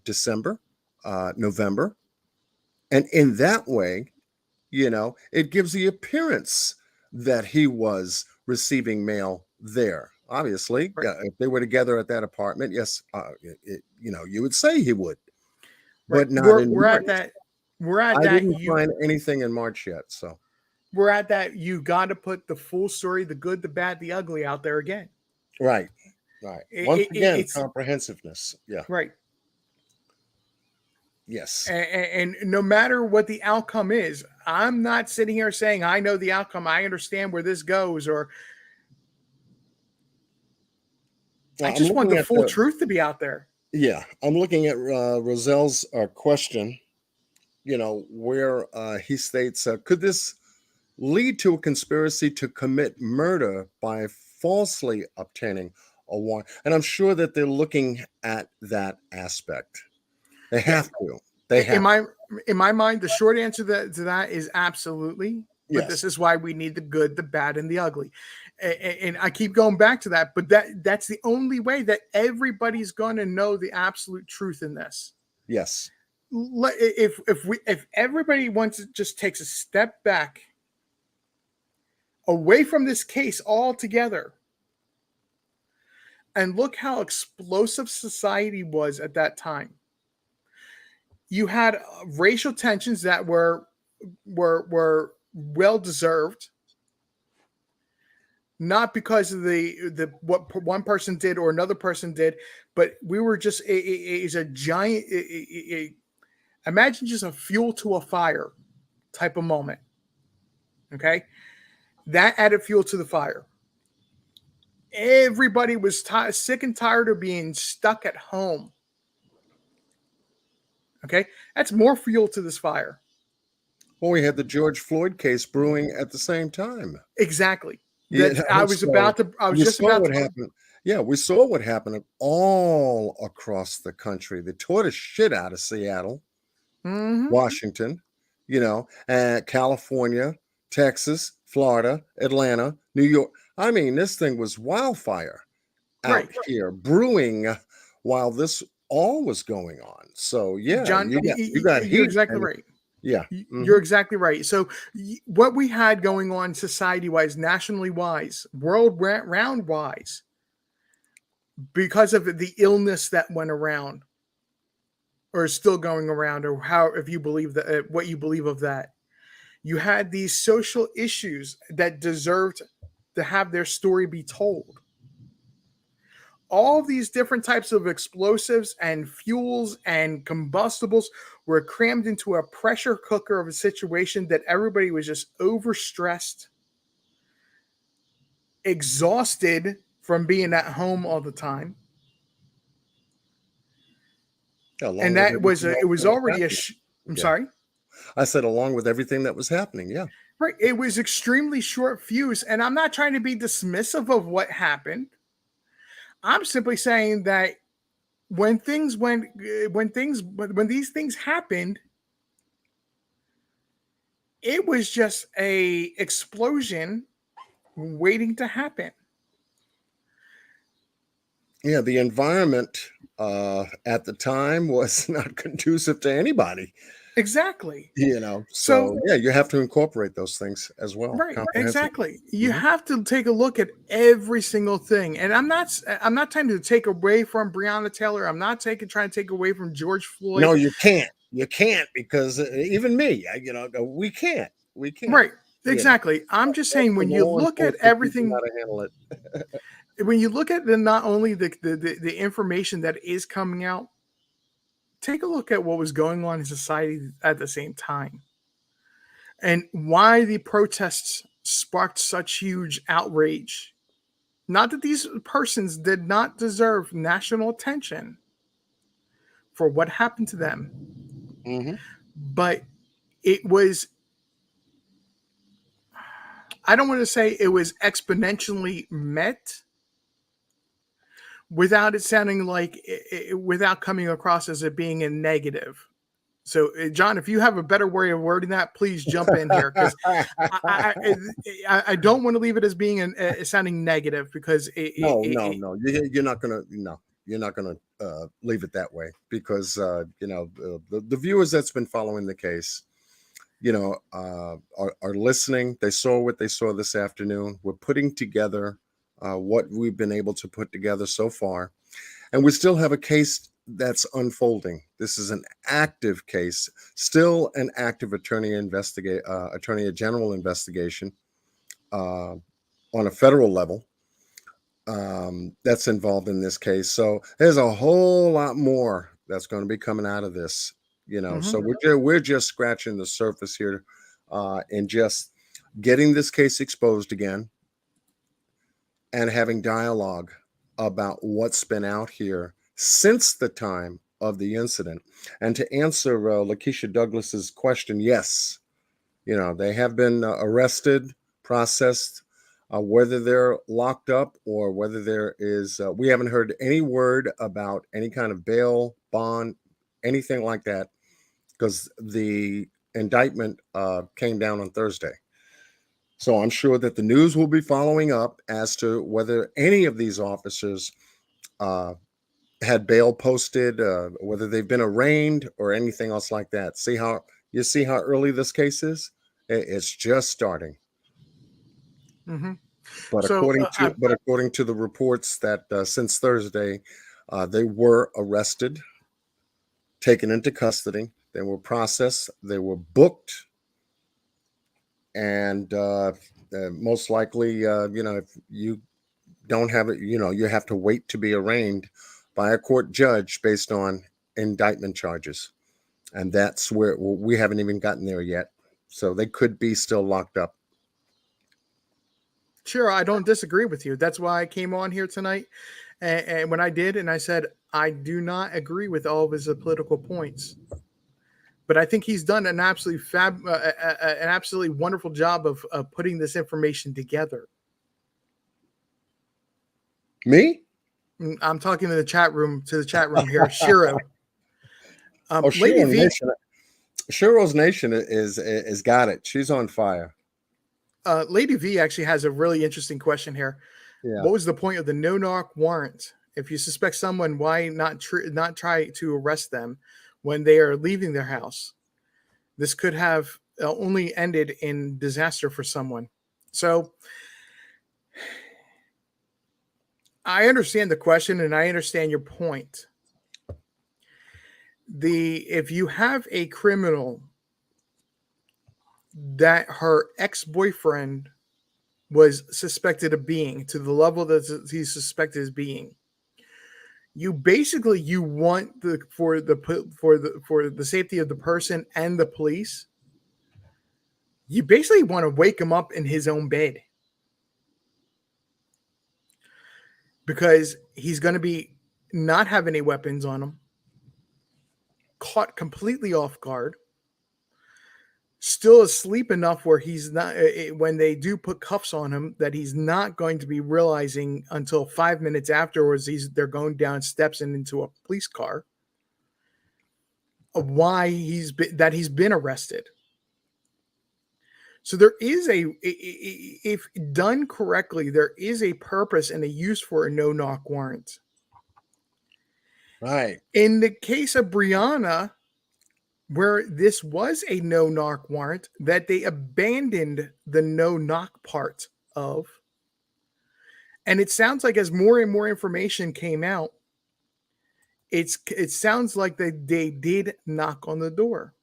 December, November, and in that way, it gives the appearance that he was receiving mail there. Obviously, if they were together at that apartment, yes, you would say he would, but not in March. I didn't find anything in March yet, so we're at that. You got to put the full story, the good, the bad, the ugly, out there again. Right. Once again, comprehensiveness. Yeah. Right. Yes. And no matter what the outcome is, I'm not sitting here saying I know the outcome. I understand where this goes, or I just want the full truth to be out there. Yeah. I'm looking at Roselle's question, where he states, could this lead to a conspiracy to commit murder by falsely obtaining a warrant? And I'm sure that they're looking at that aspect. They have to. In my mind, the short answer to that is absolutely. But Yes. This is why we need the good, the bad, and the ugly. And I keep going back to that. But that's the only way that everybody's going to know the absolute truth in this. Yes. If everybody just takes a step back away from this case altogether and look how explosive society was at that time. You had racial tensions that were well deserved, not because of what one person did or another person did, but we were just a giant. Imagine just a fuel to a fire type of moment. Okay, that added fuel to the fire. Everybody was sick and tired of being stuck at home. Okay, that's more fuel to this fire. Well, we had the George Floyd case brewing at the same time. Exactly. I was just about to happen. Yeah, we saw what happened all across the country. They tore the shit out of Seattle, Washington, California, Texas, Florida, Atlanta, New York. I mean, this thing was wildfire out here brewing while this all was going on. So yeah, John, you got you're heat. exactly And, right. yeah. You're exactly right. So what we had going on society-wise, nationally wise, world round wise, because of the illness that went around or is still going around, or how, if you believe that, what you believe of that, you had these social issues that deserved to have their story be told. All of these different types of explosives and fuels and combustibles were crammed into a pressure cooker of a situation that everybody was just overstressed, exhausted from being at home all the time. Along And with that was everything it else was that was already happening. I'm Yeah. sorry. I said along with everything that was happening. Yeah. Right. It was extremely short fuse. And I'm not trying to be dismissive of what happened. I'm simply saying that when these things happened, it was just a explosion waiting to happen. Yeah, the environment at the time was not conducive to anybody. Exactly. So yeah, you have to incorporate those things as well. Right, Comprehensively. exactly. You have to take a look at every single thing. And I'm not trying to take away from Breonna Taylor. I'm not trying to take away from George Floyd. No, you can't. You can't, because even me, we can't. We can't. Right. Exactly. I'm just saying, when you Law look at enforcement people everything, know how to handle it. when you look at not only the information that is coming out, take a look at what was going on in society at the same time, and why the protests sparked such huge outrage. Not that these persons did not deserve national attention for what happened to them, but it was, I don't want to say it was exponentially met, without it sounding like, without coming across as it being a negative. So, John, if you have a better way of wording that, please jump in here, because I don't want to leave it as being sounding negative, because No. You're not gonna. No, you're not gonna leave it that way, because the viewers that's been following the case, are listening. They saw what they saw this afternoon. We're putting together what we've been able to put together so far, and we still have a case that's unfolding. This is an active case, still an active attorney general investigation on a federal level that's involved in this case. So there's a whole lot more that's going to be coming out of this. So we're just scratching the surface here, and just getting this case exposed again, and having dialogue about what's been out here since the time of the incident. And to answer Lakeisha Douglas's question, yes, they have been arrested, processed. Whether they're locked up or whether there is, we haven't heard any word about any kind of bail, bond, anything like that, because the indictment came down on Thursday. So I'm sure that the news will be following up as to whether any of these officers had bail posted, whether they've been arraigned or anything else like that. See how early this case is? It's just starting. But So, according to the reports that since Thursday, they were arrested, taken into custody, they were processed, they were booked, and most likely, if you don't have it, you have to wait to be arraigned by a court judge based on indictment charges, and that's where we haven't even gotten there yet. So they could be still locked up. Sure, I don't disagree with you. That's why I came on here tonight. And when I did, and I said, I do not agree with all of his political points, but I think he's done an absolutely an absolutely wonderful job of putting this information together. Me? I'm talking to the chat room here. Shiro. Lady V. Shiro's Nation is got it. She's on fire. Lady V actually has a really interesting question here. Yeah. What was the point of the no-knock warrant If you suspect someone, why not not try to arrest them when they are leaving their house? This could have only ended in disaster for someone. So I understand the question and I understand your point. If you have a criminal that her ex-boyfriend was suspected of being, to the level that he's suspected as being, you want for the safety of the person and the police, you basically want to wake him up in his own bed, because he's going to be not have any weapons on him, caught completely off guard, still asleep enough where he's not, when they do put cuffs on him, that he's not going to be realizing until 5 minutes afterwards they're going down steps and into a police car of why he's been arrested. So there is if done correctly, there is a purpose and a use for a no-knock warrant. Right. In the case of Breonna, where this was a no-knock warrant, that they abandoned the no-knock part of, and it sounds like as more and more information came out, it sounds like they did knock on the door.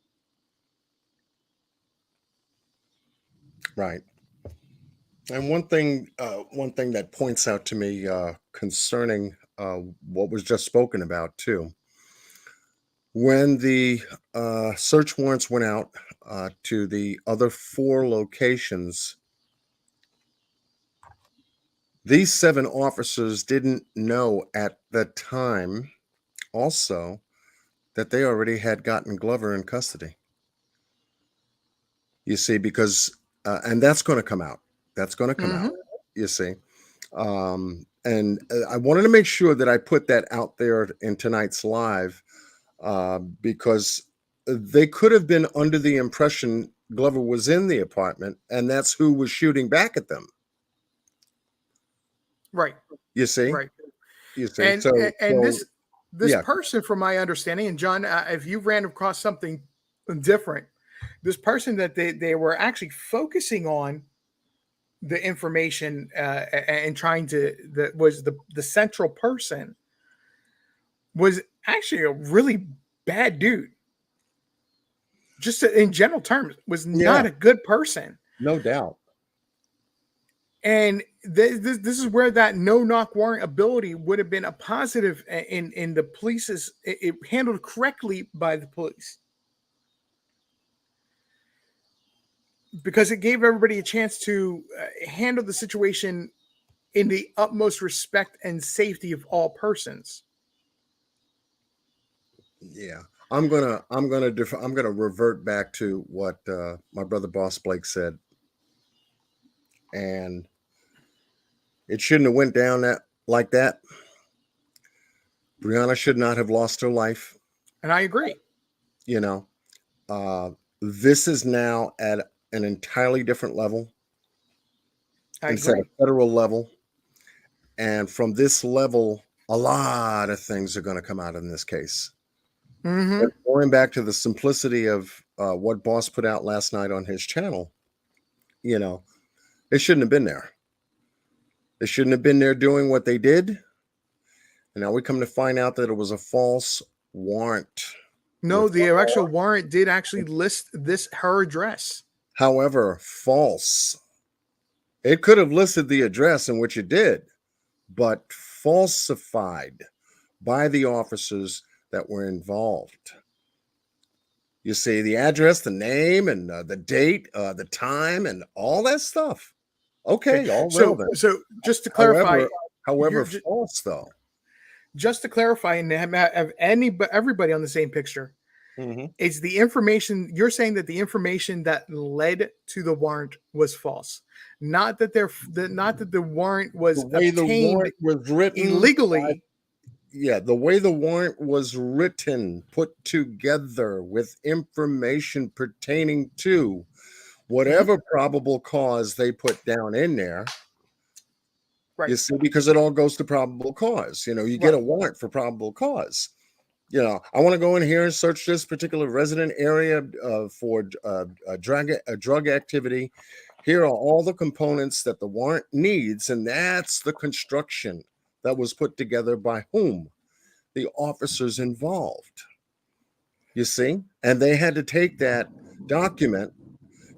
Right. And one thing that points out to me concerning what was just spoken about too, when the search warrants went out to the other 4 locations, these 7 officers didn't know at the time also that they already had gotten Glover in custody. You see, because and that's going to come out. That's going to come out. You see. And I wanted to make sure that I put that out there in tonight's live, because they could have been under the impression Glover was in the apartment and that's who was shooting back at them. Right. You see? Right. You see? And this yeah. person, from my understanding, and John, if you ran across something different, this person that they were actually focusing on the information and trying to, that was the central person, was actually a really bad dude. Just in general terms, was not a good person. No doubt. And this is where that no-knock warrant ability would have been a positive in the police's, it handled correctly by the police. Because it gave everybody a chance to handle the situation in the utmost respect and safety of all persons. Yeah. I'm gonna revert back to what my brother Boss Blake said. And it shouldn't have went down like that. Breonna should not have lost her life. And I agree. You know, this is now at an entirely different level. It's at a federal level. And from this level, a lot of things are going to come out in this case. Mm-hmm. Going back to the simplicity of what Boss put out last night on his channel, you know, they shouldn't have been there. They shouldn't have been there doing what they did. And now we come to find out that it was a false warrant. No, the actual warrant did actually list her address. However, false. It could have listed the address in which it did, but falsified by the officers that were involved. You see, the address, the name, and the date, the time, and all that stuff. Okay, all relevant. So just to clarify, however, false though. Just to clarify and have everybody on the same picture, it's the information you're saying that the information that led to the warrant was false, not that the warrant was obtained the warrant was written illegally. The way the warrant was written, put together with information pertaining to whatever probable cause they put down in there, Right. You see, because it all goes to probable cause. You get a warrant for probable cause. I want to go in here and search this particular resident area for a drug activity. Here are all the components that the warrant needs, and that's the construction that was put together by whom? The officers involved. You see? And they had to take that document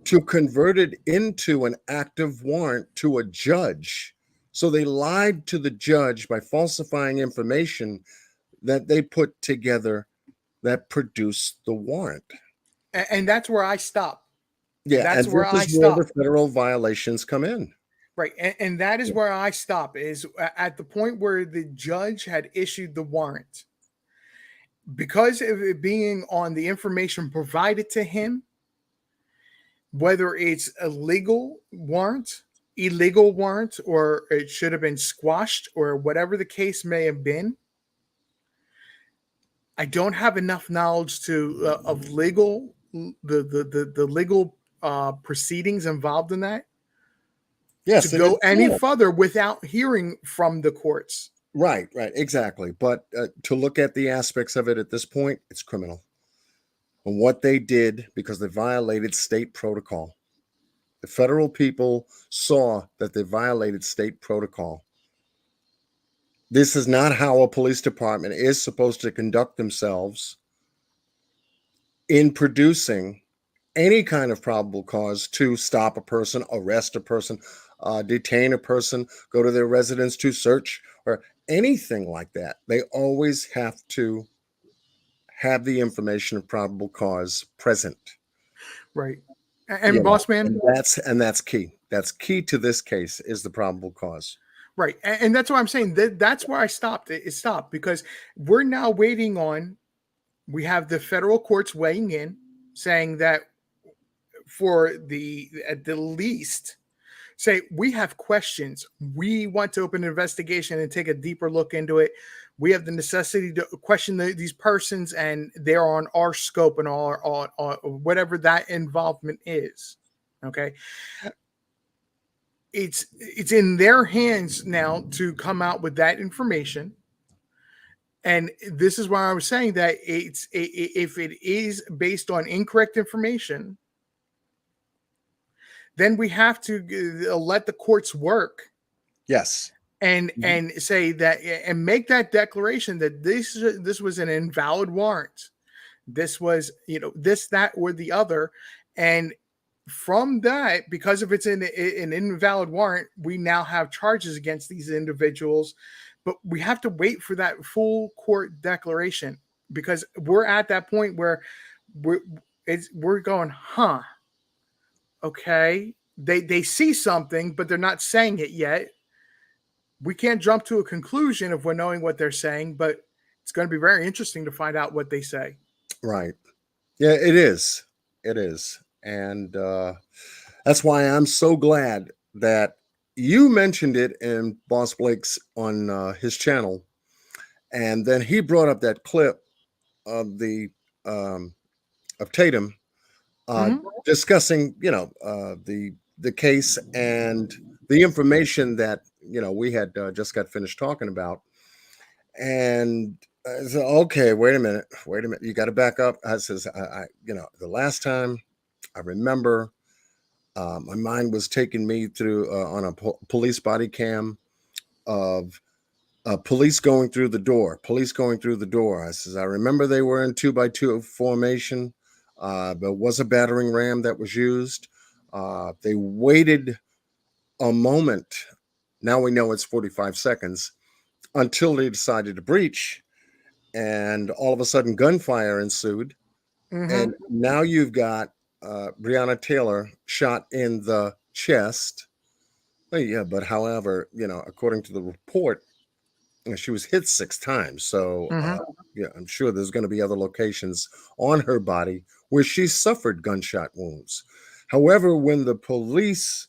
to convert it into an active warrant to a judge. So they lied to the judge by falsifying information that they put together that produced the warrant. And that's where I stop. Yeah, That's and where this I is where stop. the federal violations come in. Right. And that is where I stop, is at the point where the judge had issued the warrant. Because of it being on the information provided to him, whether it's a legal warrant, illegal warrant, or it should have been squashed, or whatever the case may have been, I don't have enough knowledge to of legal the legal proceedings involved in that Yes, to and go it's any cool. further without hearing from the courts. Right, exactly. But to look at the aspects of it at this point, it's criminal. And what they did, because they violated state protocol. The federal people saw that they violated state protocol. This is not how a police department is supposed to conduct themselves in producing any kind of probable cause to stop a person, arrest a person, detain a person, go to their residence to search, or anything like that. They always have to have the information of probable cause present. Right. And boss man, and that's key. That's key to this case, is the probable cause. right. And that's what I'm saying. That's where I stopped. It stopped because we're now waiting on, we have the federal courts weighing in, saying that for the, at the least, say we have questions. We want to open an investigation and take a deeper look into it. We have the necessity to question these persons, and they're on our scope and all whatever that involvement is. Okay. It's in their hands now to come out with that information. And this is why I was saying that if it is based on incorrect information, then we have to let the courts work. Yes. And say that, and make that declaration that this was an invalid warrant. This was, this, that, or the other. And from that, because if it's an invalid warrant, we now have charges against these individuals. But we have to wait for that full court declaration, because we're at that point where we're going, okay, they see something, but they're not saying it yet. We can't jump to a conclusion if we're knowing what they're saying, but it's going to be very interesting to find out what they say. Right. Yeah, it is. It is. And that's why I'm so glad that you mentioned it in Boss Blake's on his channel. And then he brought up that clip of the of Tatum discussing, the case and the information that we had just got finished talking about. And I said, okay, wait a minute, you got to back up. I says, the last time I remember, my mind was taking me through on a police body cam of police going through the door. I says, I remember they were in 2x2 formation. There was a battering ram that was used. They waited a moment. Now we know it's 45 seconds until they decided to breach. And all of a sudden, gunfire ensued. And now you've got Breonna Taylor shot in the chest. Oh, yeah, but however, according to the report, she was hit 6 times. So, I'm sure there's going to be other locations on her body where she suffered gunshot wounds. However, when the police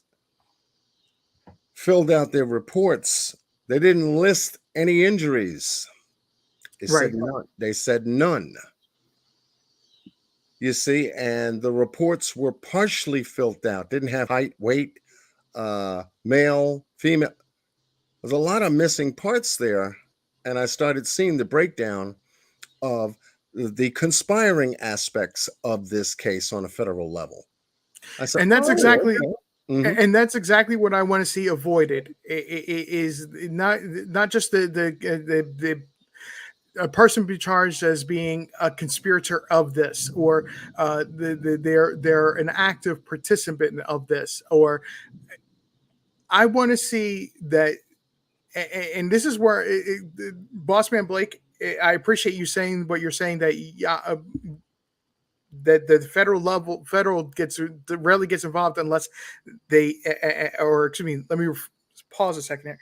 filled out their reports, they didn't list any injuries. They said none. You see, and the reports were partially filled out, didn't have height, weight, male, female. There's a lot of missing parts there, and I started seeing the breakdown of the conspiring aspects of this case on a federal level. I said, And that's "Oh, exactly okay." Mhm. and that's exactly what I want to see avoided. Is not just the a person be charged as being a conspirator of this, or they're an active participant of this, or I want to see that. And this is where Boss Man Blake, I appreciate you saying what you're saying, that that the federal gets rarely gets involved unless they or excuse me, let me pause a second here.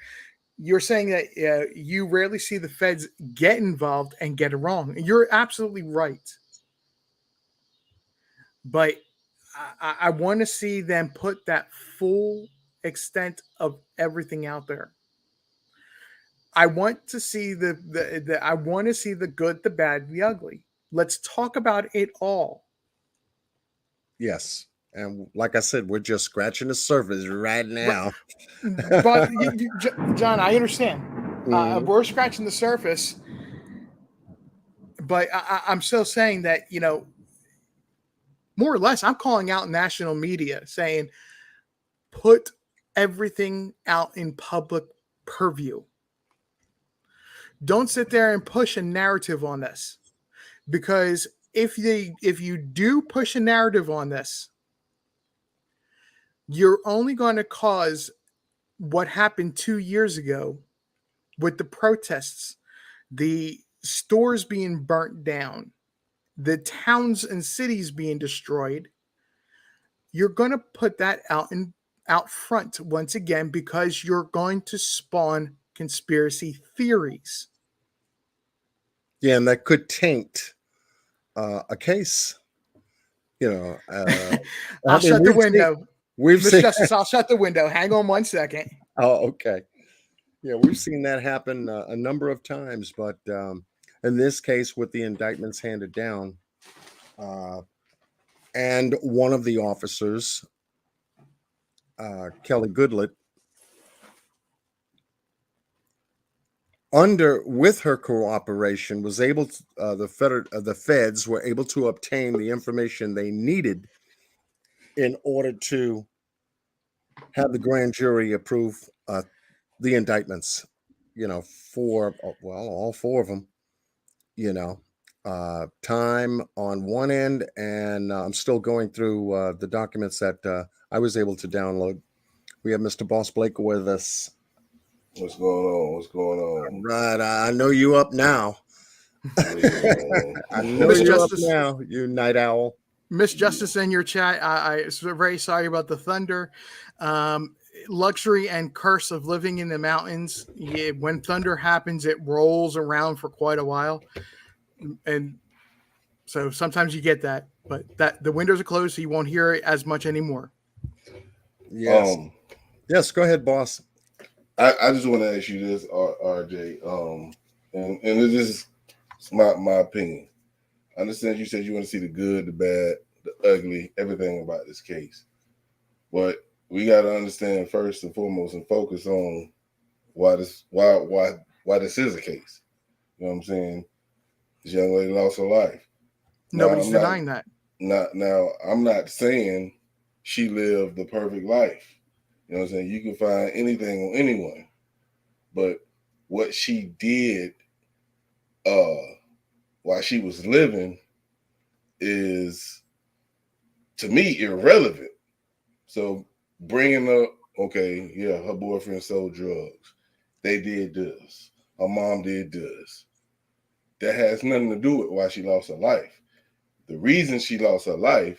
You're saying that you rarely see the feds get involved and get it wrong. You're absolutely right, but I want to see them put that full extent of everything out there. I want to see I want to see the good, the bad, the ugly. Let's talk about it all. Yes. And like I said, we're just scratching the surface right now. But John, I understand. Mhm. We're scratching the surface, but I'm still saying that, more or less, I'm calling out national media saying, put everything out in public purview. Don't sit there and push a narrative on this, because if you do push a narrative on this, you're only going to cause what happened 2 years ago with the protests, the stores being burnt down, the towns and cities being destroyed. You're going to put that out front once again, because you're going to spawn conspiracy theories. Yeah, and that could taint a case. I'll shut the we've seen, window. we've Miss seen. Justice, I'll shut the window. Hang on 1 second. Oh, okay. Yeah, we've seen that happen a number of times, but in this case, with the indictments handed down, and one of the officers, Kelly Goodlett, with her cooperation, was able to, the feds were able to obtain the information they needed in order to have the grand jury approve the indictments. All four of them. Time on one end, and I'm still going through the documents that I was able to download. We have Mr. Boss Blake with us. What's going on? What's going on? Right, I know you up now. I know Miss you're up Justice, now, you night owl. Miss Justice, in your chat, I very sorry about the thunder. Luxury and curse of living in the mountains. Yeah, when thunder happens, it rolls around for quite a while, and so sometimes you get that. But that the windows are closed, so you won't hear it as much anymore. Yes. Yes, go ahead, boss. I just want to ask you this, RJ, and this is my opinion. I understand you said you want to see the good, the bad, the ugly, everything about this case. But we got to understand first and foremost and focus on why this is a case. You know what I'm saying? This young lady lost her life. Nobody's denying that. Now, I'm not saying she lived the perfect life. You know what I'm saying? You can find anything on anyone. But what she did while she was living is, to me, irrelevant. So bringing up, okay, yeah, her boyfriend sold drugs. They did this. Her mom did this. That has nothing to do with why she lost her life. The reason she lost her life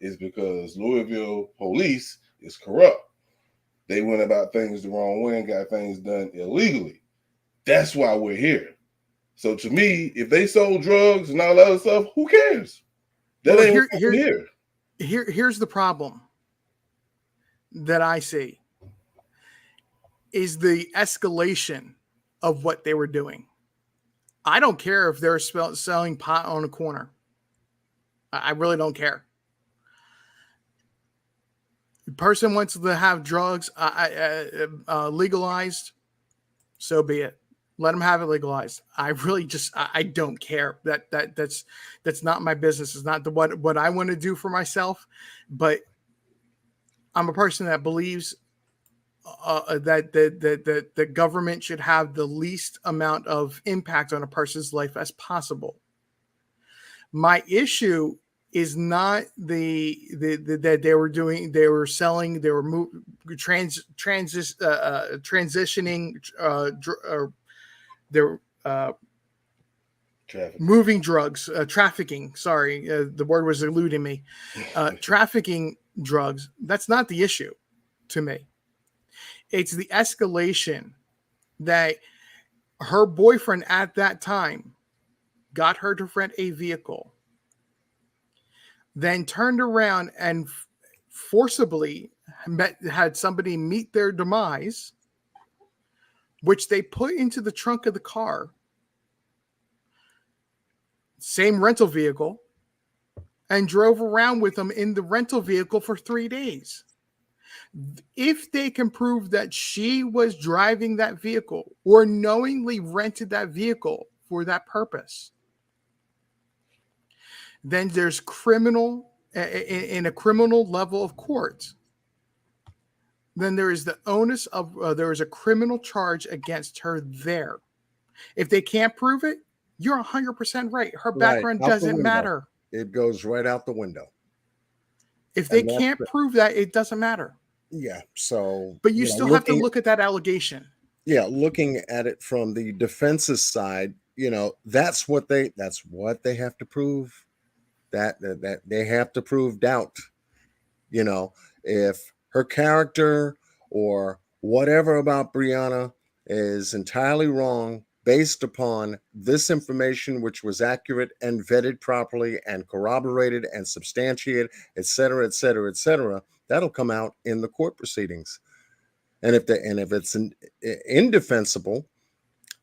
is because Louisville police is corrupt. They went about things the wrong way and got things done illegally. That's why we're here. So to me, if they sold drugs and all that other stuff, who cares? That Well, ain't here. Here's the problem that I see is the escalation of what they were doing. I don't care if they're selling pot on a corner. I really don't care. The person wants to have drugs legalized. so be it. Let them have it legalized. I really just I don't care. That's not my business. It's not what I want to do for myself. But I'm a person that believes that the government should have the least amount of impact on a person's life as possible. My issue is not that they were selling, they were transitioning, they're moving drugs, trafficking. Sorry, the word was eluding me. Trafficking drugs. That's not the issue to me. It's the escalation that her boyfriend at that time got her to rent a vehicle, then turned around and forcibly had somebody meet their demise, which they put into the trunk of the car, same rental vehicle, and drove around with them in the rental vehicle for 3 days. If they can prove that she was driving that vehicle or knowingly rented that vehicle for that purpose, then there's criminal in a criminal level of court. Then there is the onus of there is a criminal charge against her there. If they can't prove it, you're 100% right. Her background doesn't matter. It goes right out the window. If they can't prove that, it doesn't matter. Yeah. So, but you still have to look at that allegation. Yeah, looking at it from the defense's side, that's what they have to prove. That they have to prove doubt. If her character or whatever about Breonna is entirely wrong based upon this information, which was accurate and vetted properly and corroborated and substantiated, et cetera, et cetera, et cetera, that'll come out in the court proceedings. And if it's indefensible,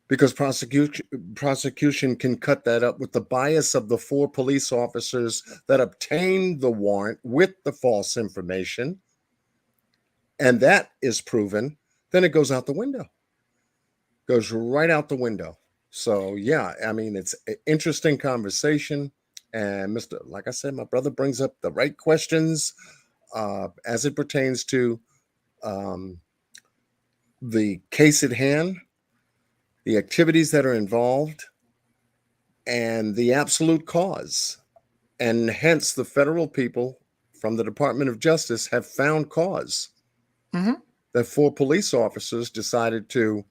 because prosecution can cut that up with the bias of the 4 police officers that obtained the warrant with the false information, and that is proven, then it goes out the window. Goes right out the window. So yeah, I mean, it's an interesting conversation. And like I said, my brother brings up the right questions as it pertains to the case at hand, the activities that are involved, and the absolute cause. And hence the federal people from the Department of Justice have found cause. Mm-hmm. That 4 police officers decided to,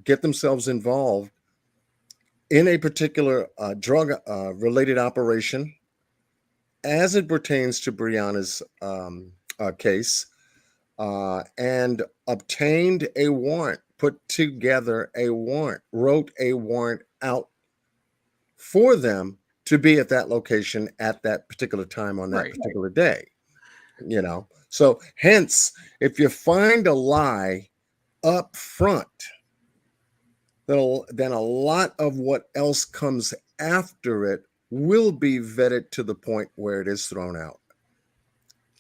get themselves involved in a particular drug related operation as it pertains to Breonna's case, and obtained a warrant, put together a warrant, wrote a warrant out for them to be at that location at that particular time on that particular day. So hence, if you find a lie up front, then a lot of what else comes after it will be vetted to the point where it is thrown out.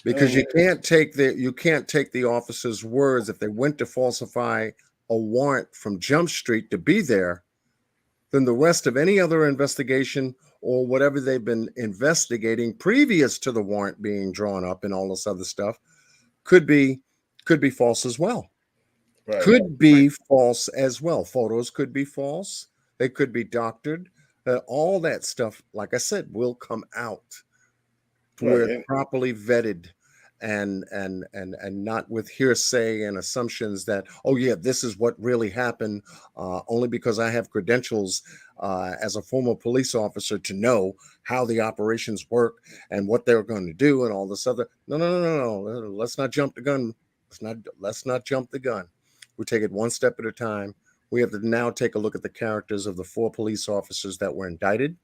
Because you can't take the officer's words if they went to falsify a warrant from Jump Street to be there, then the rest of any other investigation or whatever they've been investigating previous to the warrant being drawn up and all this other stuff could be false as well. Could be false as well. Photos could be false. They could be doctored. All that stuff, like I said, will come out to where it's properly vetted and not with hearsay and assumptions that, oh yeah, this is what really happened, only because I have credentials as a former police officer to know how the operations work and what they're going to do and all this other. No. Let's not jump the gun. Let's not jump the gun. We take it one step at a time. We have to now take a look at the characters of the 4 police officers that were indicted.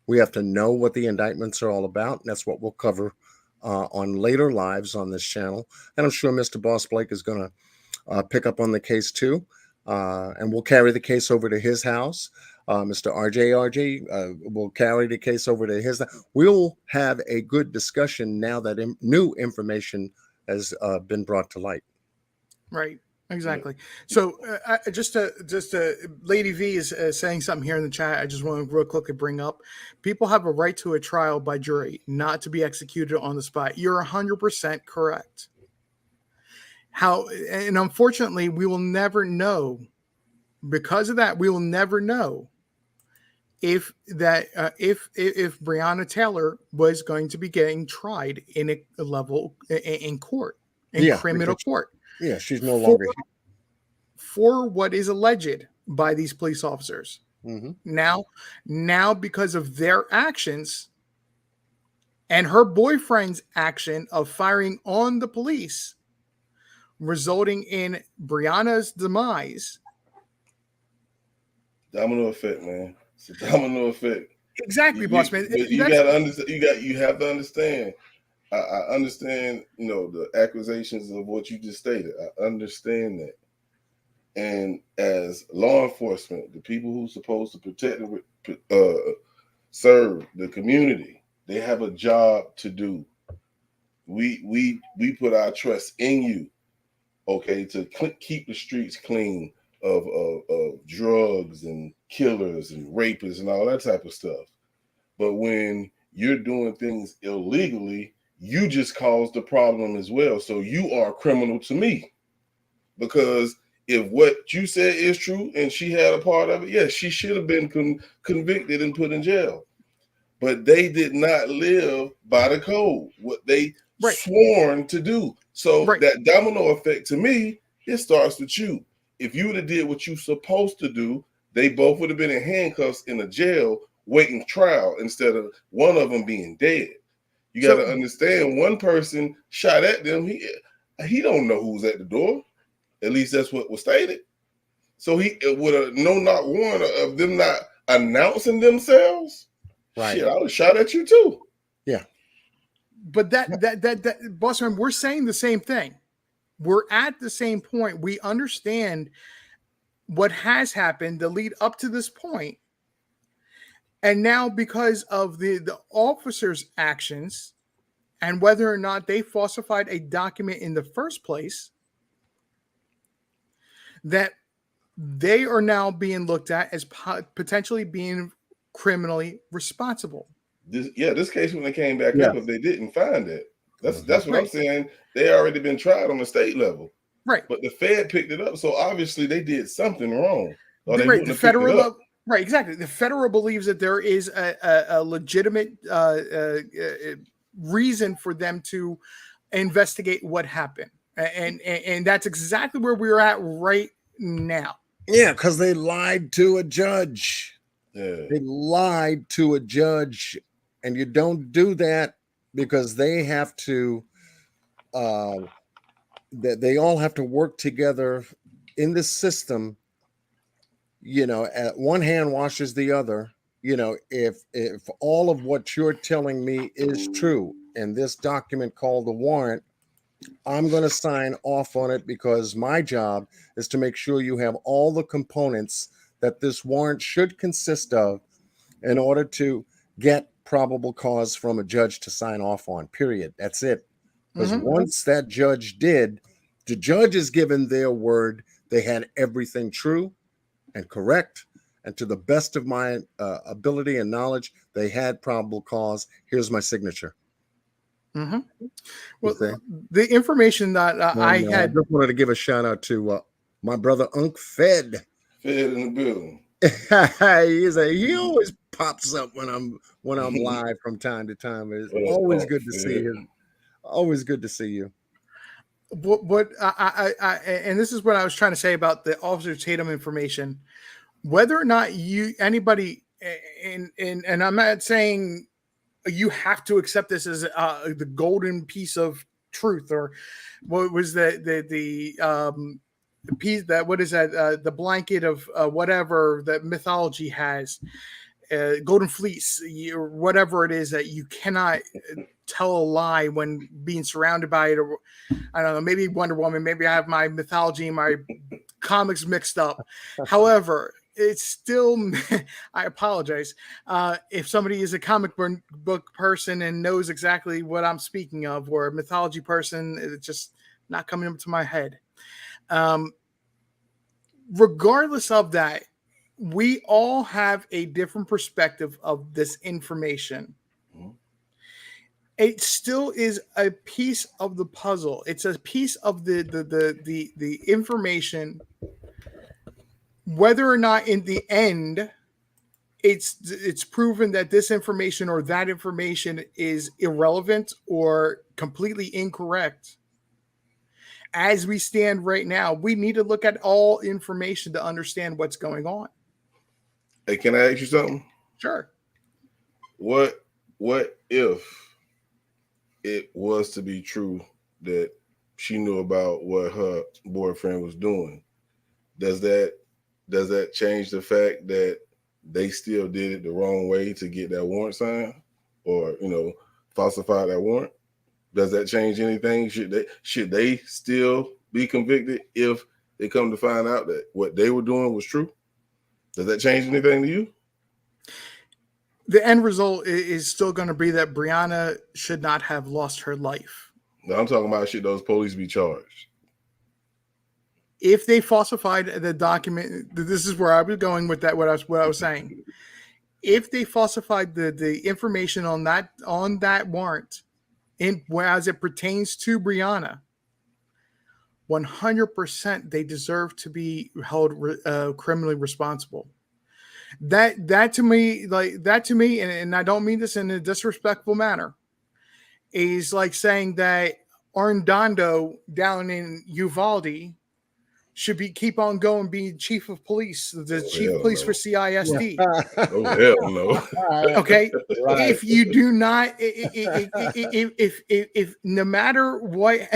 We have to know what the indictments are all about, and that's what we'll cover on later lives on this channel. And I'm sure Mr. Boss Blake is going to pick up on the case too, and we'll carry the case over to his house. Mr. RJ will carry the case over to his. We'll have a good discussion now that new information has been brought to light. Right. Exactly. So just Lady V is saying something here in the chat. I just want to real quickly bring up: people have a right to a trial by jury, not to be executed on the spot. You're 100% correct. And unfortunately, we will never know. Because of that, we will never know if Breonna Taylor was going to be getting tried in a level in court, in criminal court. Yeah, she's no longer for what is alleged by these police officers. Mm-hmm. Now, because of their actions and her boyfriend's action of firing on the police, resulting in Breonna's demise. Domino effect, man. It's a domino effect. Exactly, boss man. But you got to understand. You have to understand. I understand. The accusations of what you just stated. I understand that. And as law enforcement, the people who's supposed to protect and serve the community, they have a job to do. We put our trust in you, okay, to keep the streets clean of drugs and killers and rapists and all that type of stuff. But when you're doing things illegally, you just caused the problem as well. So you are a criminal to me, because if what you said is true and she had a part of it, yes, she should have been convicted and put in jail. But they did not live by the code, what they sworn to do. So that domino effect, to me, it starts with you. If you would have did what you're supposed to do, they both would have been in handcuffs in a jail waiting trial instead of one of them being dead. You got to understand, one person shot at them. He don't know who's at the door. At least that's what was stated. So he would have not one of them not announcing themselves. Right. Shit, I would have shot at you too. Yeah. But that boss man, we're saying the same thing. We're at the same point. We understand what has happened, the lead up to this point. And now, because of the officers' actions and whether or not they falsified a document in the first place, that they are now being looked at as potentially being criminally responsible. This case, when they came back up, if they didn't find it, that's what I'm saying. They already been tried on the state level, right? But the Fed picked it up, so obviously they did something wrong. Or they The federal, right? Exactly. The federal believes that there is a legitimate reason for them to investigate what happened, and that's exactly where we're at right now. Yeah, because they lied to a judge. Yeah. They lied to a judge, and you don't do that because they have to. They all have to work together in this system. At one hand washes the other. If all of what you're telling me is true, and this document called the warrant, I'm going to sign off on it because my job is to make sure you have all the components that this warrant should consist of in order to get probable cause from a judge to sign off on, period. That's it. Because once that judge did, the judge is given their word. They had everything true and correct. And to the best of my ability and knowledge, they had probable cause. Here's my signature. Well, the information that I had. I just wanted to give a shout out to my brother Unc Fed. Fed in the building. He always pops up when I'm live from time to time. It's always good to see him. Always good to see you. What I and this is what I was trying to say about the Officer Tatum information. Whether or not anybody, and I'm not saying you have to accept this as the golden piece of truth, or what was the piece that, what is that, the blanket of whatever that mythology has, golden fleece, or whatever it is, that you cannot tell a lie when being surrounded by it. Or I don't know, maybe Wonder Woman, maybe I have my mythology and my comics mixed up. However, it's still, I apologize if somebody is a comic book person and knows exactly what I'm speaking of, or a mythology person, it's just not coming up to my head. Regardless of that, we all have a different perspective of this information. It still is a piece of the puzzle. It's a piece of the information. Whether or not in the end it's proven that this information or that information is irrelevant or completely incorrect. As we stand right now, we need to look at all information to understand what's going on. Hey, can I ask you something? Sure. What if it was to be true that she knew about what her boyfriend was doing? Does that change the fact that they still did it the wrong way to get that warrant signed, or falsify that warrant? Does that change anything? Should they still be convicted if they come to find out that what they were doing was true? Does that change anything to you? The end result is still going to be that Breonna should not have lost her life. No, I'm talking about should those police be charged? If they falsified the document, this is where I was going with that. What I was saying. If they falsified the information on that warrant, as it pertains to Breonna, 100% they deserve to be held criminally responsible. That to me, and I don't mean this in a disrespectful manner, is like saying that Arndondo down in Uvalde should keep on going being chief of police, the chief of police for CISD. Oh hell no. Okay, Right. if you do not, if no matter what,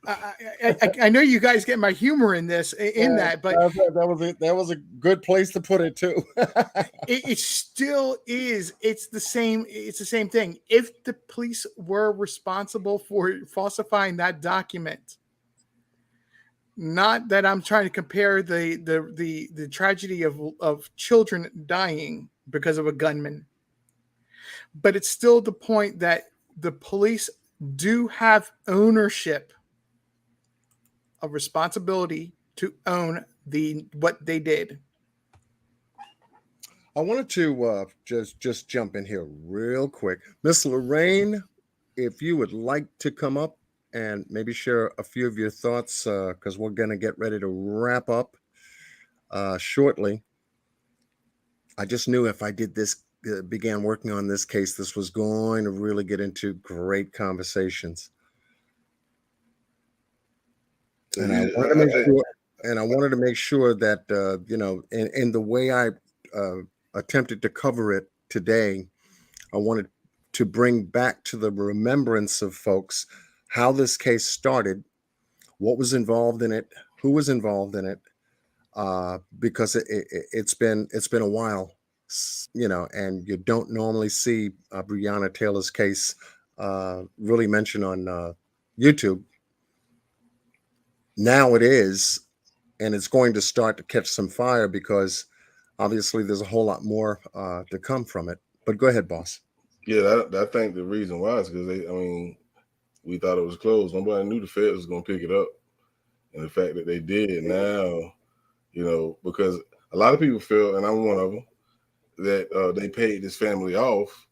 I know you guys get my humor in this, but that was a good place to put it too. it still is. It's the same thing. If the police were responsible for falsifying that document. Not that I'm trying to compare the tragedy of children dying because of a gunman, but it's still the point that the police do have ownership of responsibility to own what they did. I wanted to just jump in here real quick. Miss Lorraine, if you would like to come up and maybe share a few of your thoughts, because we're going to get ready to wrap up shortly. I just knew if I did this, began working on this case, this was going to really get into great conversations. And I wanted to make sure that, in the way I attempted to cover it today, I wanted to bring back to the remembrance of folks how this case started, what was involved in it, who was involved in it, because it's been a while, and you don't normally see Breonna Taylor's case really mentioned on YouTube. Now it is, and it's going to start to catch some fire because obviously there's a whole lot more to come from it. But go ahead, boss. Yeah, I think the reason why is because we thought it was closed. Nobody knew the Fed was going to pick it up. And the fact that they did now, because a lot of people feel, and I'm one of them, that they paid this family off,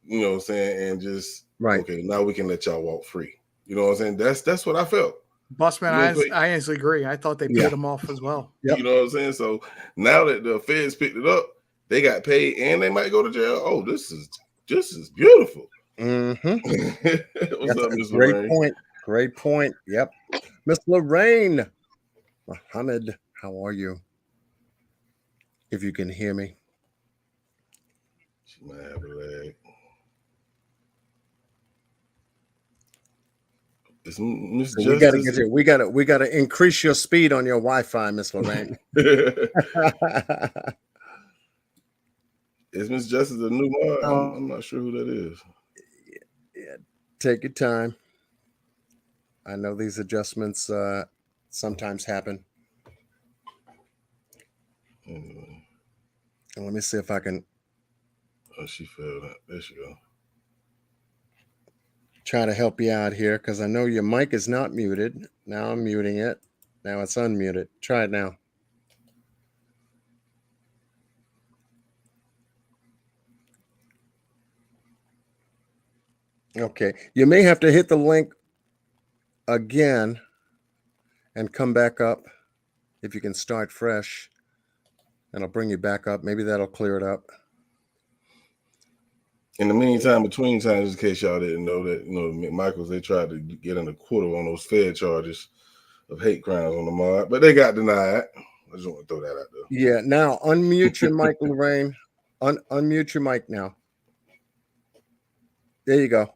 what I'm saying, and just, okay, now we can let y'all walk free. You know what I'm saying? That's what I felt. Bossman, I honestly agree. I thought they paid them off as well. Yep. You know what I'm saying? So now that the Feds picked it up, they got paid and they might go to jail. Oh, this is beautiful. Mm-hmm. What's up, Miss Great Lorraine? point. Great point. Yep. Miss Lorraine Muhammad, how are you? If you can hear me. She might have a lag. So we got to get you. We got to increase your speed on your Wi-Fi, Miss Lorraine. Is Miss Justice a new mod? I'm not sure who that is. Yeah, take your time. I know these adjustments sometimes happen. And let me see if I can. Oh, she failed. There she go. Try to help you out here because I know your mic is not muted. Now I'm muting it. Now it's unmuted. Try it now. Okay. You may have to hit the link again and come back up. If you can start fresh, and I'll bring you back up. Maybe that'll clear it up. In the meantime, between times, in case y'all didn't know that, McMichaels, they tried to get in a quarter on those Fed charges of hate crimes on the mod, but they got denied. I just want to throw that out there. Yeah. Now unmute your mic, Lorraine. Unmute your mic now. There you go.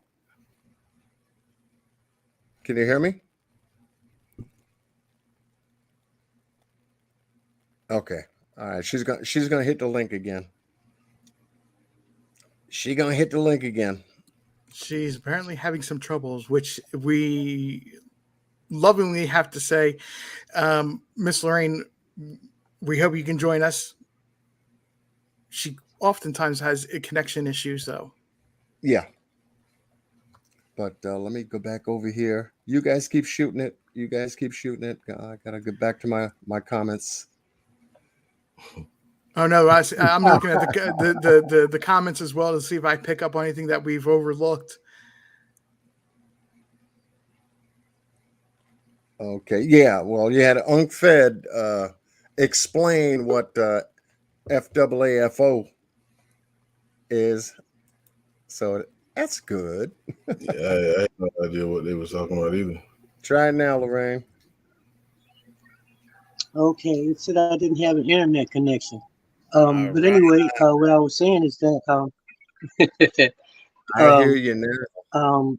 Can you hear me? Okay. All right. She's gonna hit the link again. She's gonna hit the link again. She's apparently having some troubles, which we lovingly have to say, Miss Lorraine, we hope you can join us. She oftentimes has connection issues, though. Yeah. But let me go back over here. You guys keep shooting it. I gotta get back to my comments. Oh no, I'm looking at the comments as well to see if I pick up on anything that we've overlooked. Okay. Yeah. Well, you had Unc Fed explain what FAAFO is. So that's good. Yeah, I had no idea what they were talking about either. Try it now, Lorraine. Okay, it said I didn't have an internet connection. But anyway, what I was saying is that I hear you now.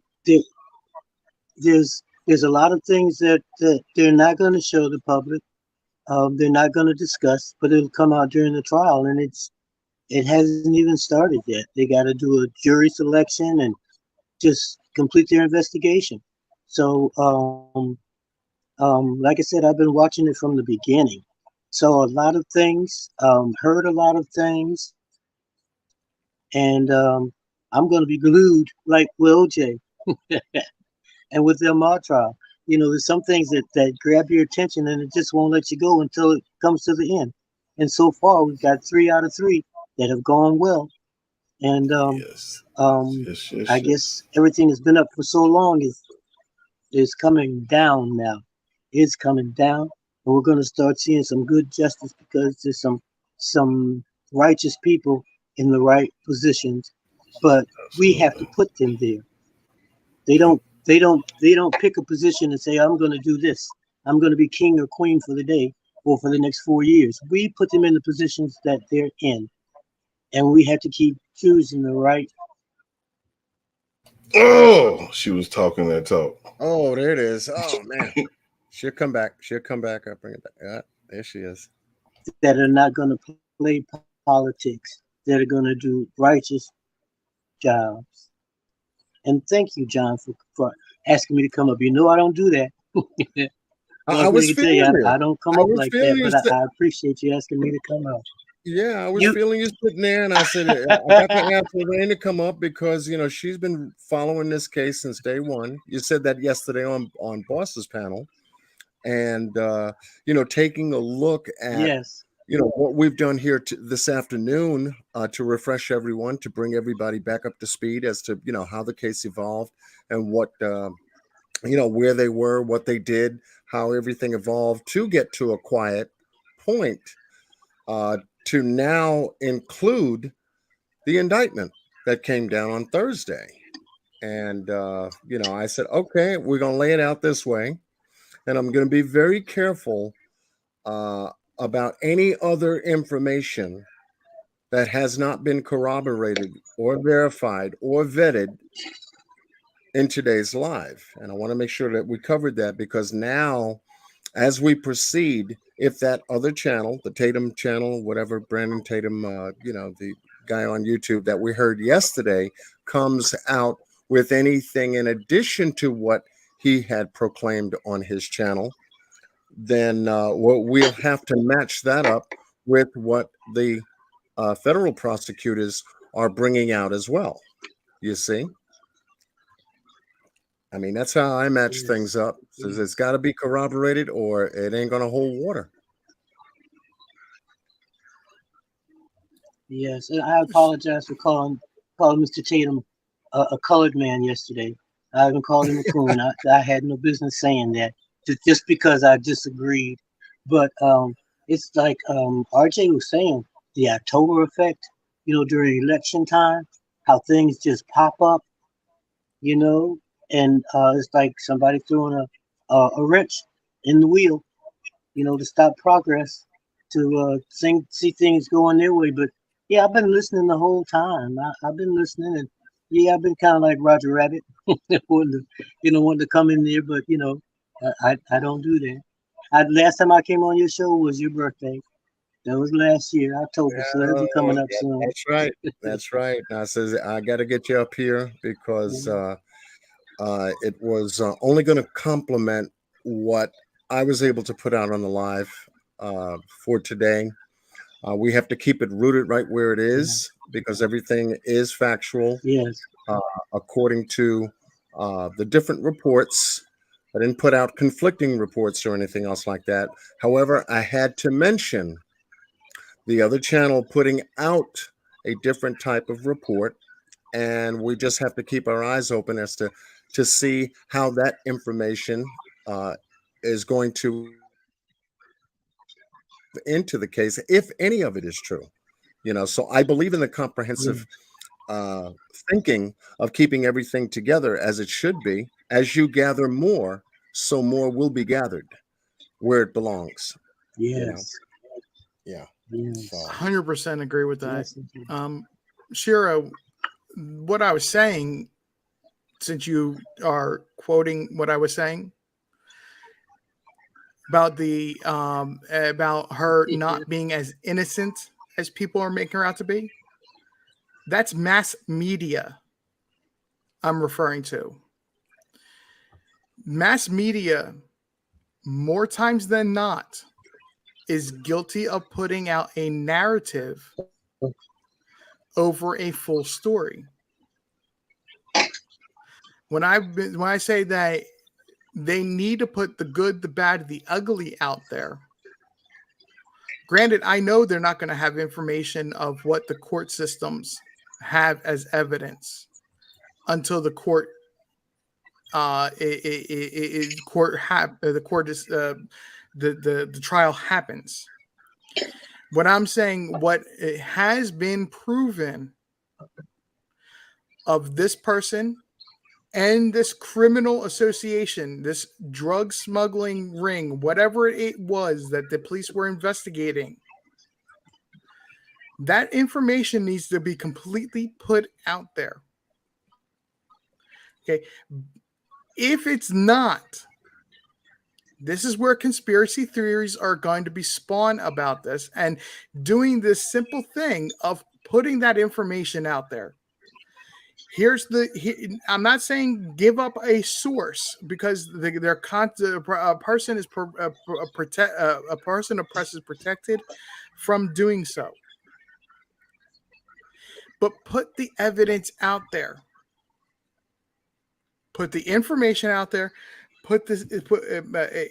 there's a lot of things that they're not going to show the public. They're not going to discuss, but it'll come out during the trial, and it hasn't even started yet. They got to do a jury selection and just complete their investigation. So, like I said, I've been watching it from the beginning. Saw a lot of things, heard a lot of things, and I'm going to be glued like Will J. And with the Ahmaud trial, there's some things that grab your attention and it just won't let you go until it comes to the end. And so far, we've got 3 out of 3 that have gone well. And I guess everything that's been up for so long is coming down now. It's coming down, and we're going to start seeing some good justice because there's some righteous people in the right positions, but we have to put them there. They don't pick a position and say, I'm going to do this. I'm going to be king or queen for the day or for the next 4 years. We put them in the positions that they're in, and we have to keep choosing the right. Oh, she was talking that talk. Oh, there it is. Oh man, she'll come back. I'll bring it back. Yeah, there she is. That are not going to play politics. That are going to do righteous jobs. And thank you, John, for asking me to come up. I don't do that. I was feeling you. I don't come up like that, but I appreciate you asking me to come up. Yeah, I was feeling you sitting there, and I said, I got to ask Lorraine to come up because, she's been following this case since day one. You said that yesterday on Boss's panel. And, taking a look at, what we've done here this afternoon to refresh everyone, to bring everybody back up to speed as to, how the case evolved and what, where they were, what they did, how everything evolved to get to a quiet point. To now include the indictment that came down on Thursday. And, I said, okay, we're going to lay it out this way. And I'm going to be very careful about any other information that has not been corroborated or verified or vetted in today's live. And I want to make sure that we covered that because now, as we proceed, if that other channel, the Tatum channel, whatever, Brandon Tatum, the guy on YouTube that we heard yesterday, comes out with anything in addition to what he had proclaimed on his channel, then we'll have to match that up with what the federal prosecutors are bringing out as well. You see? I mean, that's how I match things up. Says it's got to be corroborated, or it ain't gonna hold water. Yes, and I apologize for calling Mr. Tatum a colored man yesterday. I even called him a coon. I had no business saying that, just because I disagreed. But it's like RJ was saying, the October effect. During election time, how things just pop up. And it's like somebody throwing a wrench in the wheel. To stop progress, to see things going their way. But yeah, I've been listening the whole time. I've been listening, and yeah, I've been kind of like Roger Rabbit, wanting to come in there, but I don't do that. Last time I came on your show was your birthday. That was last year, October, so that'll be coming up Yeah, soon. that's right. That's right. Now says I got to get you up here because it was only going to complement what I was able to put out on the live for today. We have to keep it rooted right where it is because everything is factual. Yes. According to the different reports. I didn't put out conflicting reports or anything else like that. However, I had to mention the other channel putting out a different type of report, and we just have to keep our eyes open as to see how that information is going to into the case, if any of it is true. So I believe in the comprehensive thinking of keeping everything together as it should be. As you gather more, so more will be gathered where it belongs. Yes. Yeah. Yes. 100% agree with that. Yes, indeed. Shira, what I was saying, since you are quoting what I was saying about about her not being as innocent as people are making her out to be, that's mass media I'm referring to. Mass media, more times than not, is guilty of putting out a narrative over a full story. When I say that they need to put the good, the bad, the ugly out there. Granted, I know they're not going to have information of what the court systems have as evidence until the court the trial happens. What I'm saying, what it has been proven of this person and this criminal association, this drug smuggling ring, whatever it was that the police were investigating, that information needs to be completely put out there. Okay. If it's not, this is where conspiracy theories are going to be spawned about this and doing this simple thing of putting that information out there. I'm not saying give up a source because a person oppressed is protected from doing so. But put the evidence out there. Put the information out there.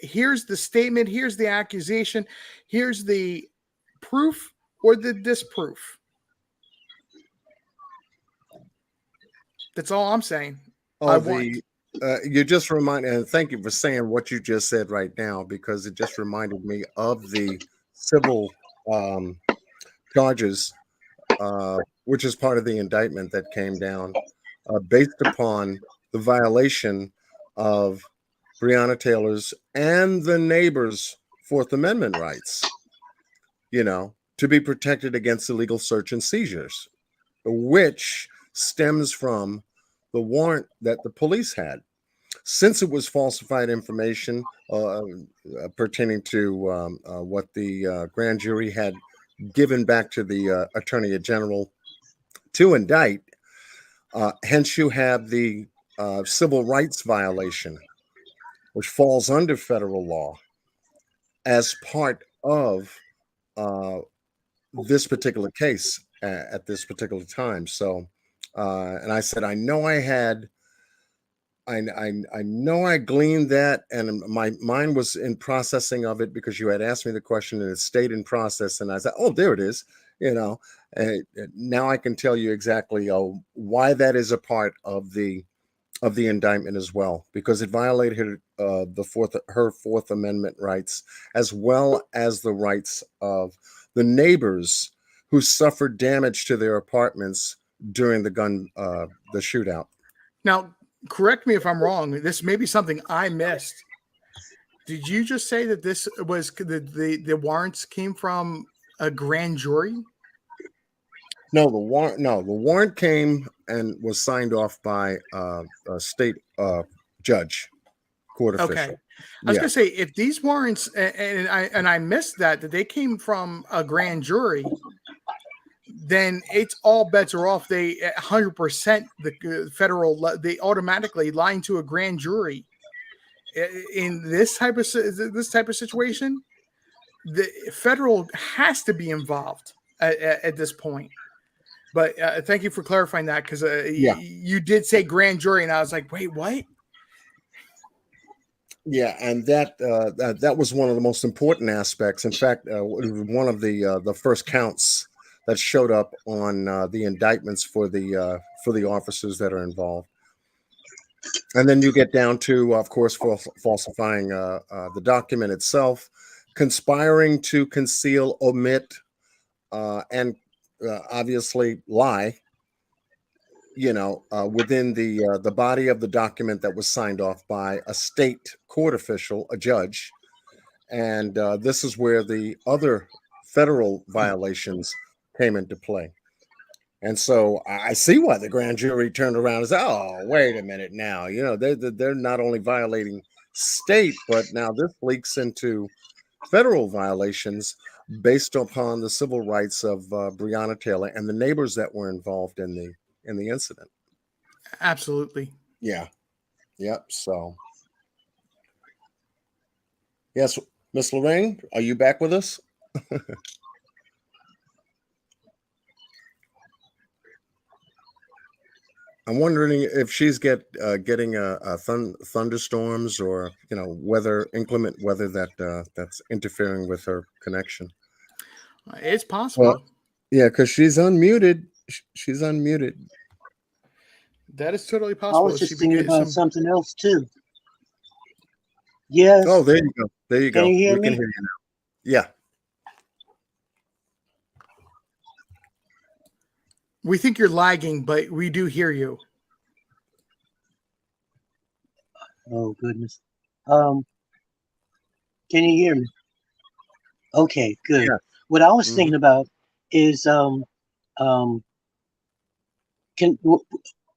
Here's the statement. Here's the accusation. Here's the proof or the disproof. That's all I'm saying. You just reminded, and thank you for saying what you just said right now, because it just reminded me of the civil charges, which is part of the indictment that came down based upon the violation of Breonna Taylor's and the neighbors' Fourth Amendment rights, to be protected against illegal search and seizures, which stems from the warrant that the police had. Since it was falsified information pertaining to what the grand jury had given back to the Attorney General to indict, hence you have the civil rights violation, which falls under federal law as part of this particular case at this particular time. So, and I said, I know I had I know I gleaned that, and my mind was in processing of it because you had asked me the question and it stayed in process, and I said, "Oh, there it is." You know, now I can tell you exactly why that is a part of the indictment as well, because it violated her Fourth Amendment rights, as well as the rights of the neighbors who suffered damage to their apartments during the shootout. Now, correct me if I'm wrong. This may be something I missed. Did you just say that this was the warrants came from a grand jury? No, the warrant came and was signed off by a state judge, court Okay. official. I was Yeah. gonna say if these warrants and I missed that they came from a grand jury, then it's all bets are off. They 100% the federal they automatically lying to a grand jury in this type of situation. The federal has to be involved at this point. But thank you for clarifying that, because Yeah. you did say grand jury, and I was like, wait, what? Yeah, and that was one of the most important aspects. In fact, one of the first counts that showed up on the indictments for the officers that are involved. And then you get down to, of course, falsifying the document itself, conspiring to conceal, omit, and obviously lie. Within the body of the document that was signed off by a state court official, a judge, and this is where the other federal violations came into play. And so I see why the grand jury turned around and said, "Oh, wait a minute now. They're not only violating state, but now this leaks into federal violations based upon the civil rights of Breonna Taylor and the neighbors that were involved in the incident." Absolutely. Yeah. Yep. So, yes, Miss Lorraine, are you back with us? I'm wondering if she's getting thunderstorms or inclement weather that's interfering with her connection. It's possible. Well, yeah, because she's unmuted. She's unmuted. That is totally I possible. was just thinking about something else too. Yes. Oh, there you go. There you go. Can you hear We can me? hear you now. Yeah. We think you're lagging, but we do hear you. Oh goodness. Can you hear me? Okay, good. Yeah. What I was thinking about is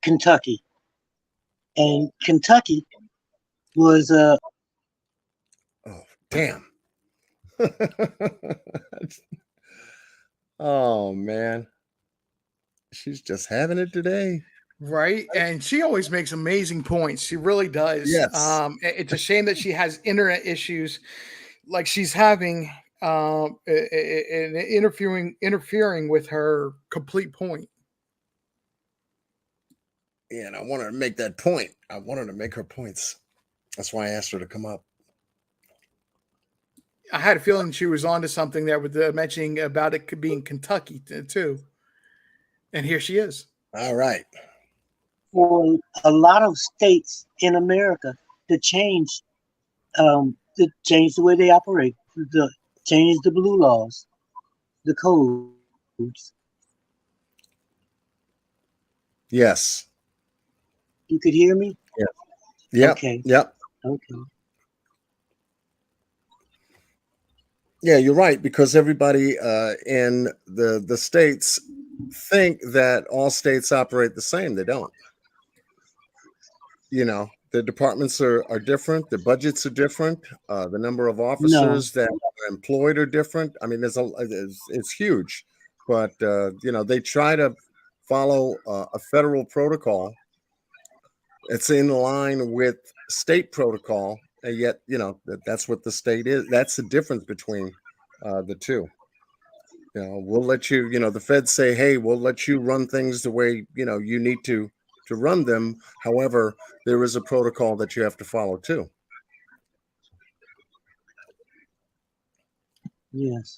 Kentucky, and Kentucky was Oh, damn. Oh man. She's just having it today. Right. And she always makes amazing points. She really does. Yes. It's a shame that she has internet issues like she's having and interfering with her complete point. Yeah, and I want her to make that point. I want her to make her points. That's why I asked her to come up. I had a feeling she was onto something there with mentioning about it being Kentucky too. And here she is. All right. for a lot of states in America to change the way they operate, to change the blue laws, the codes. Yes. You could hear me? Yeah. Yep. Okay. Yep. Okay. Yeah, you're right, because everybody in the states think that all states operate the same. They don't. The departments are different. The budgets are different. The number of officers that are employed are different. I mean, it's huge, but they try to follow a federal protocol. It's in line with state protocol, and yet that's what the state is. That's the difference between the two. We'll let you. The feds say, "Hey, we'll let you run things the way you need to to run them. However, there is a protocol that you have to follow too. Yes.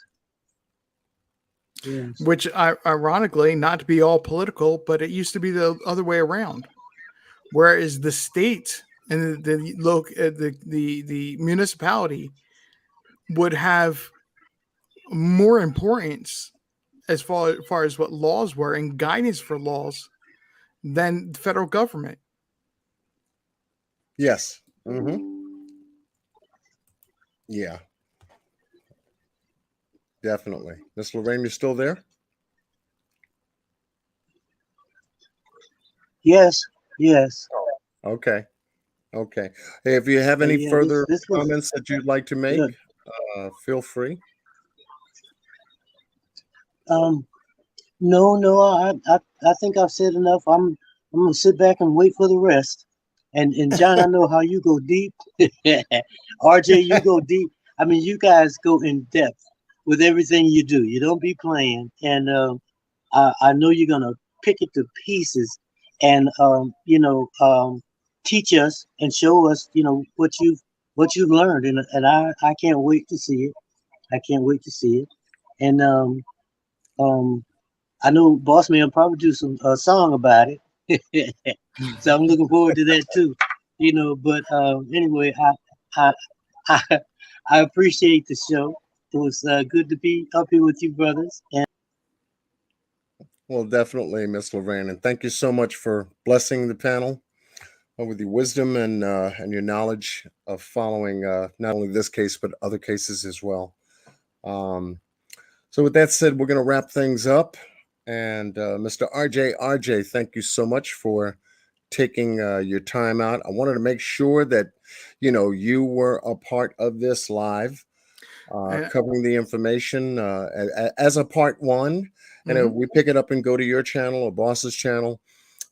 Yes. Which, ironically, not to be all political, but it used to be the other way around. Whereas the state and the municipality would have more importance as far as what laws were and guidance for laws than the federal government. Yes. Yeah. Definitely. Miss Lorraine, you still there? Yes. Yes. Okay. Okay. Hey, if you have any Yeah, further this was comments that you'd like to make, good. Feel free. No, I think I've said enough. I'm gonna sit back and wait for the rest. And John, I know how you go deep. RJ, you go deep. I mean, you guys go in depth with everything you do. You don't be playing. And I know you're gonna pick it to pieces and teach us and show us, what you've learned. And I can't wait to see it. I can't wait to see it. And I know Boss Man will probably do some song about it, so I'm looking forward to that too. But anyway, I I I appreciate the show. It was good to be up here with you, brothers. And Well, definitely, Miss Lorraine, and thank you so much for blessing the panel with your wisdom and your knowledge of following not only this case but other cases as well. So, with that said, we're going to wrap things up. And Mr. RJ, thank you so much for taking your time out. I wanted to make sure that you were a part of this live, covering the information as a part one. And we pick it up and go to your channel or Boss's channel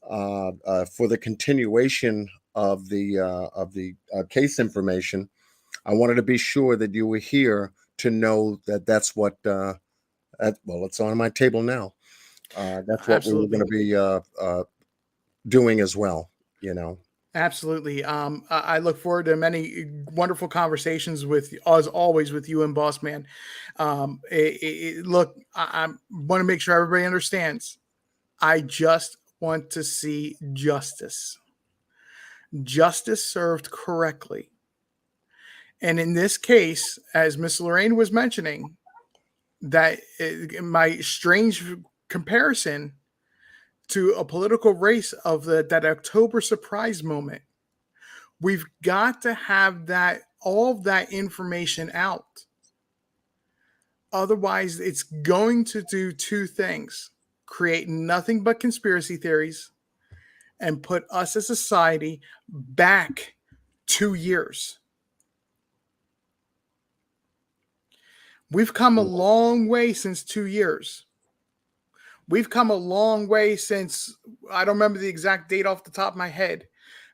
for the continuation of the case information. I wanted to be sure that you were here to know that that's what. Well, it's on my table now. That's what we were going to be doing as well. Absolutely. I look forward to many wonderful conversations with, as always, with you and Boss Man. Look, I want to make sure everybody understands. I just want to see justice. Justice served correctly. And in this case, as Miss Lorraine was mentioning, that my strange comparison to a political race of that October surprise moment. We've got to have all of that information out. Otherwise, it's going to do two things: create nothing but conspiracy theories and put us as a society back 2 years. We've come a long way since 2 years. We've come a long way since, I don't remember the exact date off the top of my head,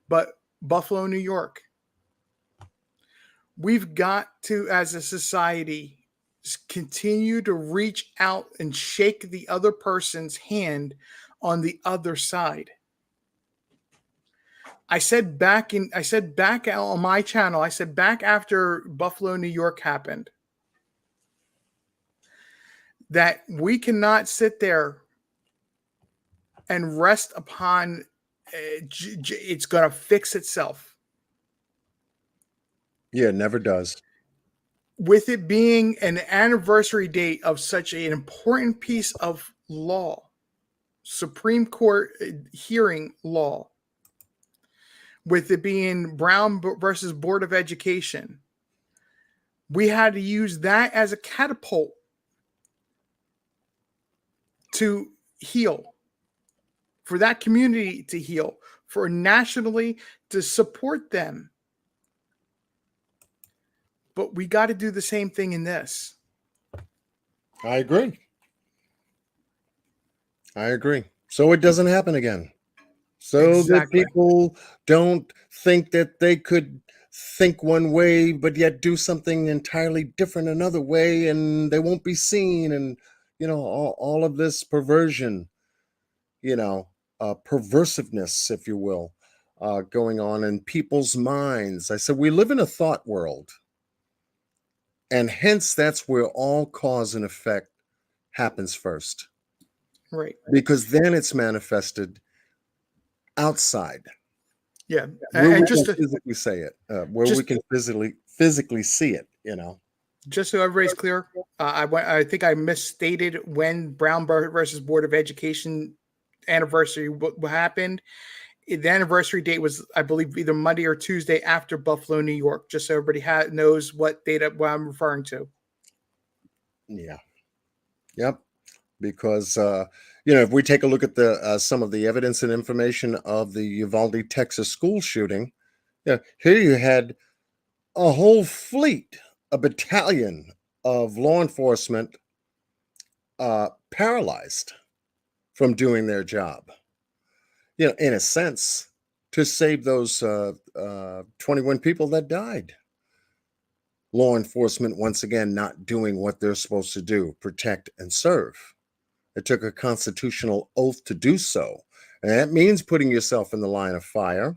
but Buffalo, New York. We've got to, as a society, continue to reach out and shake the other person's hand on the other side. I said back on my channel, I said back after Buffalo, New York happened, that we cannot sit there and rest upon it's going to fix itself. Yeah, it never does. With it being an anniversary date of such an important piece of law, Supreme Court hearing law, with it being Brown versus Board of Education, we had to use that as a catapult to heal, for that community to heal, for nationally to support them. But we got to do the same thing in this. I agree. So it doesn't happen again. So that people don't think that they could think one way, but yet do something entirely different another way, and they won't be seen. And, all of this perversion, perversiveness, if you will, going on in people's minds. I said, we live in a thought world. And hence, that's where all cause and effect happens first. Right. Because then it's manifested outside. Yeah. Where And we just can to, physically say it, where we just can physically see it, you know. just so everybody's clear, I think I misstated when Brown versus Board of Education anniversary happened. The anniversary date was, I believe, either Monday or Tuesday after Buffalo, New York. Just so everybody knows what I'm referring to. Yeah. Yep. Because if we take a look at the some of the evidence and information of the Uvalde, Texas school shooting, here you had a whole fleet, a battalion of law enforcement paralyzed from doing their job. In a sense, to save those 21 people that died. Law enforcement, once again, not doing what they're supposed to do, protect and serve. It took a constitutional oath to do so. And that means putting yourself in the line of fire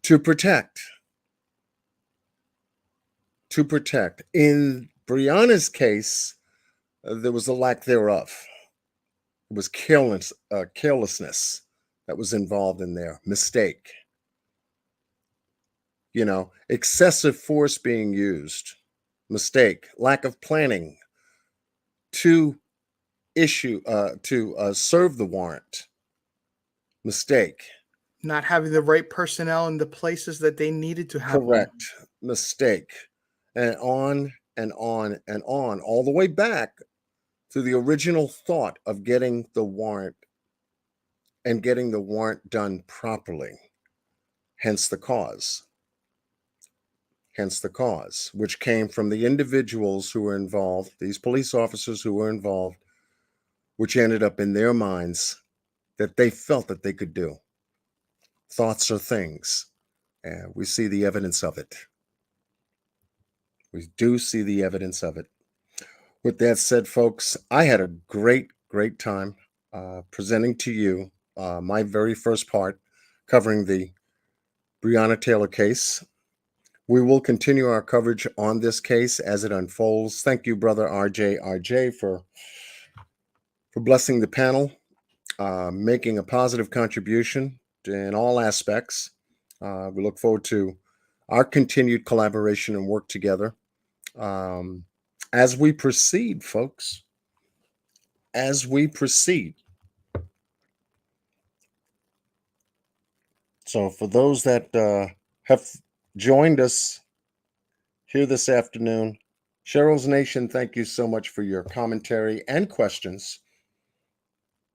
to protect. To protect. In Breonna's case, there was a lack thereof. It was carelessness that was involved in there, mistake. Excessive force being used, mistake, lack of planning to serve the warrant, mistake. Not having the right personnel in the places that they needed to have. Correct. Mistake. And on and on and on, all the way back to the original thought of getting the warrant and getting the warrant done properly. Hence the cause. Which came from the individuals who were involved, these police officers who were involved, which ended up in their minds that they felt that they could do. Thoughts are things, and we see the evidence of it. We do see the evidence of it. With that said, folks, I had a great time presenting to you my very first part covering the Breonna Taylor case. We will continue our coverage on this case as it unfolds. Thank you, brother RJ, for blessing the panel, making a positive contribution in all aspects. We look forward to our continued collaboration and work together as we proceed, folks. As we proceed. So for those that have joined us here this afternoon, Cheryl's Nation, thank you so much for your commentary and questions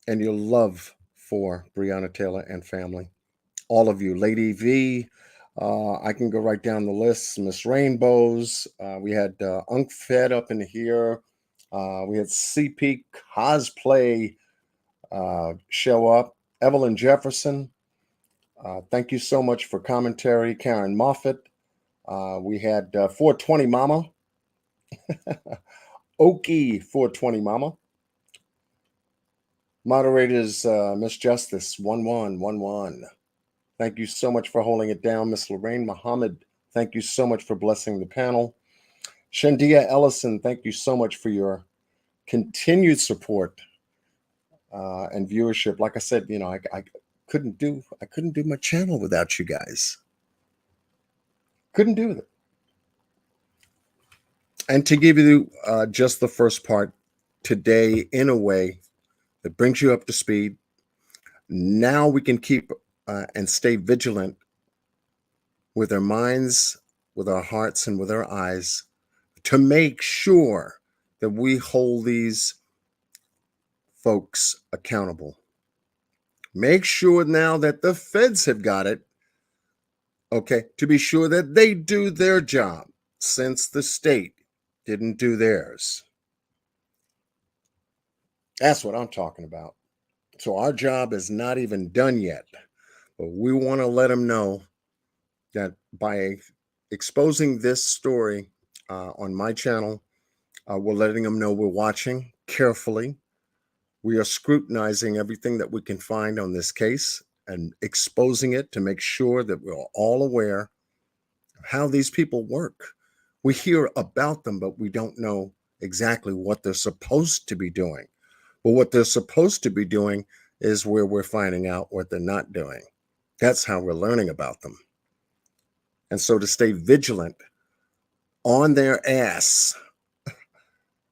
and your love for Breonna Taylor and family. All of you, Lady V, I can go right down the list. Miss Rainbows, we had Unc Fed up in here. We had CP Cosplay show up. Evelyn Jefferson, thank you so much for commentary. Karen Moffett. We had 420 Mama. Okie 420 Mama. Moderators, Miss Justice 1111. Thank you so much for holding it down. Miss Lorraine Muhammad, thank you so much for blessing the panel. Shandia Ellison, thank you so much for your continued support and viewership. Like I said, I couldn't do my channel without you guys. Couldn't do it. And to give you just the first part today in a way that brings you up to speed, now we can keep and stay vigilant with our minds, with our hearts, and with our eyes to make sure that we hold these folks accountable. Make sure now that the feds have got it, okay, to be sure that they do their job since the state didn't do theirs. That's what I'm talking about. So our job is not even done yet, but we want to let them know that by exposing this story on my channel, we're letting them know we're watching carefully. We are scrutinizing everything that we can find on this case and exposing it to make sure that we're all aware of how these people work. We hear about them, but we don't know exactly what they're supposed to be doing. But what they're supposed to be doing is where we're finding out what they're not doing. That's how we're learning about them. And so to stay vigilant on their ass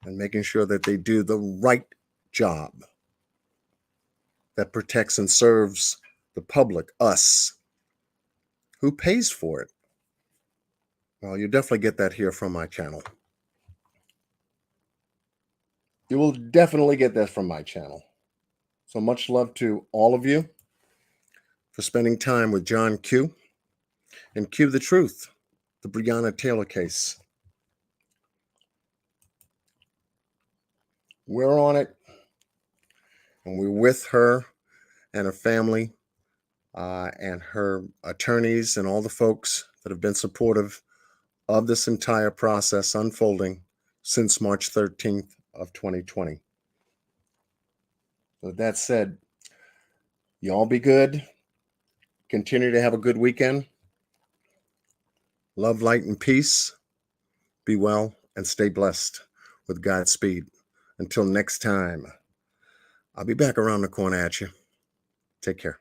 and making sure that they do the right job that protects and serves the public, us, who pays for it. Well, you definitely get that here from my channel. You will definitely get that from my channel. So much love to all of you for spending time with John Q. and Q the Truth, the Breonna Taylor case. We're on it, and we're with her and her family and her attorneys and all the folks that have been supportive of this entire process unfolding since March 13th of 2020. With that said, you all be good. Continue to have a good weekend. Love, light, and peace. Be well and stay blessed with Godspeed. Until next time, I'll be back around the corner at you. Take care.